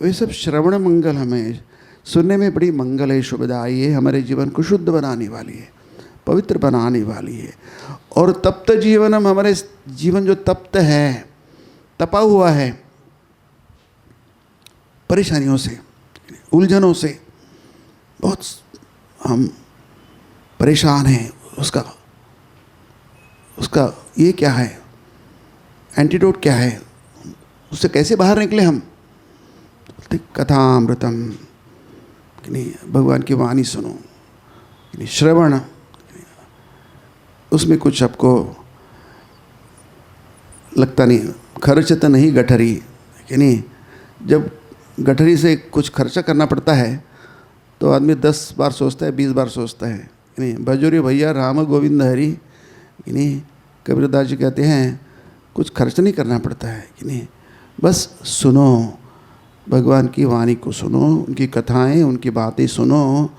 वे सब श्रवण मंगल हमें सुनने में बड़ी मंगल है, शुभदायी है, हमारे जीवन को शुद्ध बनाने वाली है, पवित्र बनाने वाली है। और तप्त जीवनम, हमारे जीवन जो तप्त है, तपा हुआ है परेशानियों से, उलझनों से, बहुत हम परेशान हैं, उसका उसका ये क्या है, एंटीडोट क्या है, उससे कैसे बाहर निकले हम। कथामृतम कि नहीं, भगवान की वाणी सुनो कि नहीं, श्रवण, उसमें कुछ आपको लगता नहीं, खर्च तो नहीं गठरी कि नहीं। जब गठरी से कुछ खर्चा करना पड़ता है तो आदमी 10 बार सोचता है, 20 बार सोचता है कि नहीं। भजोरी भैया राम गोविंद हरि कि नहीं, कबीरदास जी कहते हैं कुछ खर्च नहीं करना पड़ता है कि नहीं, बस सुनो, भगवान की वाणी को सुनो, उनकी कथाएं, उनकी बातें सुनो,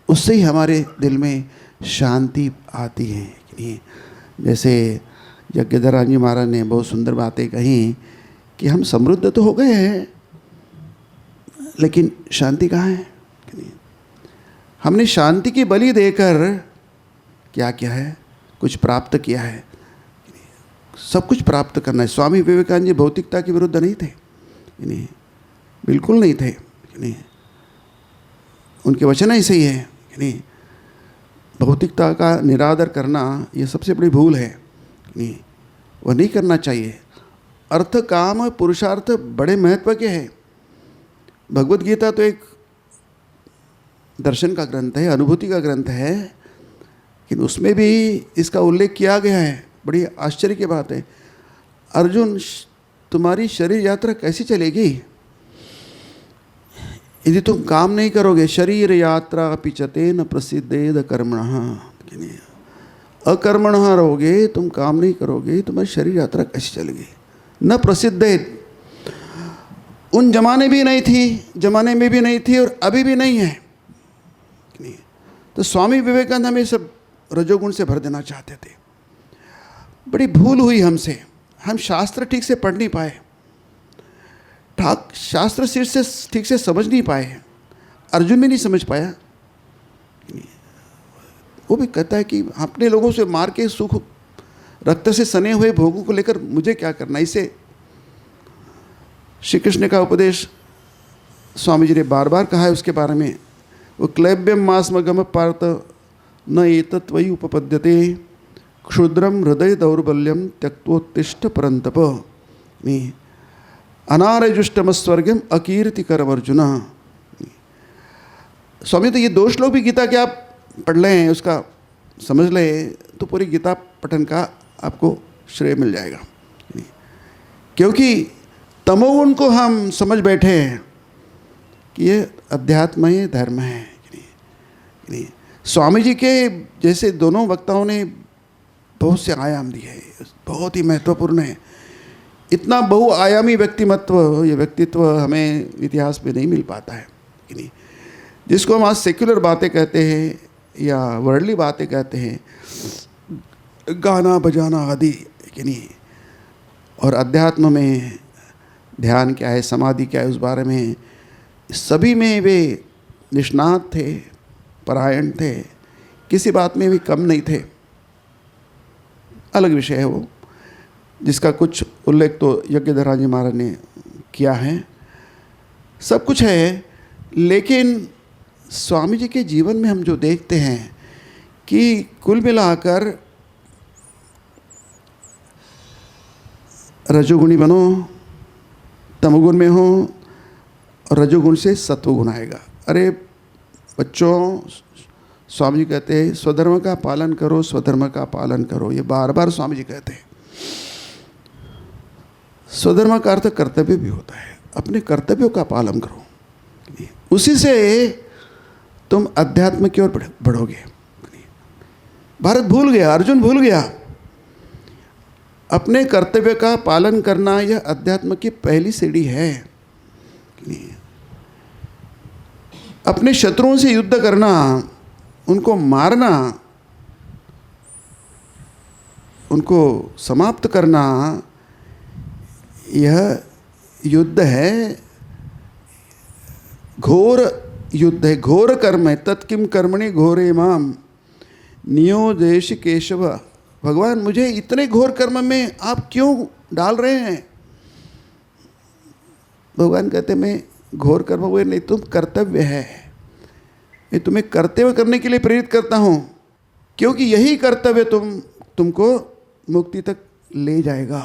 उससे ही हमारे दिल में शांति आती है कि नहीं। जैसे यज्ञधर जी महाराज ने बहुत सुंदर बातें कही कि हम समृद्ध तो हो गए हैं लेकिन शांति कहाँ है कि नहीं। हमने शांति की बलि देकर क्या किया है, कुछ प्राप्त किया है, सब कुछ प्राप्त करना है। स्वामी विवेकानंद जी भौतिकता के विरुद्ध नहीं थे कि नहीं, बिल्कुल नहीं थे कि नहीं। उनके वचन ऐसे ही है कि नहीं, भौतिकता का निरादर करना ये सबसे बड़ी भूल है कि नहीं, वह नहीं करना चाहिए। अर्थ काम पुरुषार्थ बड़े महत्व के हैं। भगवत गीता तो एक दर्शन का ग्रंथ है, अनुभूति का ग्रंथ है, लेकिन उसमें भी इसका उल्लेख किया गया है। बड़ी आश्चर्य की बात है, अर्जुन तुम्हारी शरीर यात्रा कैसी चलेगी यदि तुम काम नहीं करोगे। शरीर यात्रा पिचते न प्रसिद्धेद कर्मणः कि नहीं, अकर्मणः रहोगे, तुम काम नहीं करोगे, तुम्हारी शरीर यात्रा कैसी चलेगी। न प्रसिद्धेद, उन जमाने भी नहीं थी, जमाने में भी नहीं थी और अभी भी नहीं है कि नहीं। तो स्वामी विवेकानंद हमें सब रजोगुण से भर देना चाहते थे। बड़ी भूल हुई हमसे, हम शास्त्र ठीक से पढ़ नहीं पाए, शास्त्र से ठीक से समझ नहीं पाए। अर्जुन भी नहीं समझ पाया। वो भी कहता है कि अपने लोगों से मार के सुख रक्त से सने हुए भोगों को लेकर मुझे क्या करना। इसे श्री कृष्ण का उपदेश स्वामी जी ने बार बार कहा है उसके बारे में। वो क्लैब्यम मास्मगम पार्थ न एतत्वयि उपपद्यते क्षुद्रम हृदय दौर्बल्यम त्यक्तोत्तिष्ठ परंतप नहीं अनारजुष्टम स्वर्गम अकीर्तिकरम अर्जुन। स्वामी तो ये दो श्लोक भी गीता के आप पढ़ लें, उसका समझ लें तो पूरी गीता पठन का आपको श्रेय मिल जाएगा। क्योंकि तमोगुण को हम समझ बैठे हैं कि ये अध्यात्म है, धर्म है कि नहीं। स्वामी जी के जैसे दोनों वक्ताओं ने बहुत से आयाम दिए, बहुत ही महत्वपूर्ण है। इतना बहुआयामी व्यक्तिमत्व, ये व्यक्तित्व हमें इतिहास में नहीं मिल पाता है कि नहीं। जिसको हम आज सेक्युलर बातें कहते हैं या वर्ल्डली बातें कहते हैं, गाना बजाना आदि कि नहीं, और अध्यात्म में ध्यान क्या है, समाधि क्या है, उस बारे में सभी में वे निष्णात थे, परायण थे, किसी बात में भी कम नहीं थे। अलग विषय है वो, जिसका कुछ उल्लेख तो यज्ञधर जी महाराज ने किया है। सब कुछ है, लेकिन स्वामी जी के जीवन में हम जो देखते हैं कि कुल मिलाकर रजोगुणी बनो, तमोगुण में हो, और रजोगुण से सत्वगुण आएगा। अरे बच्चों, स्वामी जी कहते हैं स्वधर्म का पालन करो, स्वधर्म का पालन करो, ये बार बार स्वामी जी कहते हैं। स्वधर्म का अर्थ कर्तव्य भी होता है, अपने कर्तव्यों का पालन करो, उसी से तुम अध्यात्म की ओर बढ़ोगे। भारत भूल गया, अर्जुन भूल गया। अपने कर्तव्य का पालन करना यह अध्यात्म की पहली सीढ़ी है। अपने शत्रुओं से युद्ध करना, उनको मारना, उनको समाप्त करना, यह युद्ध है, घोर युद्ध है, घोर कर्म है। तत्किम कर्मणि घोरे माम नियोदेश केशव। भगवान, मुझे इतने घोर कर्म में आप क्यों डाल रहे हैं। भगवान कहते मैं घोर कर्म हुए नहीं, तुम कर्तव्य है, मैं तुम्हें कर्तव्य करने के लिए प्रेरित करता हूँ, क्योंकि यही कर्तव्य तुमको मुक्ति तक ले जाएगा।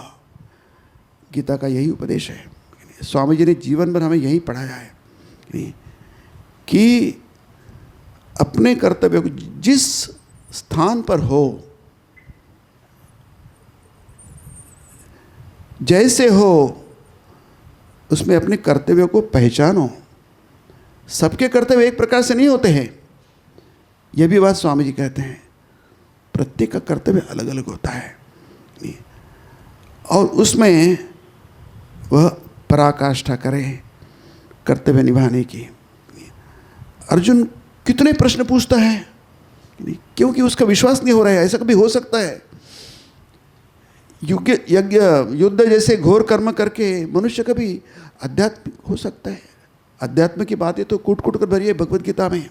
गीता का यही उपदेश है। स्वामी जी ने जीवन भर हमें यही पढ़ाया है कि अपने कर्तव्य को जिस स्थान पर हो, जैसे हो, उसमें अपने कर्तव्यों को पहचानो। सबके कर्तव्य एक प्रकार से नहीं होते हैं, यह भी बात स्वामी जी कहते हैं। प्रत्येक का कर्तव्य अलग अलग होता है और उसमें वह पराकाष्ठा करे कर्तव्य निभाने की। अर्जुन कितने प्रश्न पूछता है क्योंकि उसका विश्वास नहीं हो रहा है। ऐसा कभी हो सकता है? यज्ञ युद्ध जैसे घोर कर्म करके मनुष्य कभी अध्यात्म हो सकता है? अध्यात्म की बातें तो कूट कूट कर भरी है भगवद गीता में,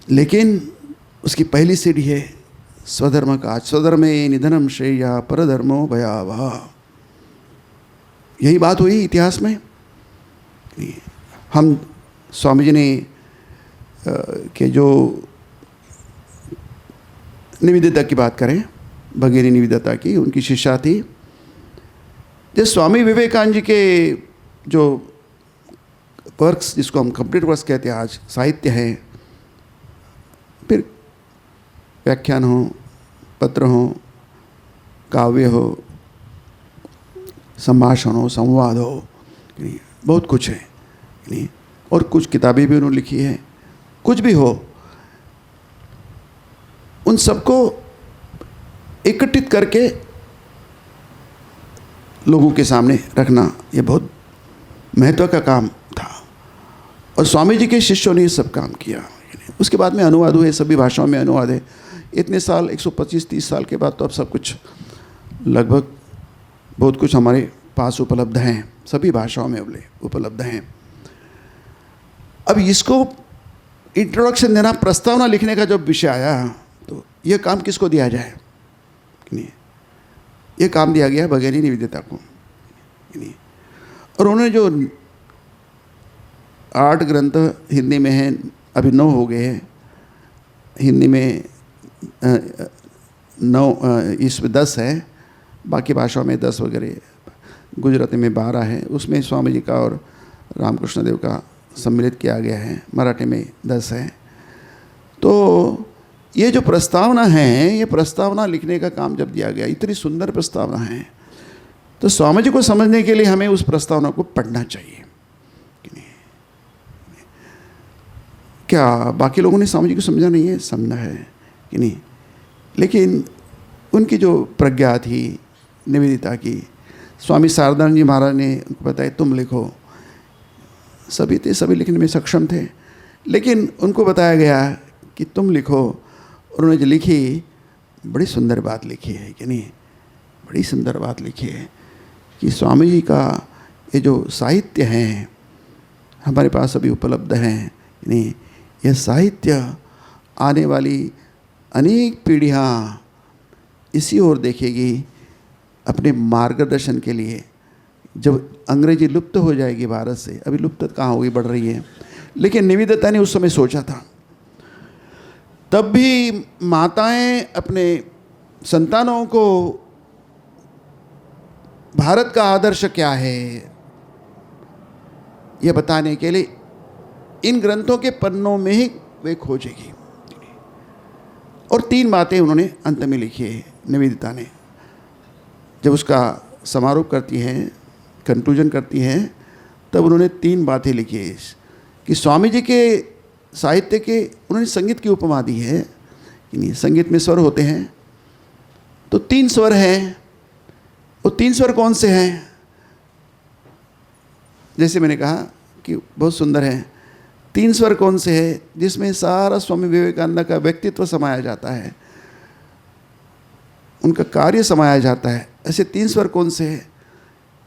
लेकिन उसकी पहली सीढ़ी है स्वधर्म का। स्वधर्मे निधनम श्रेया परधर्मो भयावह। यही बात हुई इतिहास में। हम स्वामी जी ने के जो निवेदिता की बात करें, भगीरथी निवेदिता की, उनकी शिष्या थी। जैसे स्वामी विवेकानंद जी के जो वर्क्स, जिसको हम कंप्लीट वर्क्स कहते हैं आज, साहित्य है, फिर व्याख्यान हो, पत्र हो, काव्य हो, संभाषण हो, संवाद हो, बहुत कुछ है। और कुछ किताबें भी उन्होंने लिखी है। कुछ भी हो, उन सबको एकत्रित करके लोगों के सामने रखना, ये बहुत महत्व का काम था। और स्वामी जी के शिष्यों ने ये सब काम किया। उसके बाद में अनुवाद हुए, सभी भाषाओं में अनुवाद है। इतने साल, 125-30 साल के बाद तो अब सब कुछ लगभग बहुत कुछ हमारे पास उपलब्ध हैं, सभी भाषाओं में उपलब्ध हैं। अब इसको इंट्रोडक्शन देना, प्रस्तावना लिखने का जब विषय आया, तो यह काम किसको दिया जाए? नहीं, ये काम दिया गया भगीरथी निवेदिता को। और उन्होंने जो 8 ग्रंथ हिंदी में हैं, अभी 9 हो गए हैं। हिंदी में 9, इसमें 10 है, बाकी भाषाओं में 10 वगैरह, गुजराती में 12 है। उसमें स्वामी जी का और रामकृष्ण देव का सम्मिलित किया गया है। मराठी में 10 है। तो ये जो प्रस्तावना है, ये प्रस्तावना लिखने का काम जब दिया गया, इतनी सुंदर प्रस्तावना है, तो स्वामी जी को समझने के लिए हमें उस प्रस्तावना को पढ़ना चाहिए कि नहीं? क्या बाकी लोगों ने स्वामी जी को समझा नहीं है? समझा है कि नहीं? लेकिन उनकी जो प्रज्ञा थी निवेदिता की, स्वामी शारदानंद जी महाराज ने उनको बताया तुम लिखो। सभी थे, सभी लिखने में सक्षम थे, लेकिन उनको बताया गया कि तुम लिखो। उन्होंने जो लिखी, बड़ी सुंदर बात लिखी है कि नहीं? बड़ी सुंदर बात लिखी है कि स्वामी जी का ये जो साहित्य हैं हमारे पास अभी उपलब्ध हैं कि नहीं, यह साहित्य आने वाली अनेक पीढ़ियाँ इसी ओर देखेगी अपने मार्गदर्शन के लिए। जब अंग्रेजी लुप्त हो जाएगी भारत से, अभी लुप्त कहाँ होगी, बढ़ रही है, लेकिन निवेदिता ने उस समय सोचा था। तब भी माताएं अपने संतानों को भारत का आदर्श क्या है यह बताने के लिए इन ग्रंथों के पन्नों में ही वे खोजेगी। और 3 बातें उन्होंने अंत में लिखी है निवेदिता ने। जब उसका समारोप करती हैं, कंक्लूजन करती हैं, तब उन्होंने 3 बातें लिखी है कि स्वामी जी के साहित्य के, उन्होंने संगीत की उपमा दी है कि नहीं, संगीत में स्वर होते हैं, तो 3 स्वर हैं। वो 3 स्वर कौन से हैं? जैसे मैंने कहा कि बहुत सुंदर है। 3 स्वर कौन से हैं? जिसमें सारा स्वामी विवेकानंद का व्यक्तित्व समाया जाता है, उनका कार्य समाया जाता है। ऐसे 3 स्वर कौन से हैं?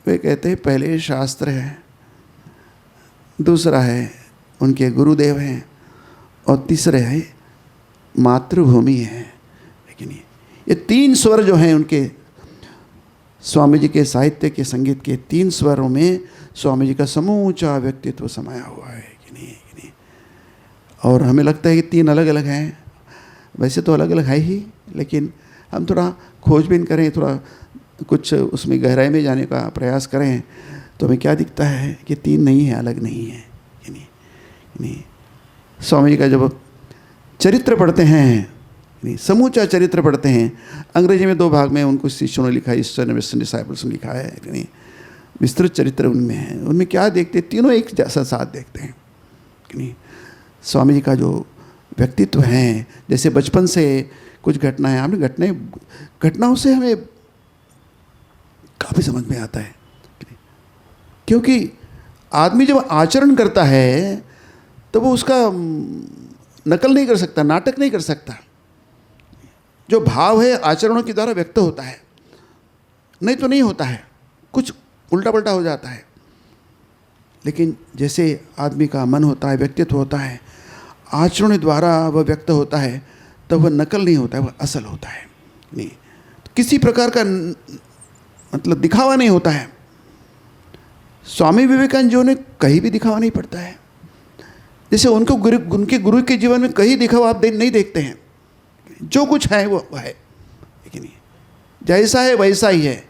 वे कहते हैं पहले शास्त्र है, दूसरा है उनके गुरुदेव हैं, और तीसरे है मातृभूमि है। लेकिन ये 3 स्वर जो हैं उनके स्वामी जी के साहित्य के, संगीत के 3 स्वरों में स्वामी जी का समूचा व्यक्तित्व समाया हुआ है कि नहीं? और हमें लगता है कि 3 अलग अलग हैं, वैसे तो अलग अलग है ही, लेकिन हम थोड़ा खोजबीन करें, थोड़ा कुछ उसमें गहराई में जाने का प्रयास करें, तो हमें क्या दिखता है कि तीन नहीं है, अलग नहीं है। यानी स्वामी जी का जब चरित्र पढ़ते हैं, समूचा चरित्र पढ़ते हैं, अंग्रेजी में 2 भाग में उनको शिष्यों ने लिखा है, ईस्टर्न वेस्टर्न डिसाइपल्स ने लिखा है, यानी विस्तृत चरित्र उनमें है। उनमें क्या देखते, तीनों एक जैसा साथ देखते हैं। यानी स्वामी जी का जो व्यक्तित्व है, जैसे बचपन से कुछ घटनाएं, हमने घटनाओं से हमें काफ़ी समझ में आता है, क्योंकि आदमी जब आचरण करता है तो वो उसका नकल नहीं कर सकता, नाटक नहीं कर सकता। जो भाव है आचरणों के द्वारा व्यक्त होता है, नहीं तो नहीं होता है, कुछ उल्टा पल्टा हो जाता है। लेकिन जैसे आदमी का मन होता है, व्यक्तित्व होता है, आचरण द्वारा वह व्यक्त होता है, तब वह नकल नहीं होता है, वह असल होता है। नहीं, किसी प्रकार का मतलब दिखावा नहीं होता है। स्वामी विवेकानंद जी ने कहीं भी दिखावा नहीं पड़ता है। जैसे उनके गुरु के जीवन में कहीं दिखावा आप नहीं देखते हैं, जो कुछ है वो है, लेकिन जैसा है वैसा ही है।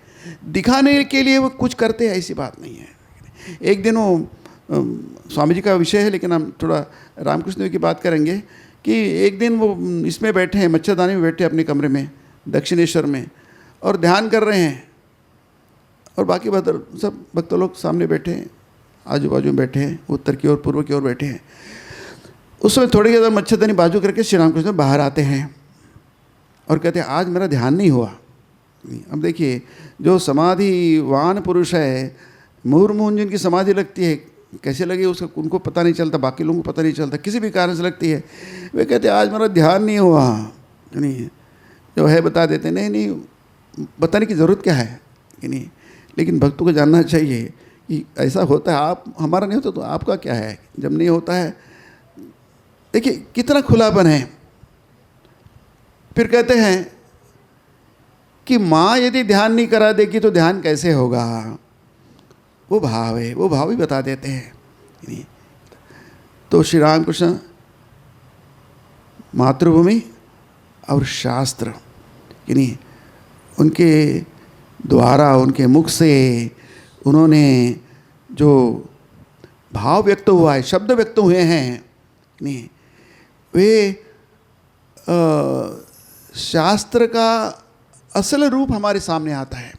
दिखाने के लिए वो कुछ करते हैं ऐसी बात नहीं है। एक दिन वो स्वामी जी का विषय है, लेकिन हम थोड़ा रामकृष्ण देव की बात करेंगे कि एक दिन वो इसमें बैठे हैं, मच्छरदानी में बैठे अपने कमरे में दक्षिणेश्वर में, और ध्यान कर रहे हैं, और बाकी सब भक्त लोग सामने बैठे हैं, आजू बाजू में बैठे हैं, उत्तर की ओर पूर्व की ओर बैठे हैं। उसमें थोड़ी देर मच्छरदानी बाजू करके श्री रामकृष्ण बाहर आते हैं और कहते हैं आज मेरा ध्यान नहीं हुआ। अब देखिए, जो समाधिवान पुरुष है, मुहुर्मुहुन जिनकी समाधि लगती है, कैसे लगी उसका उनको पता नहीं चलता, बाकी लोगों को पता नहीं चलता, किसी भी कारण से लगती है। वे कहते हैं आज मेरा ध्यान नहीं हुआ। नहीं, जो है बता देते, नहीं बताने की ज़रूरत क्या है। नहीं, लेकिन भक्तों को जानना चाहिए कि ऐसा होता है। आप हमारा नहीं होता तो आपका क्या है, जब नहीं होता है। देखिए कितना खुलापन है। फिर कहते हैं कि माँ यदि ध्यान नहीं करा देगी तो ध्यान कैसे होगा। वो भाव है, वो भाव ही बता देते हैं। तो श्री रामकृष्ण मातृभूमि और शास्त्र, यानी उनके द्वारा, उनके मुख से उन्होंने जो भाव व्यक्त हुआ है, शब्द व्यक्त हुए हैं, नहीं वे शास्त्र का असल रूप हमारे सामने आता है।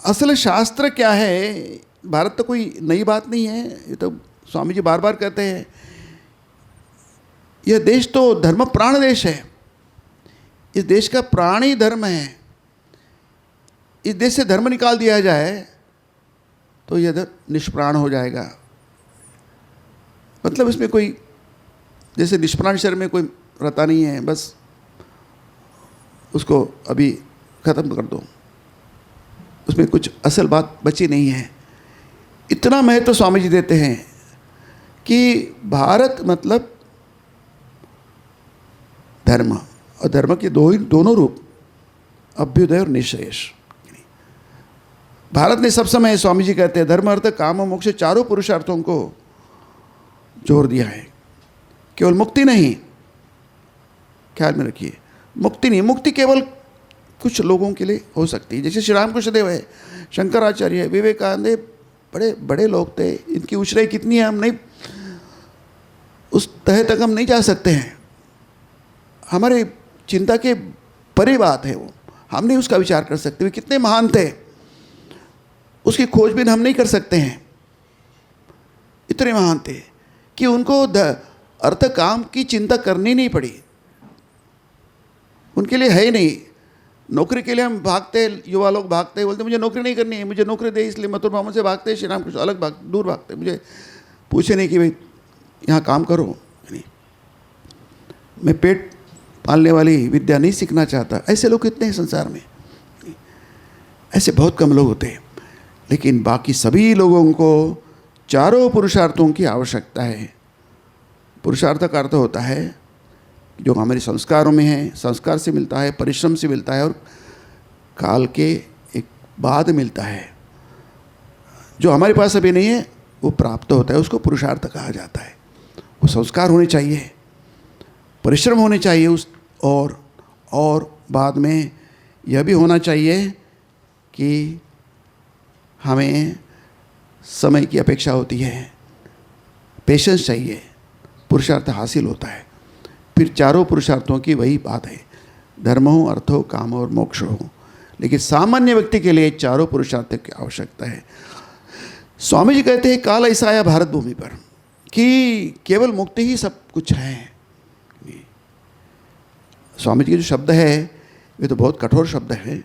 असल शास्त्र क्या है, भारत तो कोई नई बात नहीं है, ये तो स्वामी जी बार बार कहते हैं। यह देश तो धर्म प्राण देश है, इस देश का प्राण ही धर्म है। इस देश से धर्म निकाल दिया जाए तो यह निष्प्राण हो जाएगा। मतलब इसमें कोई, जैसे निष्प्राण शरीर में कोई रहता नहीं है, बस उसको अभी ख़त्म कर दो, उसमें कुछ असल बात बची नहीं है। इतना महत्व तो स्वामी जी देते हैं कि भारत मतलब धर्म, और धर्म के दोनों रूप, अभ्युदय और निःश्रेयस। भारत ने सब समय, स्वामी जी कहते हैं, धर्म अर्थ काम और मोक्ष चारों पुरुषार्थों को जोर दिया है। केवल मुक्ति नहीं, ख्याल में रखिए, मुक्ति नहीं, मुक्ति केवल कुछ लोगों के लिए हो सकती है। जैसे श्री रामकृष्ण देव है, शंकराचार्य है, विवेकानंद है, बड़े बड़े लोग थे। इनकी ऊंचाई कितनी है हम नहीं, उस तह तक हम नहीं जा सकते हैं, हमारे चिंता के परे बात है वो, हम नहीं उसका विचार कर सकते। वे कितने महान थे, उसकी खोजबीन हम नहीं कर सकते हैं। इतने महान थे कि उनको अर्थ काम की चिंता करनी नहीं पड़ी, उनके लिए है ही नहीं। नौकरी के लिए हम भागते, युवा लोग भागते, बोलते मुझे नौकरी नहीं करनी है, मुझे नौकरी दे, इसलिए मथुर मोहम्मद से भागते, श्री राम कृष्ण अलग दूर भागते, मुझे पूछे नहीं कि भाई यहाँ काम करो। नहीं, मैं पेट पालने वाली विद्या नहीं सीखना चाहता। ऐसे लोग कितने हैं संसार में, ऐसे बहुत कम लोग होते हैं। लेकिन बाकी सभी लोगों को चारों पुरुषार्थों की आवश्यकता है। पुरुषार्थ का अर्थ होता है जो हमारे संस्कारों में है, संस्कार से मिलता है, परिश्रम से मिलता है, और काल के एक बाद मिलता है। जो हमारे पास अभी नहीं है वो प्राप्त होता है, उसको पुरुषार्थ कहा जाता है। वो संस्कार होने चाहिए, परिश्रम होने चाहिए, उस और बाद में यह भी होना चाहिए कि हमें समय की अपेक्षा होती है, पेशेंस चाहिए, पुरुषार्थ हासिल होता है। फिर चारों पुरुषार्थों की वही बात है, धर्म हो, अर्थ हो, काम और मोक्ष हो। लेकिन सामान्य व्यक्ति के लिए चारों पुरुषार्थ की आवश्यकता है। स्वामी जी कहते हैं काल ऐसा आया भारत भूमि पर कि केवल मुक्ति ही सब कुछ है। स्वामी जी के जो शब्द है वे तो बहुत कठोर शब्द है,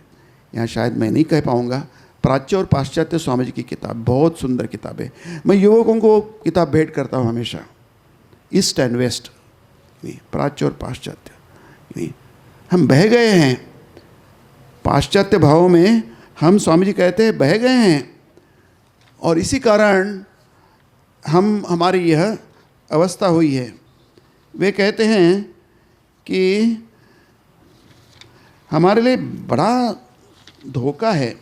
यहाँ शायद मैं नहीं कह पाऊँगा। प्राच्य और पाश्चात्य स्वामी जी की किताब बहुत सुंदर किताब है। मैं युवकों को किताब भेंट करता हूँ हमेशा, ईस्ट एंड वेस्ट, प्राच्य और पाश्चात्य। हम बह गए हैं पाश्चात्य भावों में, हम स्वामी जी कहते हैं बह गए हैं, और इसी कारण हमारी यह अवस्था हुई है। वे कहते हैं कि हमारे लिए बड़ा धोखा है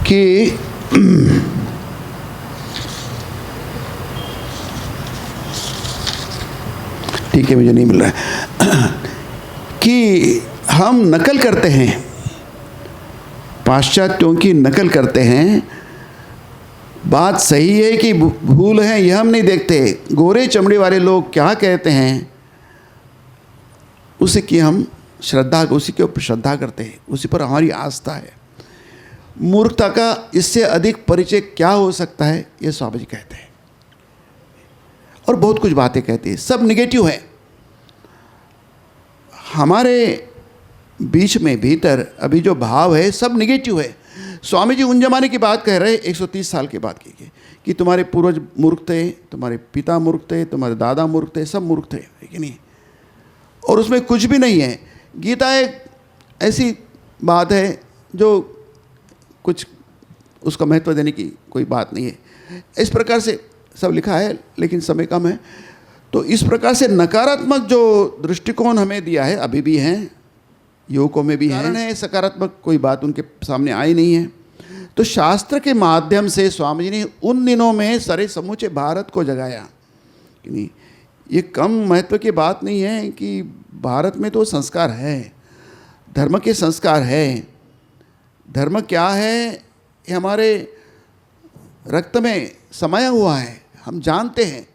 कि ठीक है, मुझे नहीं मिल रहा है कि हम नकल करते हैं, पाश्चात्यों की नकल करते हैं। बात सही है कि भूल है, यह हम नहीं देखते। गोरे चमड़े वाले लोग क्या कहते हैं उसी की हम श्रद्धा, उसी के ऊपर श्रद्धा करते हैं, उसी पर हमारी आस्था है। मूर्खता का इससे अधिक परिचय क्या हो सकता है, ये स्वामी जी कहते हैं। और बहुत कुछ बातें कहते हैं, सब निगेटिव है। हमारे बीच में भीतर अभी जो भाव है सब निगेटिव है। स्वामी जी उन जमाने की बात कह रहे, 130 साल की बात की कि तुम्हारे पूर्वज मूर्ख थे, तुम्हारे पिता मूर्ख थे, तुम्हारे दादा मूर्ख थे, सब मूर्ख थे, है कि नहीं? और उसमें कुछ भी नहीं है। गीता एक ऐसी बात है जो कुछ उसका महत्व देने की कोई बात नहीं है। इस प्रकार से सब लिखा है, लेकिन समय कम है। तो इस प्रकार से नकारात्मक जो दृष्टिकोण हमें दिया है अभी भी हैं, युवकों में भी है, सकारात्मक कोई बात उनके सामने आई नहीं है। तो शास्त्र के माध्यम से स्वामी जी ने उन दिनों में सारे समूचे भारत को जगाया कि नहीं, ये कम महत्व की बात नहीं है कि भारत में तो संस्कार है, धर्म के संस्कार है। धर्म क्या है, ये हमारे रक्त में समाया हुआ है, हम जानते हैं।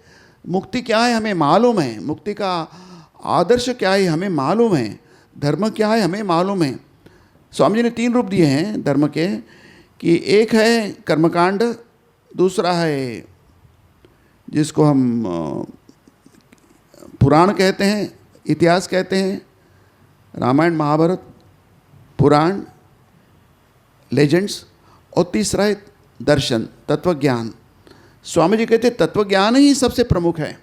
मुक्ति क्या है हमें मालूम है, मुक्ति का आदर्श क्या है हमें मालूम है, धर्म क्या है हमें मालूम है। स्वामी जी ने 3 रूप दिए हैं धर्म के, कि एक है कर्मकांड, दूसरा है जिसको हम पुराण कहते हैं, इतिहास कहते हैं, रामायण महाभारत पुराण लेजेंड्स, और तीसरा है दर्शन तत्वज्ञान। स्वामी जी कहते तत्वज्ञान ही सबसे प्रमुख है,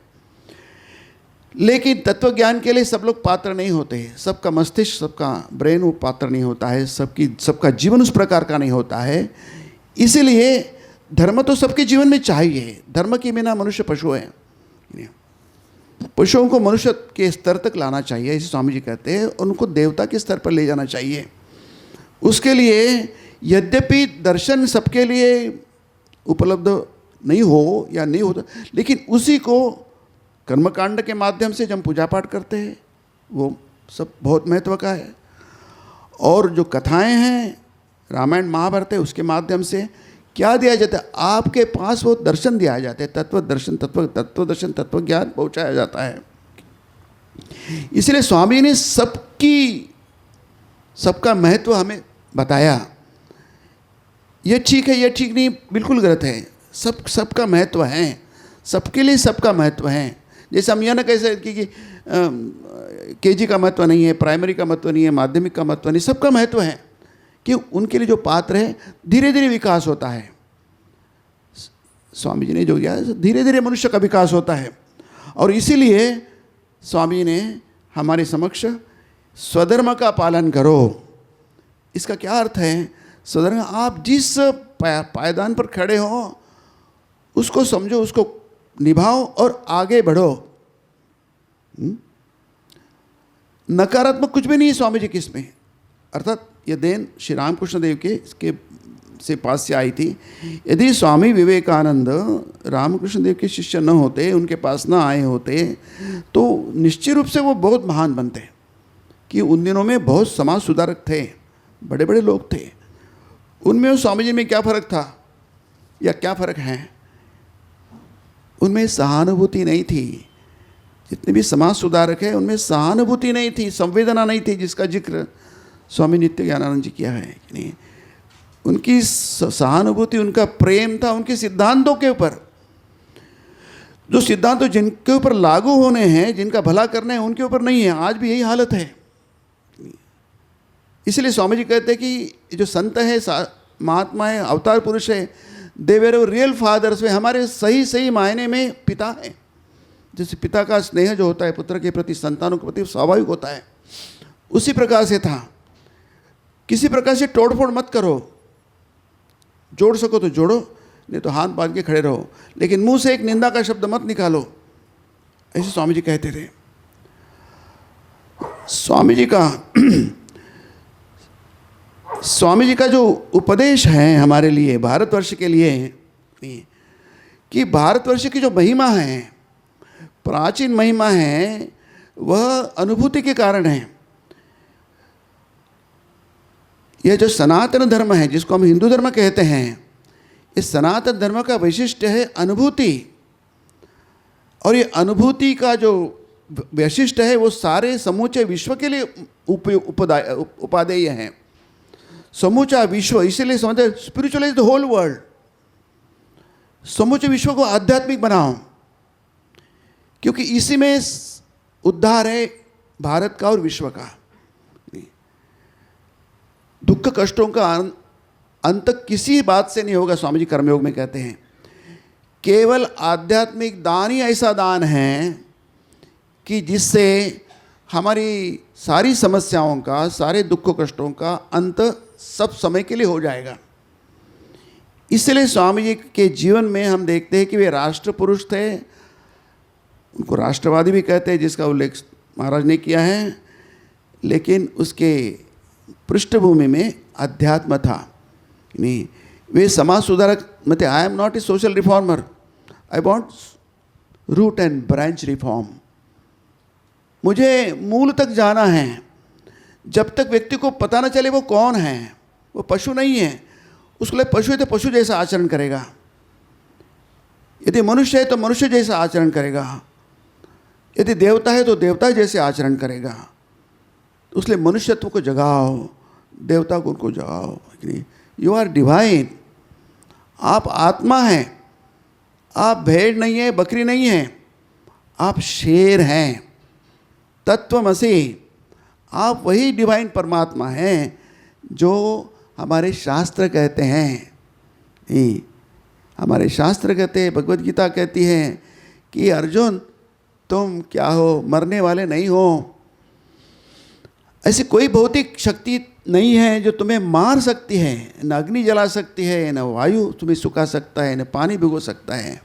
लेकिन तत्वज्ञान के लिए सब लोग पात्र नहीं होते। सबका मस्तिष्क, सबका ब्रेन वो पात्र नहीं होता है, सबका जीवन उस प्रकार का नहीं होता है। इसीलिए धर्म तो सबके जीवन में चाहिए। धर्म के बिना मनुष्य पशु है, पशुओं को मनुष्य के स्तर तक लाना चाहिए, इसे स्वामी जी कहते हैं। उनको देवता के स्तर पर ले जाना चाहिए। उसके लिए यद्यपि दर्शन सबके लिए उपलब्ध नहीं हो या नहीं होता, लेकिन उसी को कर्मकांड के माध्यम से जब हम पूजा पाठ करते हैं वो सब बहुत महत्व का है। और जो कथाएं हैं रामायण महाभारत है, उसके माध्यम से क्या दिया जाता है, आपके पास वो दर्शन दिया जाता है, तत्व दर्शन तत्व ज्ञान पहुँचाया जाता है। इसलिए स्वामी ने सबका महत्व हमें बताया। ये ठीक है, ये ठीक नहीं, बिल्कुल गलत है। सबका महत्व है, सबके लिए सबका महत्व है। जैसे हम यह ना कैसे कि केजी का महत्व नहीं है, प्राइमरी का महत्व नहीं है, माध्यमिक का महत्व नहीं, सबका महत्व है कि उनके लिए जो पात्र है धीरे धीरे विकास होता है। स्वामी जी ने जो किया धीरे धीरे मनुष्य का विकास होता है। और इसीलिए स्वामी ने हमारे समक्ष स्वधर्म का पालन करो। इसका क्या अर्थ है? स्वधर्म, आप जिस पायदान पर खड़े हो उसको समझो, उसको निभाओ और आगे बढ़ो। नकारात्मक कुछ भी नहीं है स्वामी जी की इसमें। अर्थात ये देन श्री रामकृष्ण देव के से पास से आई थी। यदि स्वामी विवेकानंद रामकृष्ण देव के शिष्य न होते, उनके पास न आए होते, तो निश्चित रूप से वो बहुत महान बनते। कि उन दिनों में बहुत समाज सुधारक थे, बड़े बड़े लोग थे। उनमें और स्वामी जी में क्या फ़र्क था या क्या फ़र्क है? उनमें सहानुभूति नहीं थी। जितने भी समाज सुधारक हैं उनमें सहानुभूति नहीं थी, संवेदना नहीं थी, जिसका जिक्र स्वामी नित्य ज्ञानानंद जी किया है कि नहीं। उनकी सहानुभूति, उनका प्रेम था उनके सिद्धांतों के ऊपर। जो सिद्धांत जिनके ऊपर लागू होने हैं, जिनका भला करना है, उनके ऊपर नहीं है। आज भी यही हालत है। इसलिए स्वामी जी कहते हैं कि जो संत है, महात्मा है, अवतार पुरुष है, दे वेर रियल फादर्स, वे हमारे सही सही मायने में पिता हैं। जैसे पिता का स्नेह जो होता है पुत्र के प्रति, संतानों के प्रति स्वाभाविक होता है, उसी प्रकार से था। किसी प्रकार से तोड़फोड़ मत करो, जोड़ सको तो जोड़ो, नहीं तो हाथ बांध के खड़े रहो, लेकिन मुंह से एक निंदा का शब्द मत निकालो। ऐसे स्वामी जी कहते थे। स्वामी जी का जो उपदेश है हमारे लिए, भारतवर्ष के लिए, कि भारतवर्ष की जो महिमा है, प्राचीन महिमा है, वह अनुभूति के कारण है। यह जो सनातन धर्म है, जिसको हम हिंदू धर्म कहते हैं, इस सनातन धर्म का वैशिष्ट्य है अनुभूति। और ये अनुभूति का जो वैशिष्ट्य है वो सारे समूचे विश्व के लिए उपादेय है। समूचा विश्व, इसीलिए समझते स्पिरिचुअलाइज द होल वर्ल्ड। समूचे विश्व को आध्यात्मिक बनाओ, क्योंकि इसी में उद्धार है भारत का और विश्व का। दुख कष्टों का अंत किसी बात से नहीं होगा। स्वामी जी कर्मयोग में कहते हैं केवल आध्यात्मिक दान ही ऐसा दान है कि जिससे हमारी सारी समस्याओं का, सारे दुख कष्टों का अंत सब समय के लिए हो जाएगा। इसलिए स्वामी जी के जीवन में हम देखते हैं कि वे राष्ट्र पुरुष थे। उनको राष्ट्रवादी भी कहते हैं, जिसका उल्लेख महाराज ने किया है, लेकिन उसके पृष्ठभूमि में अध्यात्म था। नहीं, वे समाज सुधारक मतलब I am not a social reformer, I want root and branch reform. मुझे मूल तक जाना है। जब तक व्यक्ति को पता न चले वो कौन है, वो पशु नहीं है, उसके लिए पशु है तो पशु जैसा आचरण करेगा, यदि मनुष्य है तो मनुष्य जैसा आचरण करेगा, यदि देवता है तो देवता जैसे आचरण करेगा। उसलिए मनुष्यत्व को जगाओ, देवता को उनको जगाओ। यू आर डिवाइन, आप आत्मा हैं, आप भेड़ नहीं है, बकरी नहीं है, आप शेर हैं, तत्वमसि। आप वही डिवाइन परमात्मा हैं जो हमारे शास्त्र कहते हैं। हमारे शास्त्र कहते हैं, भगवद गीता कहती है कि अर्जुन तुम क्या हो, मरने वाले नहीं हो। ऐसी कोई भौतिक शक्ति नहीं है जो तुम्हें मार सकती है। न अग्नि जला सकती है, न वायु तुम्हें सुखा सकता है, न पानी भिगो सकता है,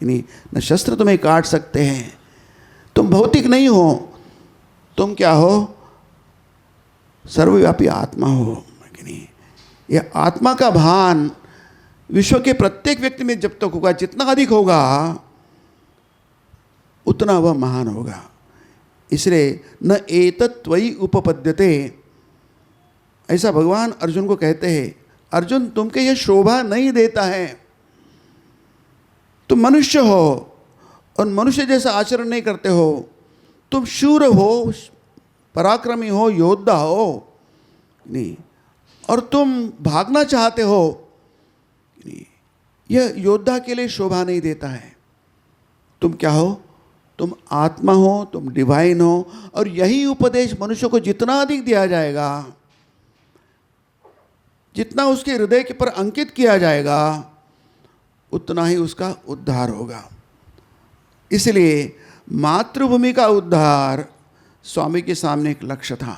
न शस्त्र तुम्हें काट सकते हैं। तुम भौतिक नहीं हो, तुम क्या हो, सर्वव्यापी आत्मा हो। यह आत्मा का भान विश्व के प्रत्येक व्यक्ति में जब तक होगा, जितना अधिक होगा उतना वह महान होगा। इसलिए न एतत्त्वयि उपपद्यते, ऐसा भगवान अर्जुन को कहते हैं। अर्जुन तुमके यह शोभा नहीं देता है, तुम मनुष्य हो और मनुष्य जैसा आचरण नहीं करते हो, तुम शूर हो, पराक्रमी हो, योद्धा हो नहीं, और तुम भागना चाहते हो नहीं, यह योद्धा के लिए शोभा नहीं देता है। तुम क्या हो, तुम आत्मा हो, तुम डिवाइन हो। और यही उपदेश मनुष्य को जितना अधिक दिया जाएगा, जितना उसके हृदय के पर अंकित किया जाएगा, उतना ही उसका उद्धार होगा। इसलिए मातृभूमि का उद्धार स्वामी के सामने एक लक्ष्य था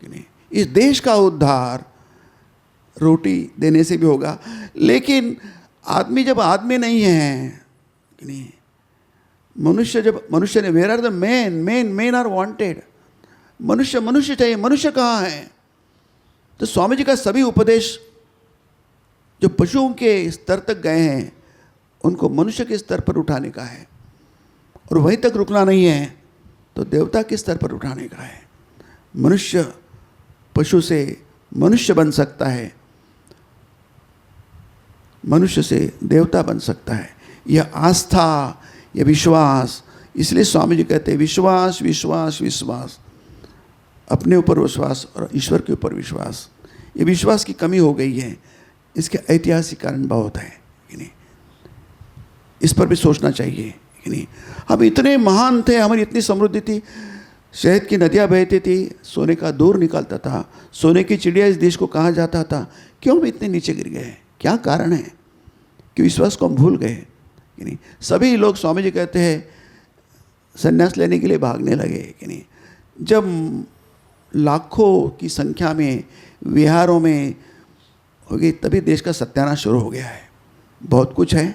कि नहीं, इस देश का उद्धार रोटी देने से भी होगा। लेकिन आदमी जब आदमी नहीं है कि नहीं, मनुष्य जब मनुष्य ने, where are the man are wanted, मनुष्य मनुष्य चाहिए, मनुष्य कहाँ है? तो स्वामी जी का सभी उपदेश जो पशुओं के स्तर तक गए हैं उनको मनुष्य के स्तर पर उठाने का है, और वहीं तक रुकना नहीं है तो देवता के स्तर पर उठाने का है। मनुष्य पशु से मनुष्य बन सकता है, मनुष्य से देवता बन सकता है। यह आस्था, यह विश्वास, इसलिए स्वामी जी कहते हैं विश्वास विश्वास विश्वास, अपने ऊपर विश्वास और ईश्वर के ऊपर विश्वास। ये विश्वास की कमी हो गई है, इसके ऐतिहासिक कारण बहुत है कि नहीं, इस पर भी सोचना चाहिए कि नहीं। हम इतने महान थे, हमारी इतनी समृद्धि थी, शहद की नदियाँ बहती थी, सोने का दूर निकलता था, सोने की चिड़िया इस देश को कहा जाता था। क्यों हम इतने नीचे गिर गए? क्या कारण है कि विश्वास को हम भूल गए कि नहीं। सभी लोग स्वामी जी कहते हैं संन्यास लेने के लिए भागने लगे कि नहीं। जब लाखों की संख्या में विहारों में हो गई तभी देश का सत्यानाश शुरू हो गया है। बहुत कुछ है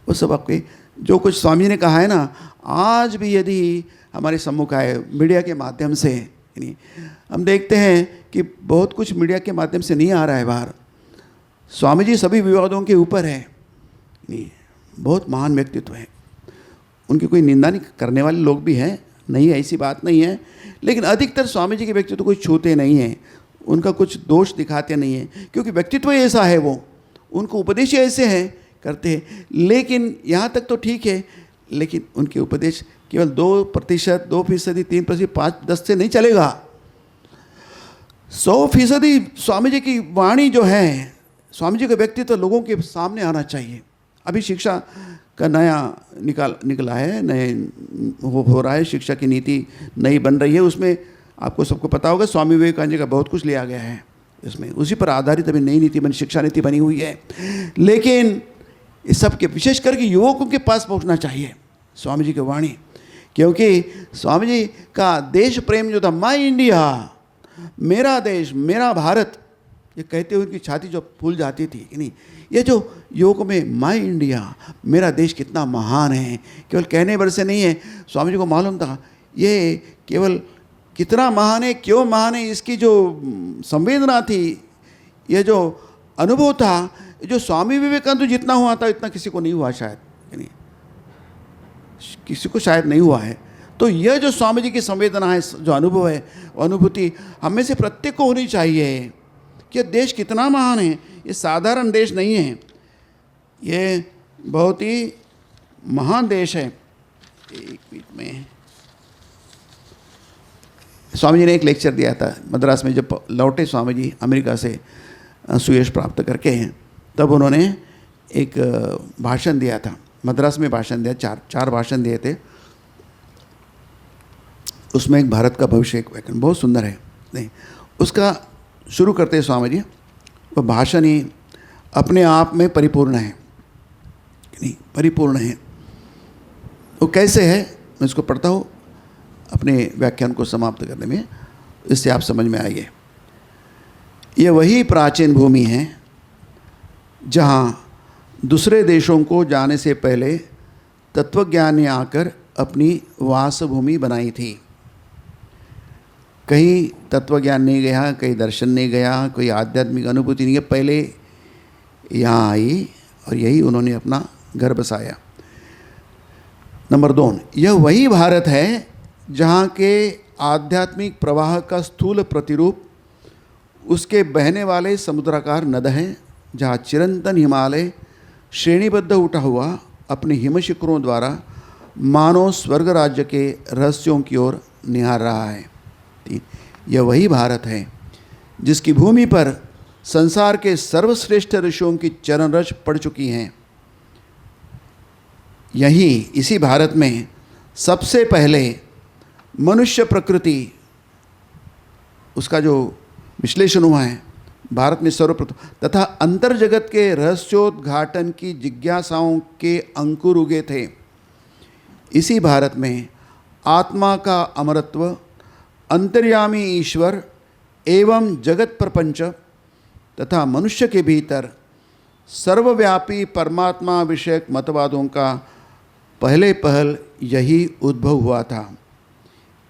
वो सब आपके जो कुछ स्वामी ने कहा है ना, आज भी यदि हमारे सम्मुख आए मीडिया के माध्यम से, नहीं हम देखते हैं कि बहुत कुछ मीडिया के माध्यम से नहीं आ रहा है बाहर। स्वामी जी सभी विवादों के ऊपर है, नहीं बहुत महान व्यक्तित्व है, उनकी कोई निंदा नहीं करने वाले लोग भी हैं, नहीं है ऐसी बात नहीं है, लेकिन अधिकतर स्वामी जी के व्यक्तित्व को छूते नहीं हैं, उनका कुछ दोष दिखाते नहीं हैं, क्योंकि व्यक्तित्व ऐसा है, वो उनको उपदेश ऐसे हैं करते हैं। लेकिन यहाँ तक तो ठीक है, लेकिन उनके उपदेश केवल 2%, 2%, 3%, 5-10 से नहीं चलेगा। 100% स्वामी जी की वाणी जो है, स्वामी जी का व्यक्तित्व लोगों के सामने आना चाहिए। अभी शिक्षा का नया निकला है, नए हो रहा है, शिक्षा की नीति नई बन रही है, उसमें आपको सबको पता होगा स्वामी विवेकानंद जी का बहुत कुछ लिया गया है इसमें, उसी पर आधारित अभी नई नीति बनी, शिक्षा नीति बनी हुई है। लेकिन इस सब के विशेष करके युवकों के पास पहुंचना चाहिए स्वामी जी की वाणी, क्योंकि स्वामी जी का देश प्रेम जो था, माई इंडिया, मेरा देश, मेरा भारत, ये कहते हुए उनकी छाती जो फूल जाती थी कि नहीं। ये जो युवकों में माई इंडिया, मेरा देश कितना महान है, केवल कहने भर से नहीं है, स्वामी जी को मालूम था ये केवल कितना महान है, क्यों महान है, इसकी जो संवेदना थी, ये जो अनुभव था, जो स्वामी विवेकानंद जितना हुआ था इतना किसी को नहीं हुआ शायद, नहीं किसी को शायद नहीं हुआ है। तो यह जो स्वामी जी की संवेदना है, जो अनुभव है, अनुभूति हम में से प्रत्येक को होनी चाहिए कि देश कितना महान है, ये साधारण देश नहीं है, ये बहुत ही महान देश है। एक मिनट में स्वामी जी ने एक लेक्चर दिया था मद्रास में, जब लौटे स्वामी जी अमेरिका से सुयश प्राप्त करके, तब उन्होंने एक भाषण दिया था, मद्रास में भाषण दिया, चार भाषण दिए थे। उसमें एक भारत का भविष्य एक व्याख्यान बहुत सुंदर है, नहीं उसका शुरू करते हैं स्वामी जी, वो भाषण ही अपने आप में परिपूर्ण है, नहीं परिपूर्ण है। वो कैसे है, मैं इसको पढ़ता हूँ अपने व्याख्यान को समाप्त करने में, इससे आप समझ में आइए। ये वही प्राचीन भूमि है जहाँ दूसरे देशों को जाने से पहले तत्वज्ञान ने आकर अपनी वास भूमि बनाई थी। कहीं तत्वज्ञान नहीं गया, कहीं दर्शन नहीं गया, कोई आध्यात्मिक अनुभूति नहीं है, पहले यहाँ आई और यही उन्होंने अपना घर बसाया। नंबर 2, यह वही भारत है जहाँ के आध्यात्मिक प्रवाह का स्थूल प्रतिरूप उसके बहने वाले समुद्राकार नद हैं, जहाँ चिरंतन हिमालय श्रेणीबद्ध उठा हुआ अपने हिम शिखरों द्वारा मानव स्वर्ग राज्य के रहस्यों की ओर निहार रहा है। 3, यह वही भारत है जिसकी भूमि पर संसार के सर्वश्रेष्ठ ऋषियों की चरण रज पड़ चुकी हैं। यही इसी भारत में सबसे पहले मनुष्य प्रकृति, उसका जो विश्लेषण हुआ है भारत में सर्वप्रथम, तथा अंतर जगत के रहस्योद्घाटन की जिज्ञासाओं के अंकुर उगे थे। इसी भारत में आत्मा का अमरत्व, अंतर्यामी ईश्वर एवं जगत प्रपंच तथा मनुष्य के भीतर सर्वव्यापी परमात्मा विषयक मतवादों का पहले पहल यही उद्भव हुआ था।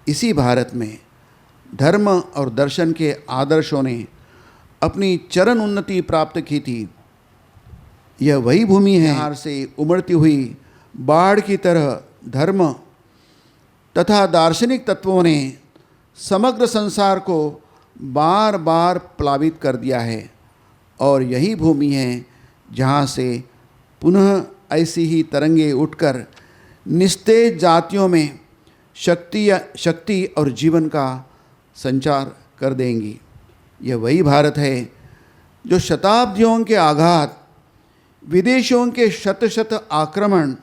इसी भारत में धर्म और दर्शन के आदर्शों ने अपनी चरम उन्नति प्राप्त की थी। यह वही भूमि है जहाँ से उमड़ती हुई बाढ़ की तरह धर्म तथा दार्शनिक तत्वों ने समग्र संसार को बार बार प्लावित कर दिया है, और यही भूमि है जहाँ से पुनः ऐसी ही तरंगे उठकर निस्तेज जातियों में शक्ति और जीवन का संचार कर देंगी। यह वही भारत है जो शताब्दियों के आघात, विदेशियों के शत शत आक्रमण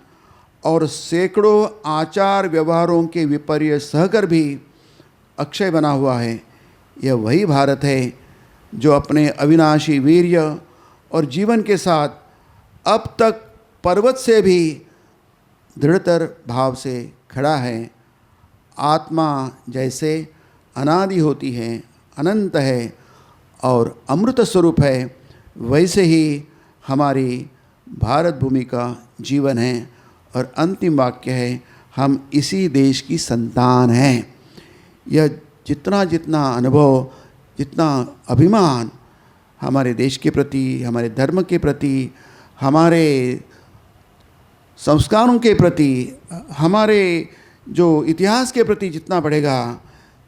और सैकड़ों आचार व्यवहारों के विपर्य सहकर भी अक्षय बना हुआ है। यह वही भारत है जो अपने अविनाशी वीर्य और जीवन के साथ अब तक पर्वत से भी दृढ़तर भाव से खड़ा है। आत्मा जैसे अनादि होती है, अनंत है और अमृत स्वरूप है, वैसे ही हमारी भारत भूमि का जीवन है। और अंतिम वाक्य है, हम इसी देश की संतान हैं। यह जितना जितना अनुभव, जितना अभिमान हमारे देश के प्रति, हमारे धर्म के प्रति, हमारे संस्कारों के प्रति, हमारे जो इतिहास के प्रति जितना बढ़ेगा,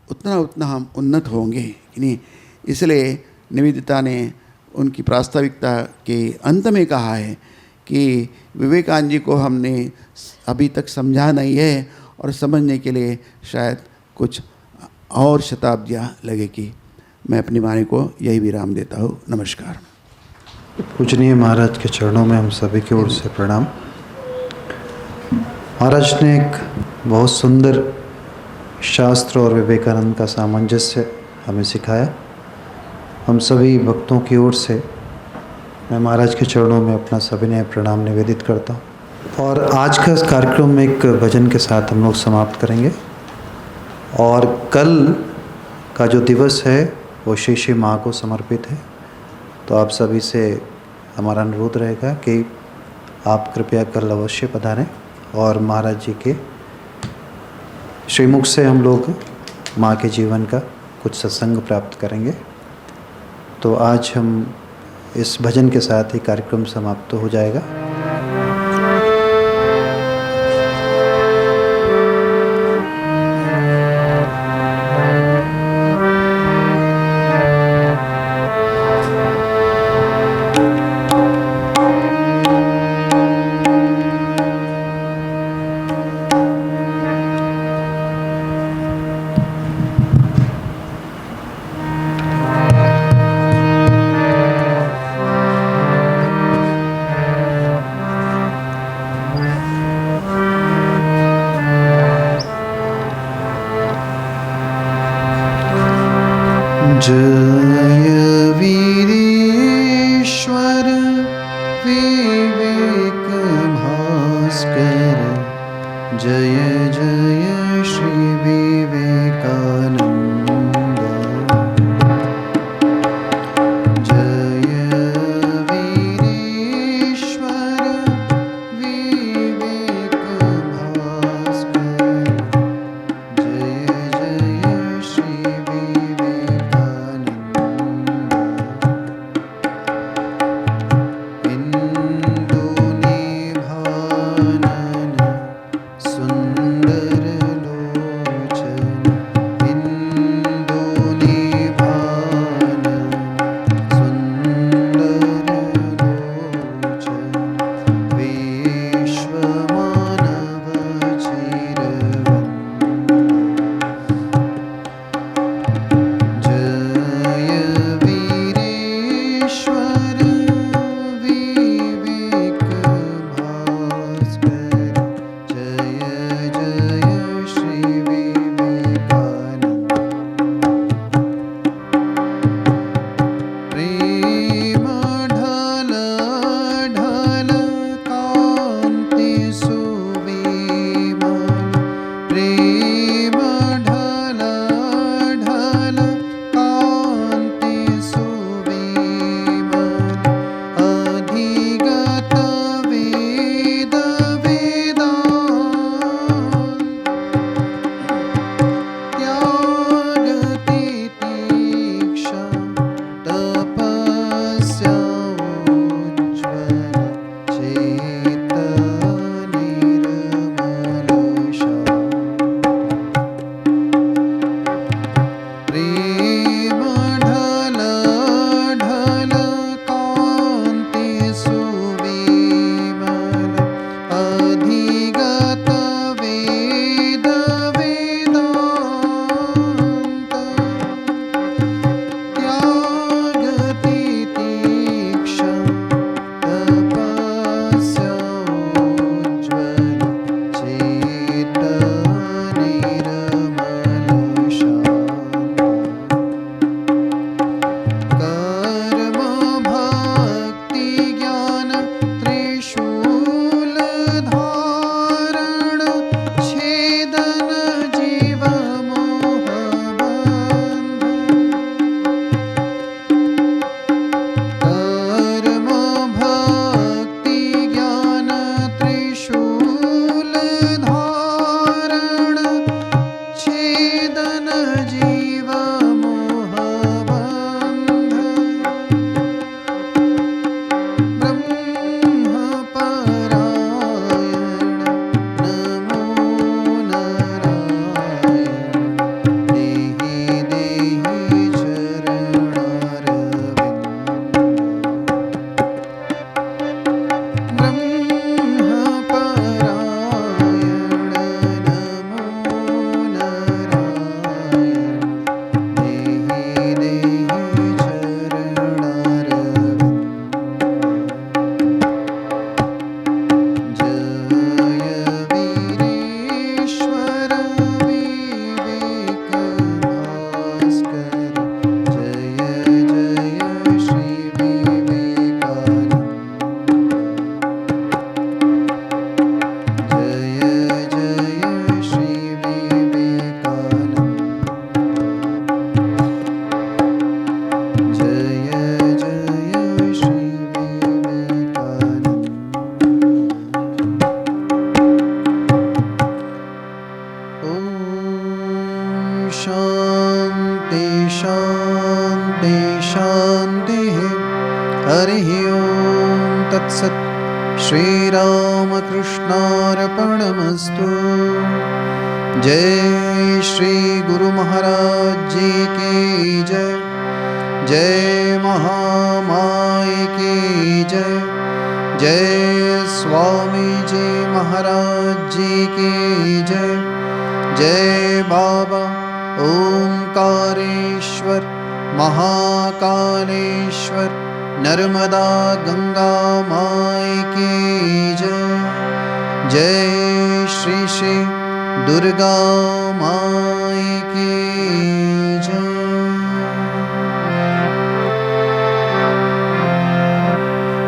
उतना उतना हम उन्नत होंगे कि नहीं। इसलिए निवेदिता ने उनकी प्रास्ताविकता के अंत में कहा है कि विवेकानंद जी को हमने अभी तक समझा नहीं है और समझने के लिए शायद कुछ और शताब्दियाँ लगेगी। मैं अपनी वाणी को यही विराम देता हूँ। नमस्कार। पूजनीय महाराज के चरणों में हम सभी की ओर से प्रणाम। महाराज ने एक बहुत सुंदर शास्त्र और विवेकानंद का सामंजस्य हमें सिखाया। हम सभी भक्तों की ओर से मैं महाराज के चरणों में अपना सविनय प्रणाम निवेदित करता हूँ। और आज का इस कार्यक्रम में एक भजन के साथ हम लोग समाप्त करेंगे। और कल का जो दिवस है वो श्री श्री माँ को समर्पित है। तो आप सभी से हमारा अनुरोध रहेगा कि आप कृपया कल अवश्य पधारें और महाराज जी के श्रीमुख से हम लोग माँ के जीवन का कुछ सत्संग प्राप्त करेंगे। तो आज हम इस भजन के साथ ही कार्यक्रम समाप्त हो जाएगा। जय वीरेश्वर विवेक भास्कर, जय जय श्री विवेकानंद। जय वीरेश्वर विवेक भास्कर, जय जय श्री सुंदर रामकृष्णार्पणमस्तु। जय श्री गुरु महाराज जी की जय। जय महामाई की जय। जय स्वामी जी महाराज जी की जय। जय बाबा ओंकारेश्वर महाकालेश्वर नर्मदा गंगा माई की जय। जय श्री श्री दुर्गा माई की